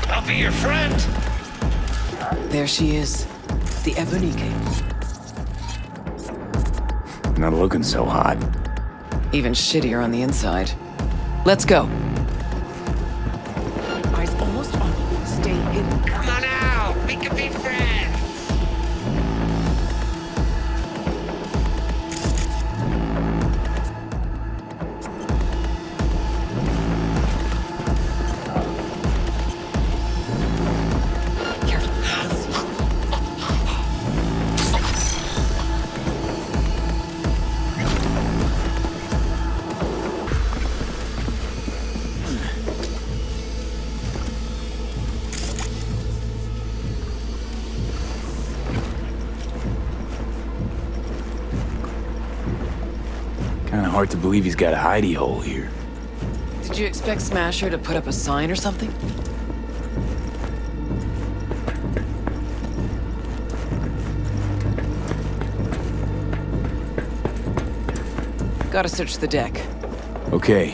[SPEAKER 10] I'll be your friend.
[SPEAKER 1] There she is, the Ebonique.
[SPEAKER 11] Not looking so hot.
[SPEAKER 1] Even shittier on the inside. Let's go. Eyes almost on you. Stay hidden.
[SPEAKER 10] Come on out. We can be friends.
[SPEAKER 11] Kinda hard to believe he's got a hidey hole here.
[SPEAKER 1] Did you expect Smasher to put up a sign or something? Gotta search the deck.
[SPEAKER 11] Okay.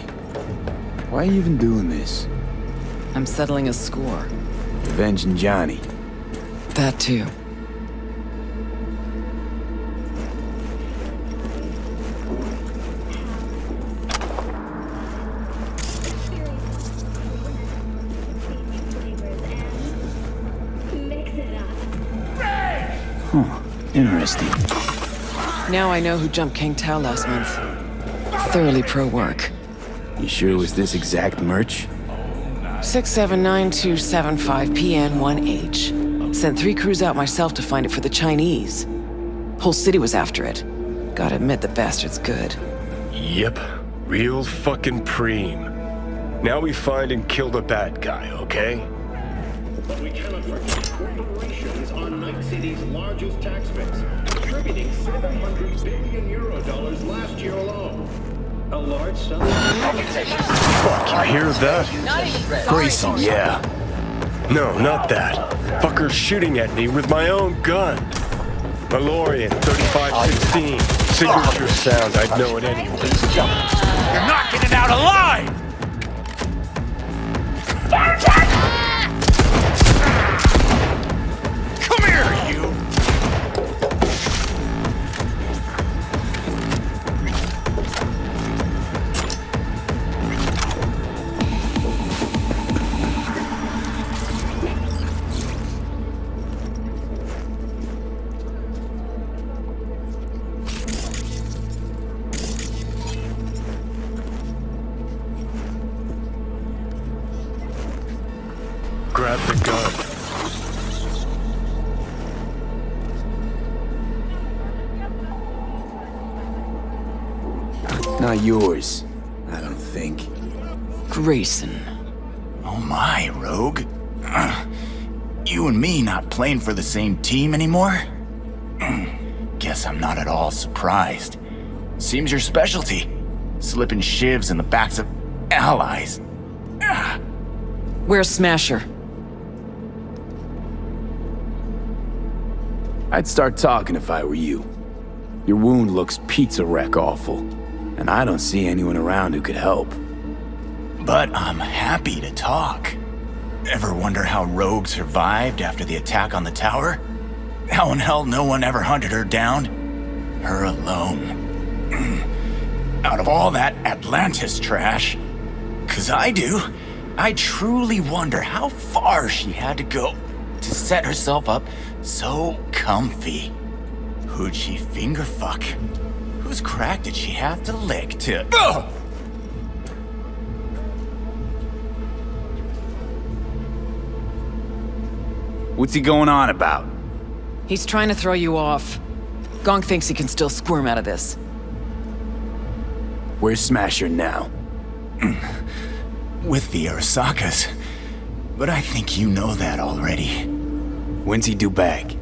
[SPEAKER 11] Why are you even doing this?
[SPEAKER 1] I'm settling a score.
[SPEAKER 11] Avenging Johnny.
[SPEAKER 1] That too.
[SPEAKER 11] Huh. Interesting.
[SPEAKER 1] Now I know who jumped King Tao last month. Thoroughly pro work.
[SPEAKER 11] You sure it was this exact merch?
[SPEAKER 1] 679275PN1H. Sent 3 crews out myself to find it for the Chinese. Whole city was after it. Gotta admit the bastard's good.
[SPEAKER 3] Yep, real fucking preem. Now we find and kill the bad guy, okay?
[SPEAKER 12] But we cannot forget corporations are Night City's largest tax base, contributing 700 billion euro dollars last year alone. A large sum.
[SPEAKER 3] Fuck, you hear that?
[SPEAKER 11] Grayson, yeah.
[SPEAKER 3] No, not that. Fucker's shooting at me with my own gun. Malorian, 3516. Signature sound, I'd know it anyway.
[SPEAKER 10] You're not getting out alive! Come here, you!
[SPEAKER 3] Grab the gun.
[SPEAKER 11] Not yours, I don't think.
[SPEAKER 1] Grayson.
[SPEAKER 15] Oh my, Rogue. You and me not playing for the same team anymore? Guess I'm not at all surprised. Seems your specialty. Slipping shivs in the backs of allies.
[SPEAKER 1] Where's Smasher?
[SPEAKER 11] I'd start talking if I were you. Your wound looks pizza wreck awful, and I don't see anyone around who could help.
[SPEAKER 15] But I'm happy to talk. Ever wonder how Rogue survived after the attack on the tower? How in hell no one ever hunted her down? Her alone. Out of all that Atlantis trash, 'cause I do, I truly wonder how far she had to go to set herself up so comfy. Who'd she finger fuck? Whose crack did she have to lick to...
[SPEAKER 11] What's he going on about?
[SPEAKER 1] He's trying to throw you off. Gong thinks he can still squirm out of this.
[SPEAKER 11] Where's Smasher now?
[SPEAKER 15] With the Arasakas. But I think you know that already.
[SPEAKER 11] When's he due back?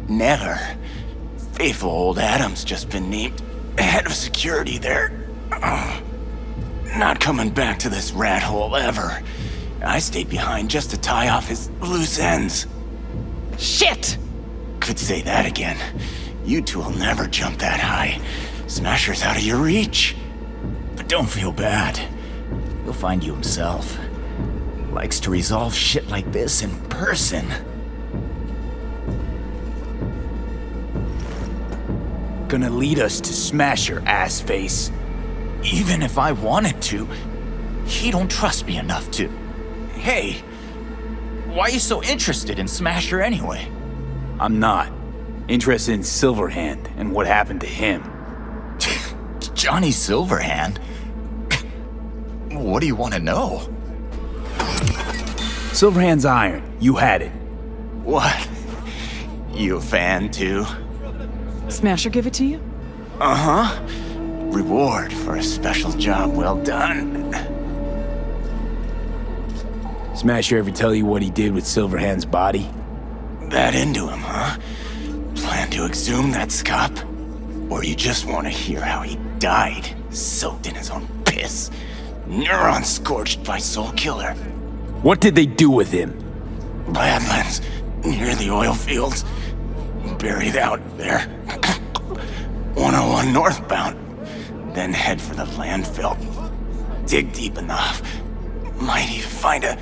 [SPEAKER 15] Never. Faithful old Adam's just been named head of security there. Not coming back to this rat hole ever. I stayed behind just to tie off his loose ends.
[SPEAKER 1] Shit!
[SPEAKER 15] Could say that again. You two will never jump that high. Smasher's out of your reach. But don't feel bad. He'll find you himself. Likes to resolve shit like this in person.
[SPEAKER 11] Gonna lead us to Smasher, ass face.
[SPEAKER 15] Even if I wanted to, he don't trust me enough to. Hey, why are you so interested in Smasher anyway?
[SPEAKER 11] I'm not. Interested in Silverhand and what happened to him.
[SPEAKER 15] Johnny Silverhand? What do you want to know?
[SPEAKER 11] Silverhand's iron. You had it.
[SPEAKER 15] What? You a fan too?
[SPEAKER 1] Smasher give it to you?
[SPEAKER 15] Uh-huh. Reward for a special job well done.
[SPEAKER 11] Smasher ever tell you what he did with Silverhand's body?
[SPEAKER 15] That into him, huh? Plan to exhume that scop? Or you just want to hear how he died, soaked in his own piss? Neurons scorched by Soul Killer.
[SPEAKER 11] What did they do with him?
[SPEAKER 15] Badlands, near the oil fields. Buried out there. 101 northbound. Then head for the landfill. Dig deep enough. Might even find a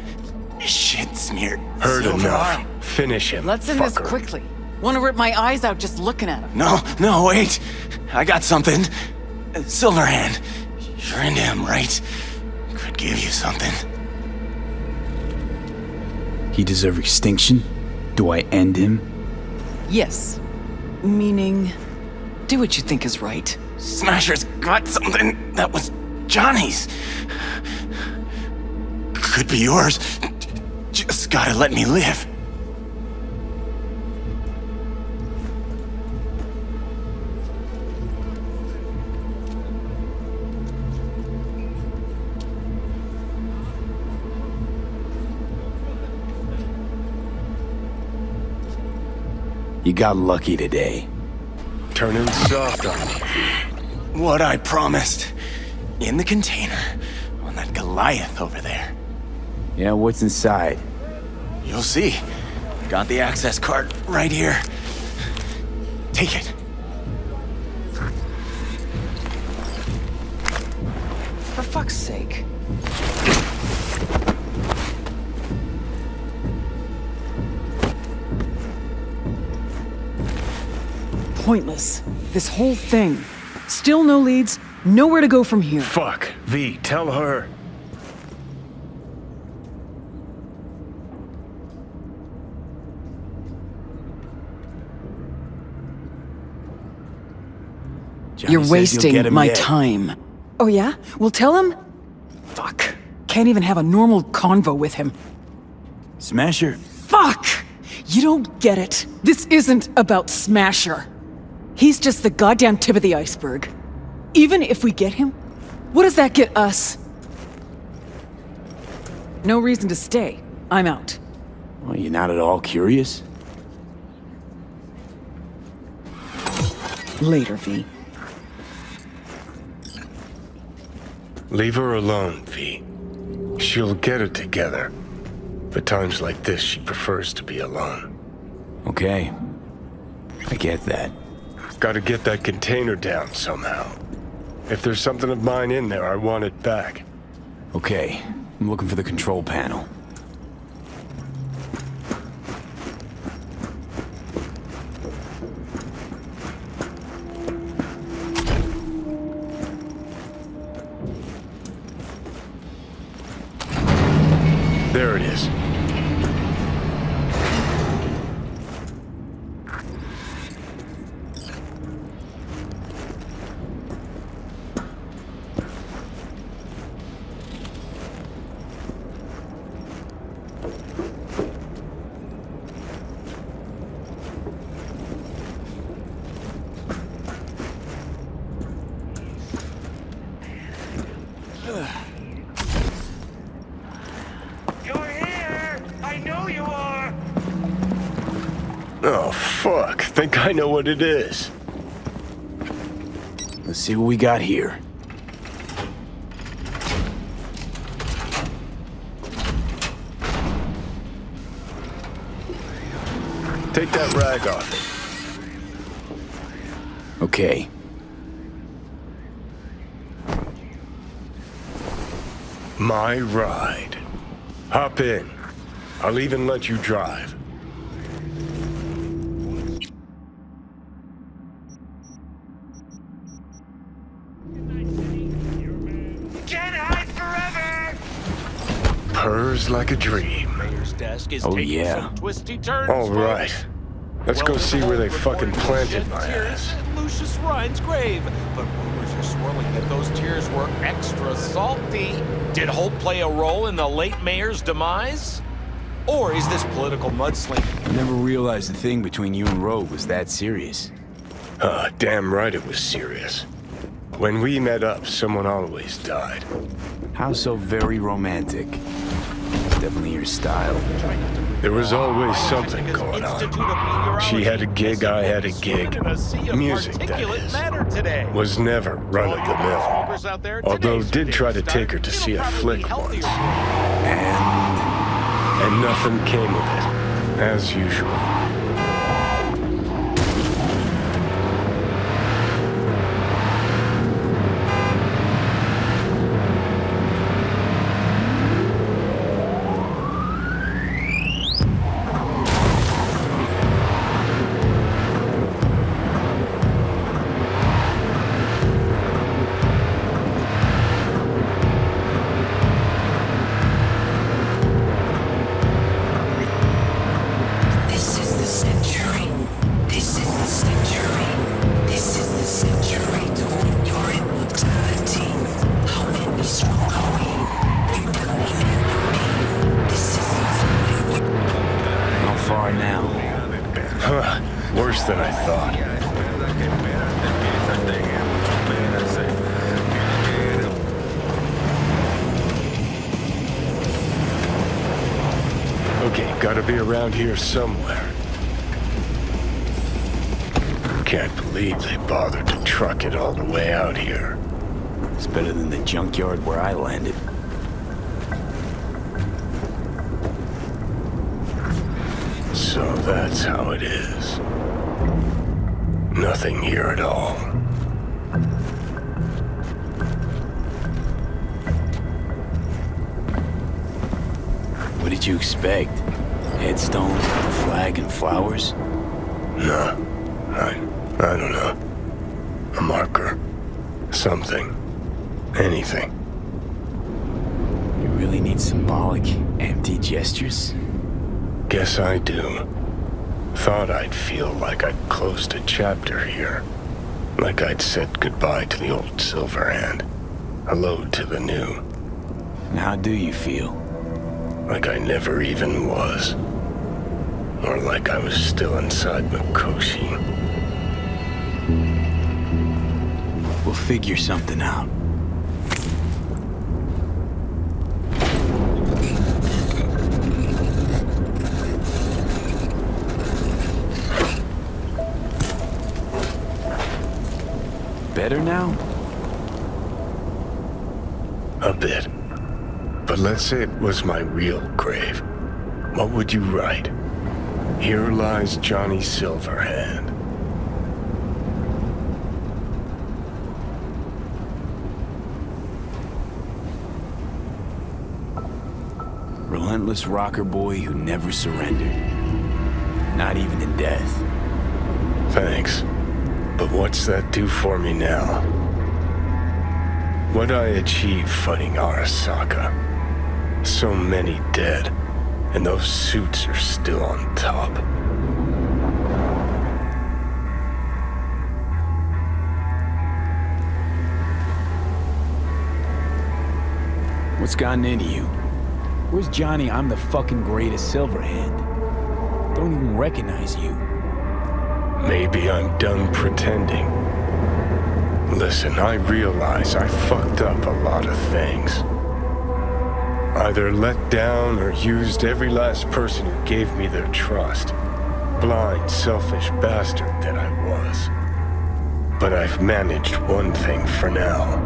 [SPEAKER 15] shit-smeared
[SPEAKER 3] Heard
[SPEAKER 15] silver
[SPEAKER 3] enough.
[SPEAKER 15] arm.
[SPEAKER 3] Finish him,
[SPEAKER 1] Let's end this
[SPEAKER 3] fucker.
[SPEAKER 1] quickly. Want to rip my eyes out just looking at him.
[SPEAKER 15] No, wait. I got something. Silverhand. You're into him, right? Could give you something.
[SPEAKER 11] He deserve extinction? Do I end him?
[SPEAKER 1] Yes. Meaning, do what you think is right.
[SPEAKER 15] Smasher's got something that was Johnny's. Could be yours. Just gotta let me live.
[SPEAKER 11] You got lucky today.
[SPEAKER 3] Turning soft on me.
[SPEAKER 15] What I promised. In the container. On that Goliath over there.
[SPEAKER 11] Yeah, what's inside?
[SPEAKER 15] You'll see. Got the access card right here. Take it.
[SPEAKER 1] For fuck's sake. Pointless. This whole thing. Still no leads, nowhere to go from here.
[SPEAKER 3] Fuck. V, tell her.
[SPEAKER 11] Johnny
[SPEAKER 1] You're
[SPEAKER 11] says
[SPEAKER 1] wasting
[SPEAKER 11] you'll get him
[SPEAKER 1] my
[SPEAKER 11] yet.
[SPEAKER 1] time. Oh yeah? Well, tell him? Fuck. Can't even have a normal convo with him.
[SPEAKER 11] Smasher?
[SPEAKER 1] Fuck! You don't get it. This isn't about Smasher. He's just the goddamn tip of the iceberg. Even if we get him, what does that get us? No reason to stay. I'm out.
[SPEAKER 11] Well, you're not at all curious?
[SPEAKER 1] Later, V.
[SPEAKER 3] Leave her alone, V. She'll get it together. But times like this, she prefers to be alone.
[SPEAKER 11] Okay. I get that.
[SPEAKER 3] Gotta get that container down somehow. If there's something of mine in there, I want it back.
[SPEAKER 11] Okay. I'm looking for the control panel.
[SPEAKER 3] There it is.
[SPEAKER 10] You're here! I know you are!
[SPEAKER 3] Oh, fuck. Think I know what it is.
[SPEAKER 11] Let's see what we got here.
[SPEAKER 3] Take that rag off it.
[SPEAKER 11] Okay.
[SPEAKER 3] My ride. Hop in. I'll even let you drive.
[SPEAKER 10] Can't hide forever!
[SPEAKER 3] Purrs like a dream.
[SPEAKER 5] Mayor's desk is
[SPEAKER 11] Oh,
[SPEAKER 5] taking
[SPEAKER 11] yeah.
[SPEAKER 5] some twisty turns.
[SPEAKER 3] All
[SPEAKER 5] folks.
[SPEAKER 3] right. Let's go see where they fucking planted my
[SPEAKER 5] Tears
[SPEAKER 3] ass.
[SPEAKER 5] at Lucius Rhine's grave. But rumors are swirling that those tears were extra salty. Did Hope play a role in the late mayor's demise? Or is this political mudslinging?
[SPEAKER 11] I never realized the thing between you and Rogue was that serious.
[SPEAKER 3] Damn right it was serious. When we met up, someone always died.
[SPEAKER 11] How so very romantic. Definitely your style.
[SPEAKER 3] There was always something going on. She had a gig, I had a gig. Music, that is, was never run-of-the-mill. Although did try to take her to see a flick once. And nothing came of it, as usual. Worse than I thought. Okay, gotta be around here somewhere. Can't believe they bothered to truck it all the way out here.
[SPEAKER 11] It's better than the junkyard where I landed.
[SPEAKER 3] So that's how it is. Nothing here at all.
[SPEAKER 11] What did you expect? Headstones, flag, and flowers?
[SPEAKER 3] No. I don't know. A marker. Something. Anything.
[SPEAKER 11] You really need symbolic, empty gestures?
[SPEAKER 3] Guess I do. Thought I'd feel like I'd closed a chapter here. Like I'd said goodbye to the old Silverhand. Hello to the new.
[SPEAKER 11] And how do you feel?
[SPEAKER 3] Like I never even was. Or like I was still inside Mikoshi.
[SPEAKER 11] We'll figure something out. Better now?
[SPEAKER 3] A bit. But let's say it was my real grave. What would you write? Here lies Johnny Silverhand.
[SPEAKER 11] Relentless rocker boy who never surrendered. Not even in death.
[SPEAKER 3] Thanks. But what's that do for me now? What'd I achieve fighting Arasaka? So many dead, and those suits are still on top.
[SPEAKER 11] What's gotten into you? Where's Johnny? I'm the fucking greatest Silverhand. Don't even recognize you.
[SPEAKER 3] Maybe I'm done pretending. Listen, I realize I fucked up a lot of things. Either let down or used every last person who gave me their trust. Blind, selfish bastard that I was. But I've managed one thing for now.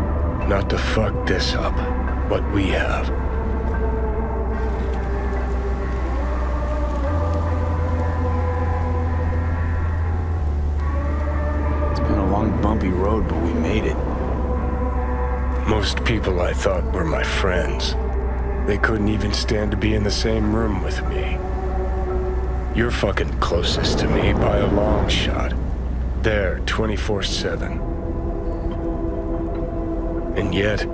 [SPEAKER 3] Not to fuck this up. What we have.
[SPEAKER 11] It's been a long, bumpy road, but we made it.
[SPEAKER 3] Most people I thought were my friends. They couldn't even stand to be in the same room with me. You're fucking closest to me by a long shot. There, 24/7. And yet,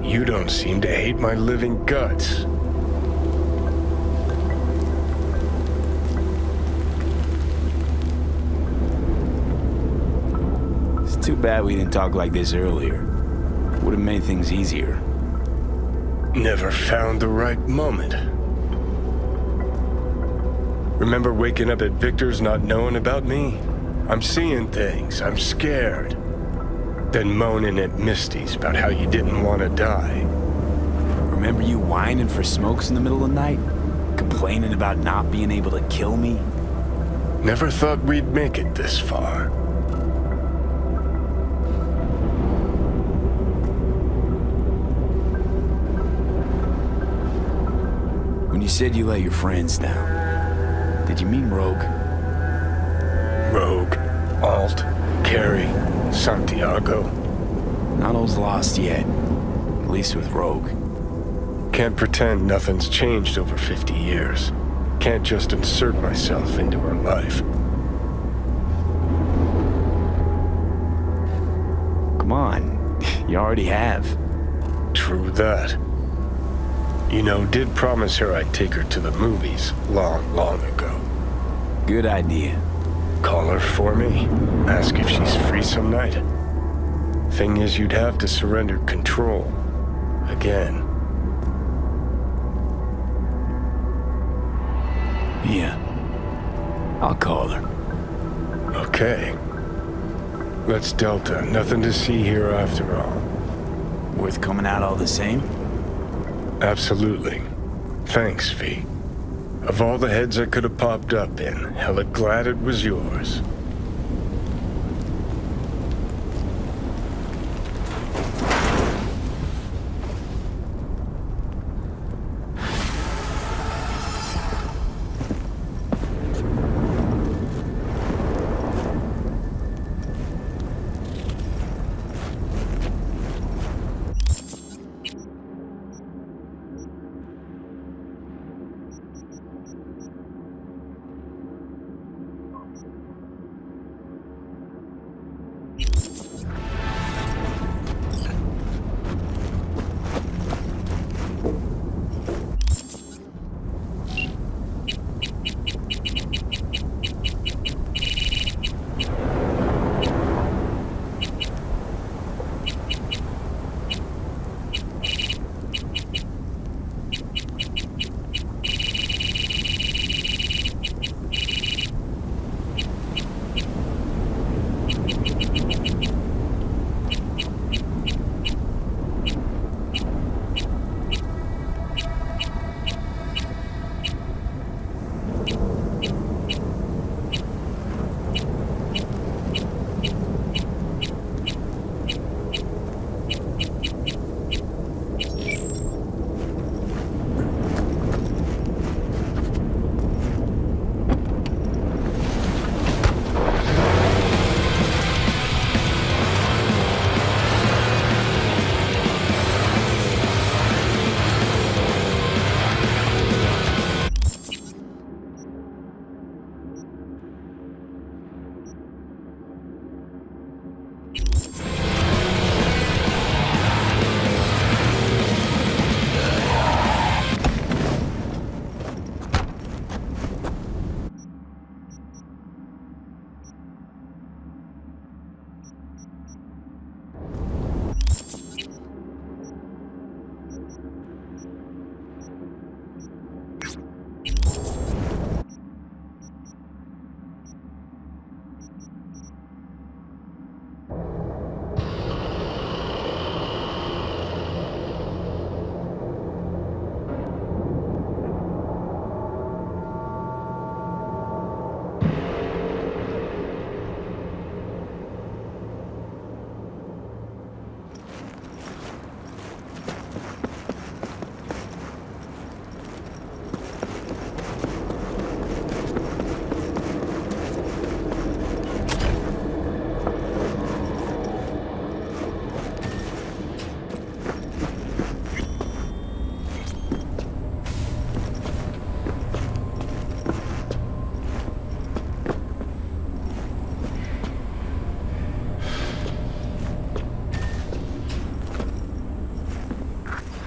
[SPEAKER 3] you don't seem to hate my living guts.
[SPEAKER 11] It's too bad we didn't talk like this earlier. Would have made things easier.
[SPEAKER 3] Never found the right moment. Remember waking up at Victor's not knowing about me? I'm seeing things, I'm scared. Then moaning at Misty's about how you didn't want to die.
[SPEAKER 11] Remember you whining for smokes in the middle of the night? Complaining about not being able to kill me?
[SPEAKER 3] Never thought we'd make it this far.
[SPEAKER 11] When you said you let your friends down, did you mean Rogue?
[SPEAKER 3] Rogue, Alt, Carrie, Santiago.
[SPEAKER 11] Not all's lost yet. At least with Rogue.
[SPEAKER 3] Can't pretend nothing's changed over 50 years. Can't just insert myself into her life.
[SPEAKER 11] Come on, you already have.
[SPEAKER 3] True that. You know, did promise her I'd take her to the movies long ago.
[SPEAKER 11] Good idea.
[SPEAKER 3] Call her for me. Ask if she's free some night. Thing is, you'd have to surrender control. Again.
[SPEAKER 11] Yeah. I'll call her.
[SPEAKER 3] Okay. Let's Delta. Nothing to see here after all.
[SPEAKER 11] Worth coming out all the same?
[SPEAKER 3] Absolutely. Thanks, V. Of all the heads I could have popped up in, hella glad it was yours.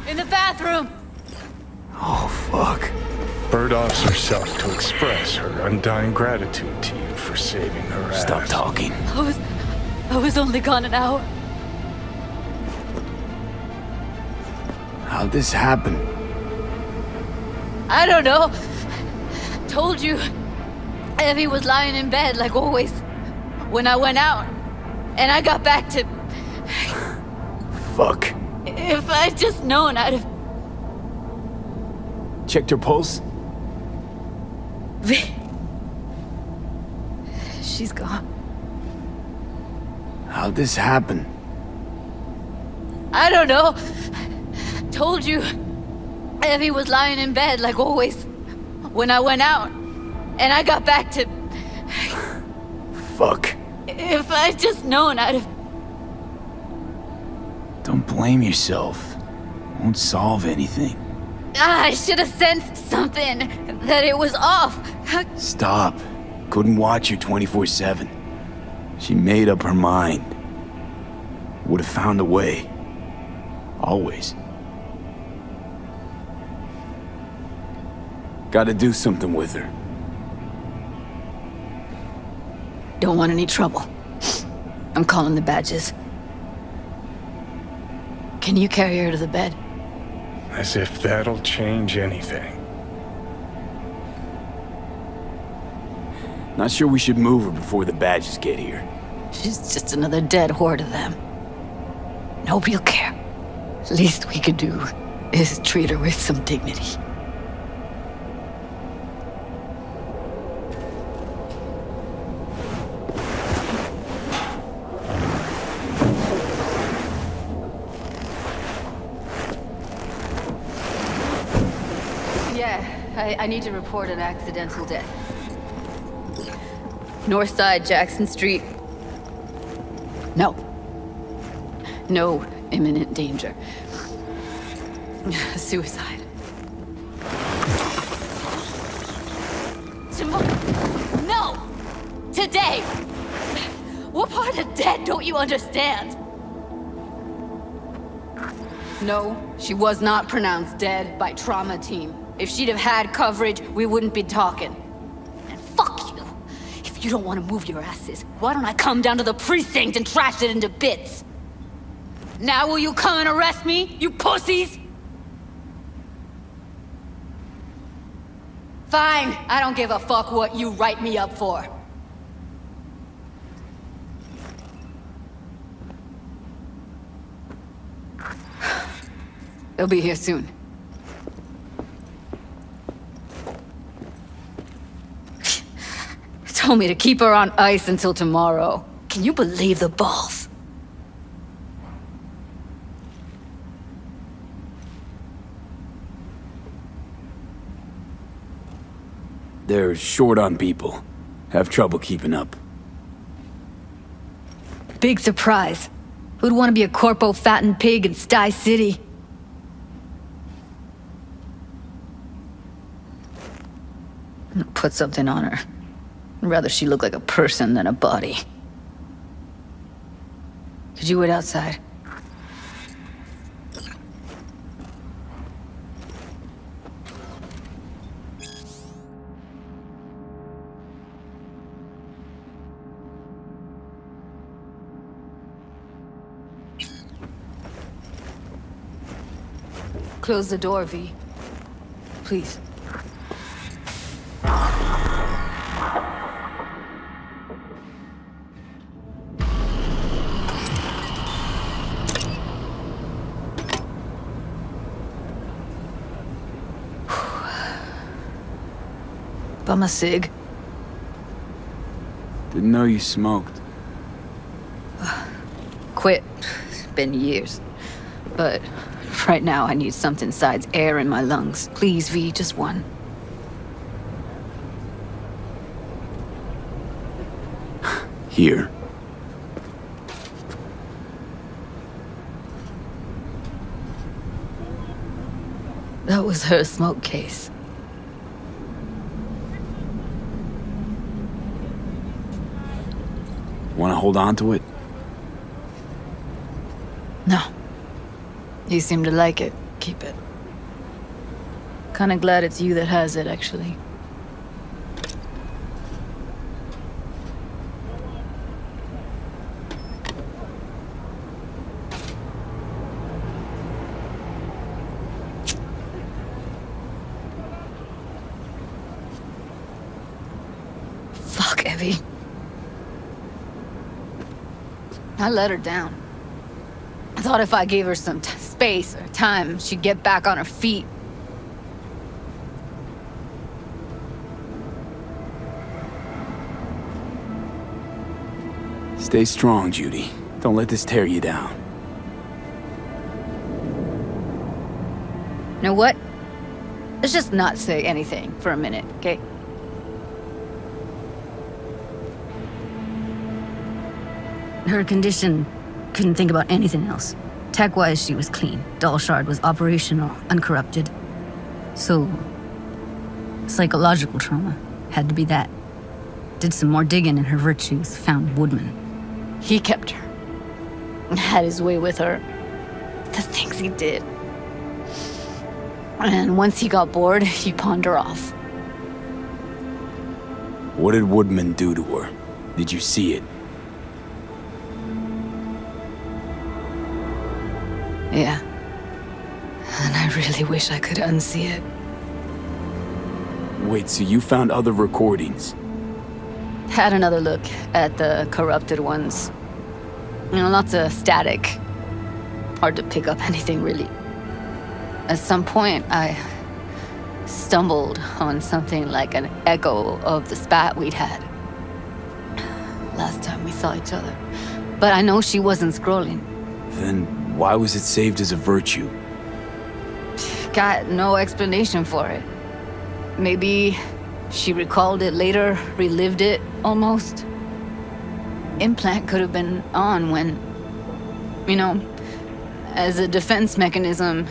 [SPEAKER 13] In the bathroom!
[SPEAKER 11] Oh, fuck.
[SPEAKER 3] Bird offs herself to express her undying gratitude to you for saving her ass.
[SPEAKER 11] Stop talking.
[SPEAKER 13] I was only gone an hour.
[SPEAKER 11] How'd this happen?
[SPEAKER 13] I don't know. Told you. Evie was lying in bed like always. When I went out. And I got back to...
[SPEAKER 11] Fuck.
[SPEAKER 13] If I'd just known, I'd have...
[SPEAKER 11] Checked her pulse?
[SPEAKER 13] She's gone.
[SPEAKER 11] How'd this happen?
[SPEAKER 13] I don't know. Told you. Evie was lying in bed like always. When I went out. And I got back to...
[SPEAKER 11] Fuck.
[SPEAKER 13] If I'd just known, I'd have...
[SPEAKER 11] Don't blame yourself. Won't solve anything.
[SPEAKER 13] I should have sensed something. That it was off.
[SPEAKER 11] Stop. Couldn't watch her 24/7. She made up her mind. Would have found a way. Always. Gotta do something with her.
[SPEAKER 13] Don't want any trouble. I'm calling the badges. Can you carry her to the bed?
[SPEAKER 3] As if that'll change anything.
[SPEAKER 11] Not sure we should move her before the badges get here.
[SPEAKER 13] She's just another dead whore to them. Nobody'll care. Least we could do is treat her with some dignity. I need to report an accidental death. North side, Jackson Street. No. No imminent danger. Suicide. Tomorrow. No! Today! What part of dead don't you understand? No, she was not pronounced dead by trauma team. If she'd have had coverage, we wouldn't be talking. And fuck you. If you don't want to move your asses, why don't I come down to the precinct and trash it into bits? Now will you come and arrest me, you pussies? Fine, I don't give a fuck what you write me up for. They'll be here soon. Told me to keep her on ice until tomorrow. Can you believe the balls?
[SPEAKER 11] They're short on people. Have trouble keeping up.
[SPEAKER 13] Big surprise. Who'd want to be a corpo fattened pig in Sty City? I'm gonna put something on her. I'd rather she look like a person than a body. Could you wait outside? Close the door, V. Please. Bum a cig.
[SPEAKER 11] Didn't know you smoked.
[SPEAKER 13] Quit. It's been years. But right now I need something besides air in my lungs. Please, V, just one.
[SPEAKER 11] Here.
[SPEAKER 13] That was her smoke case.
[SPEAKER 11] Want to hold on to it?
[SPEAKER 13] No. You seem to like it. keep it. Kinda glad it's you that has it, actually. Fuck, Evie. I let her down. I thought if I gave her some space or time, she'd get back on her feet.
[SPEAKER 11] Stay strong, Judy. Don't let this tear you down.
[SPEAKER 13] You know what? Let's just not say anything for a minute, okay?
[SPEAKER 9] Her condition, couldn't think about anything else. Tech-wise, she was clean. Doll Shard was operational, uncorrupted. So, psychological trauma had to be that. Did some more digging in her virtues, found Woodman.
[SPEAKER 13] He kept her. Had his way with her. The things he did. And once he got bored, he pawned her off.
[SPEAKER 11] What did Woodman do to her? Did you see it?
[SPEAKER 13] Yeah. And I really wish I could unsee it.
[SPEAKER 11] Wait, so you found other recordings?
[SPEAKER 13] Had another look at the corrupted ones. You know, lots of static. Hard to pick up anything, really. At some point, I stumbled on something like an echo of the spat we'd had. Last time we saw each other. But I know she wasn't scrolling.
[SPEAKER 11] Then why was it saved as a virtue?
[SPEAKER 13] Got no explanation for it. Maybe she recalled it later, relived it, almost. Implant could have been on when, you know, as a defense mechanism,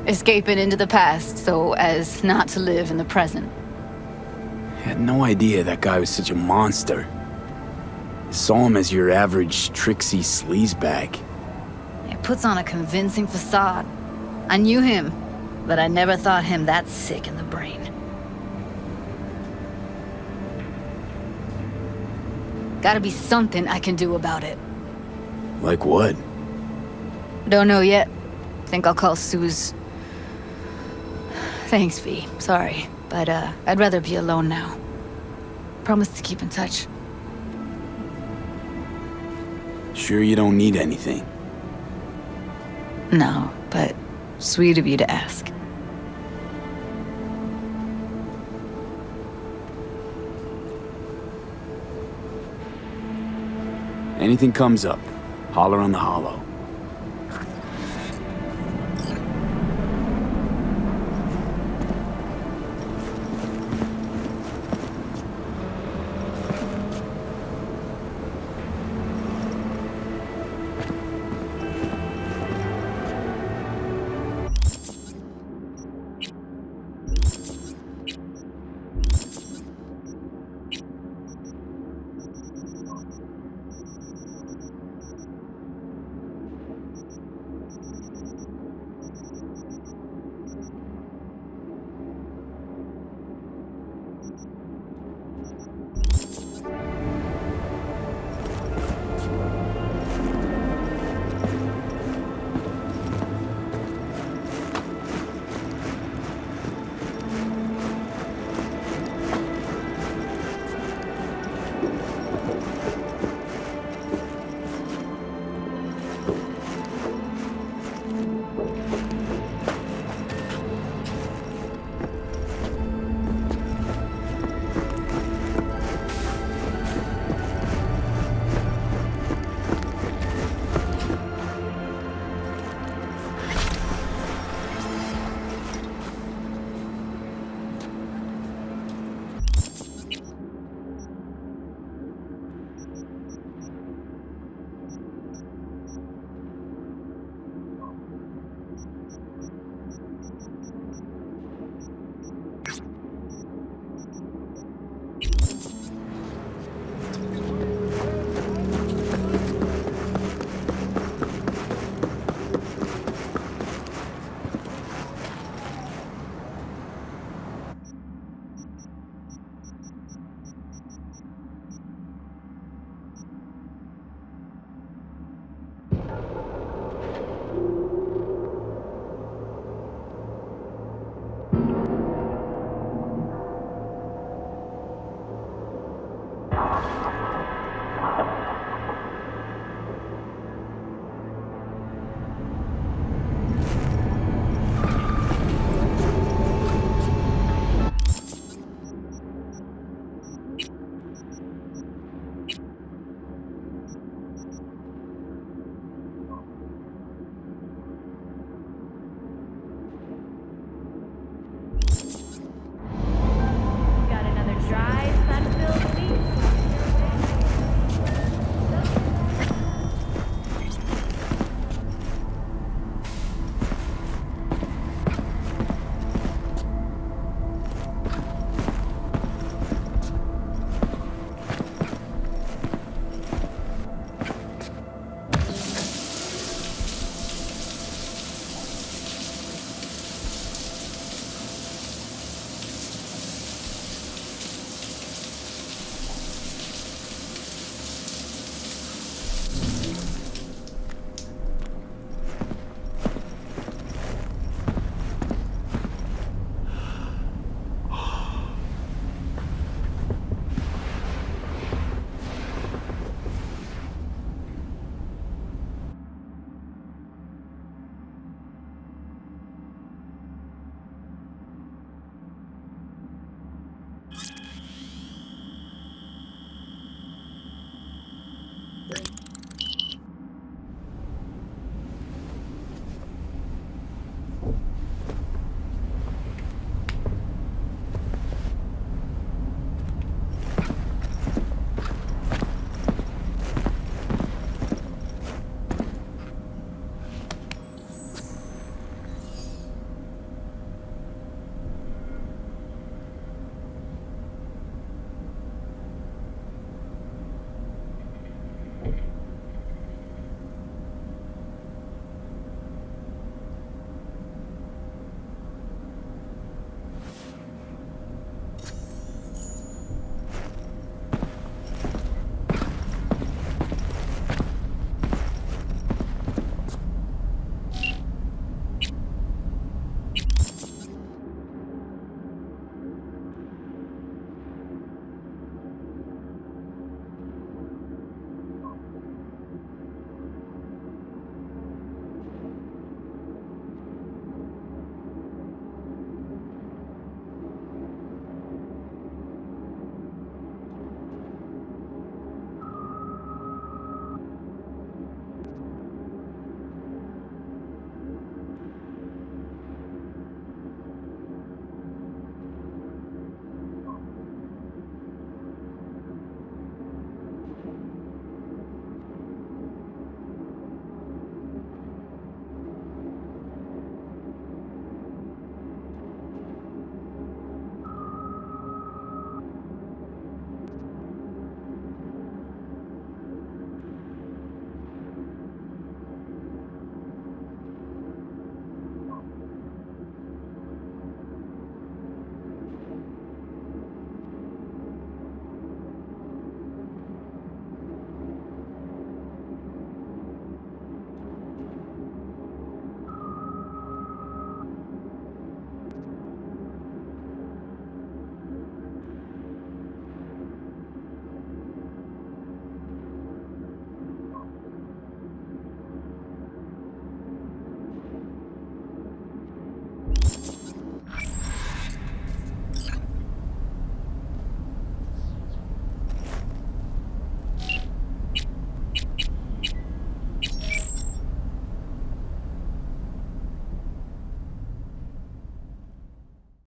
[SPEAKER 13] escaping into the past so as not to live in the present.
[SPEAKER 11] I had no idea that guy was such a monster. I saw him as your average tricksy sleazebag.
[SPEAKER 13] He puts on a convincing facade. I knew him, but I never thought him that sick in the brain. Gotta be something I can do about it.
[SPEAKER 11] Like what?
[SPEAKER 13] Don't know yet. Think I'll call Suze. Thanks, V. Sorry, but I'd rather be alone now. Promise to keep in touch.
[SPEAKER 11] Sure you don't need anything?
[SPEAKER 13] No, but sweet of you to ask.
[SPEAKER 11] Anything comes up, holler on the holo.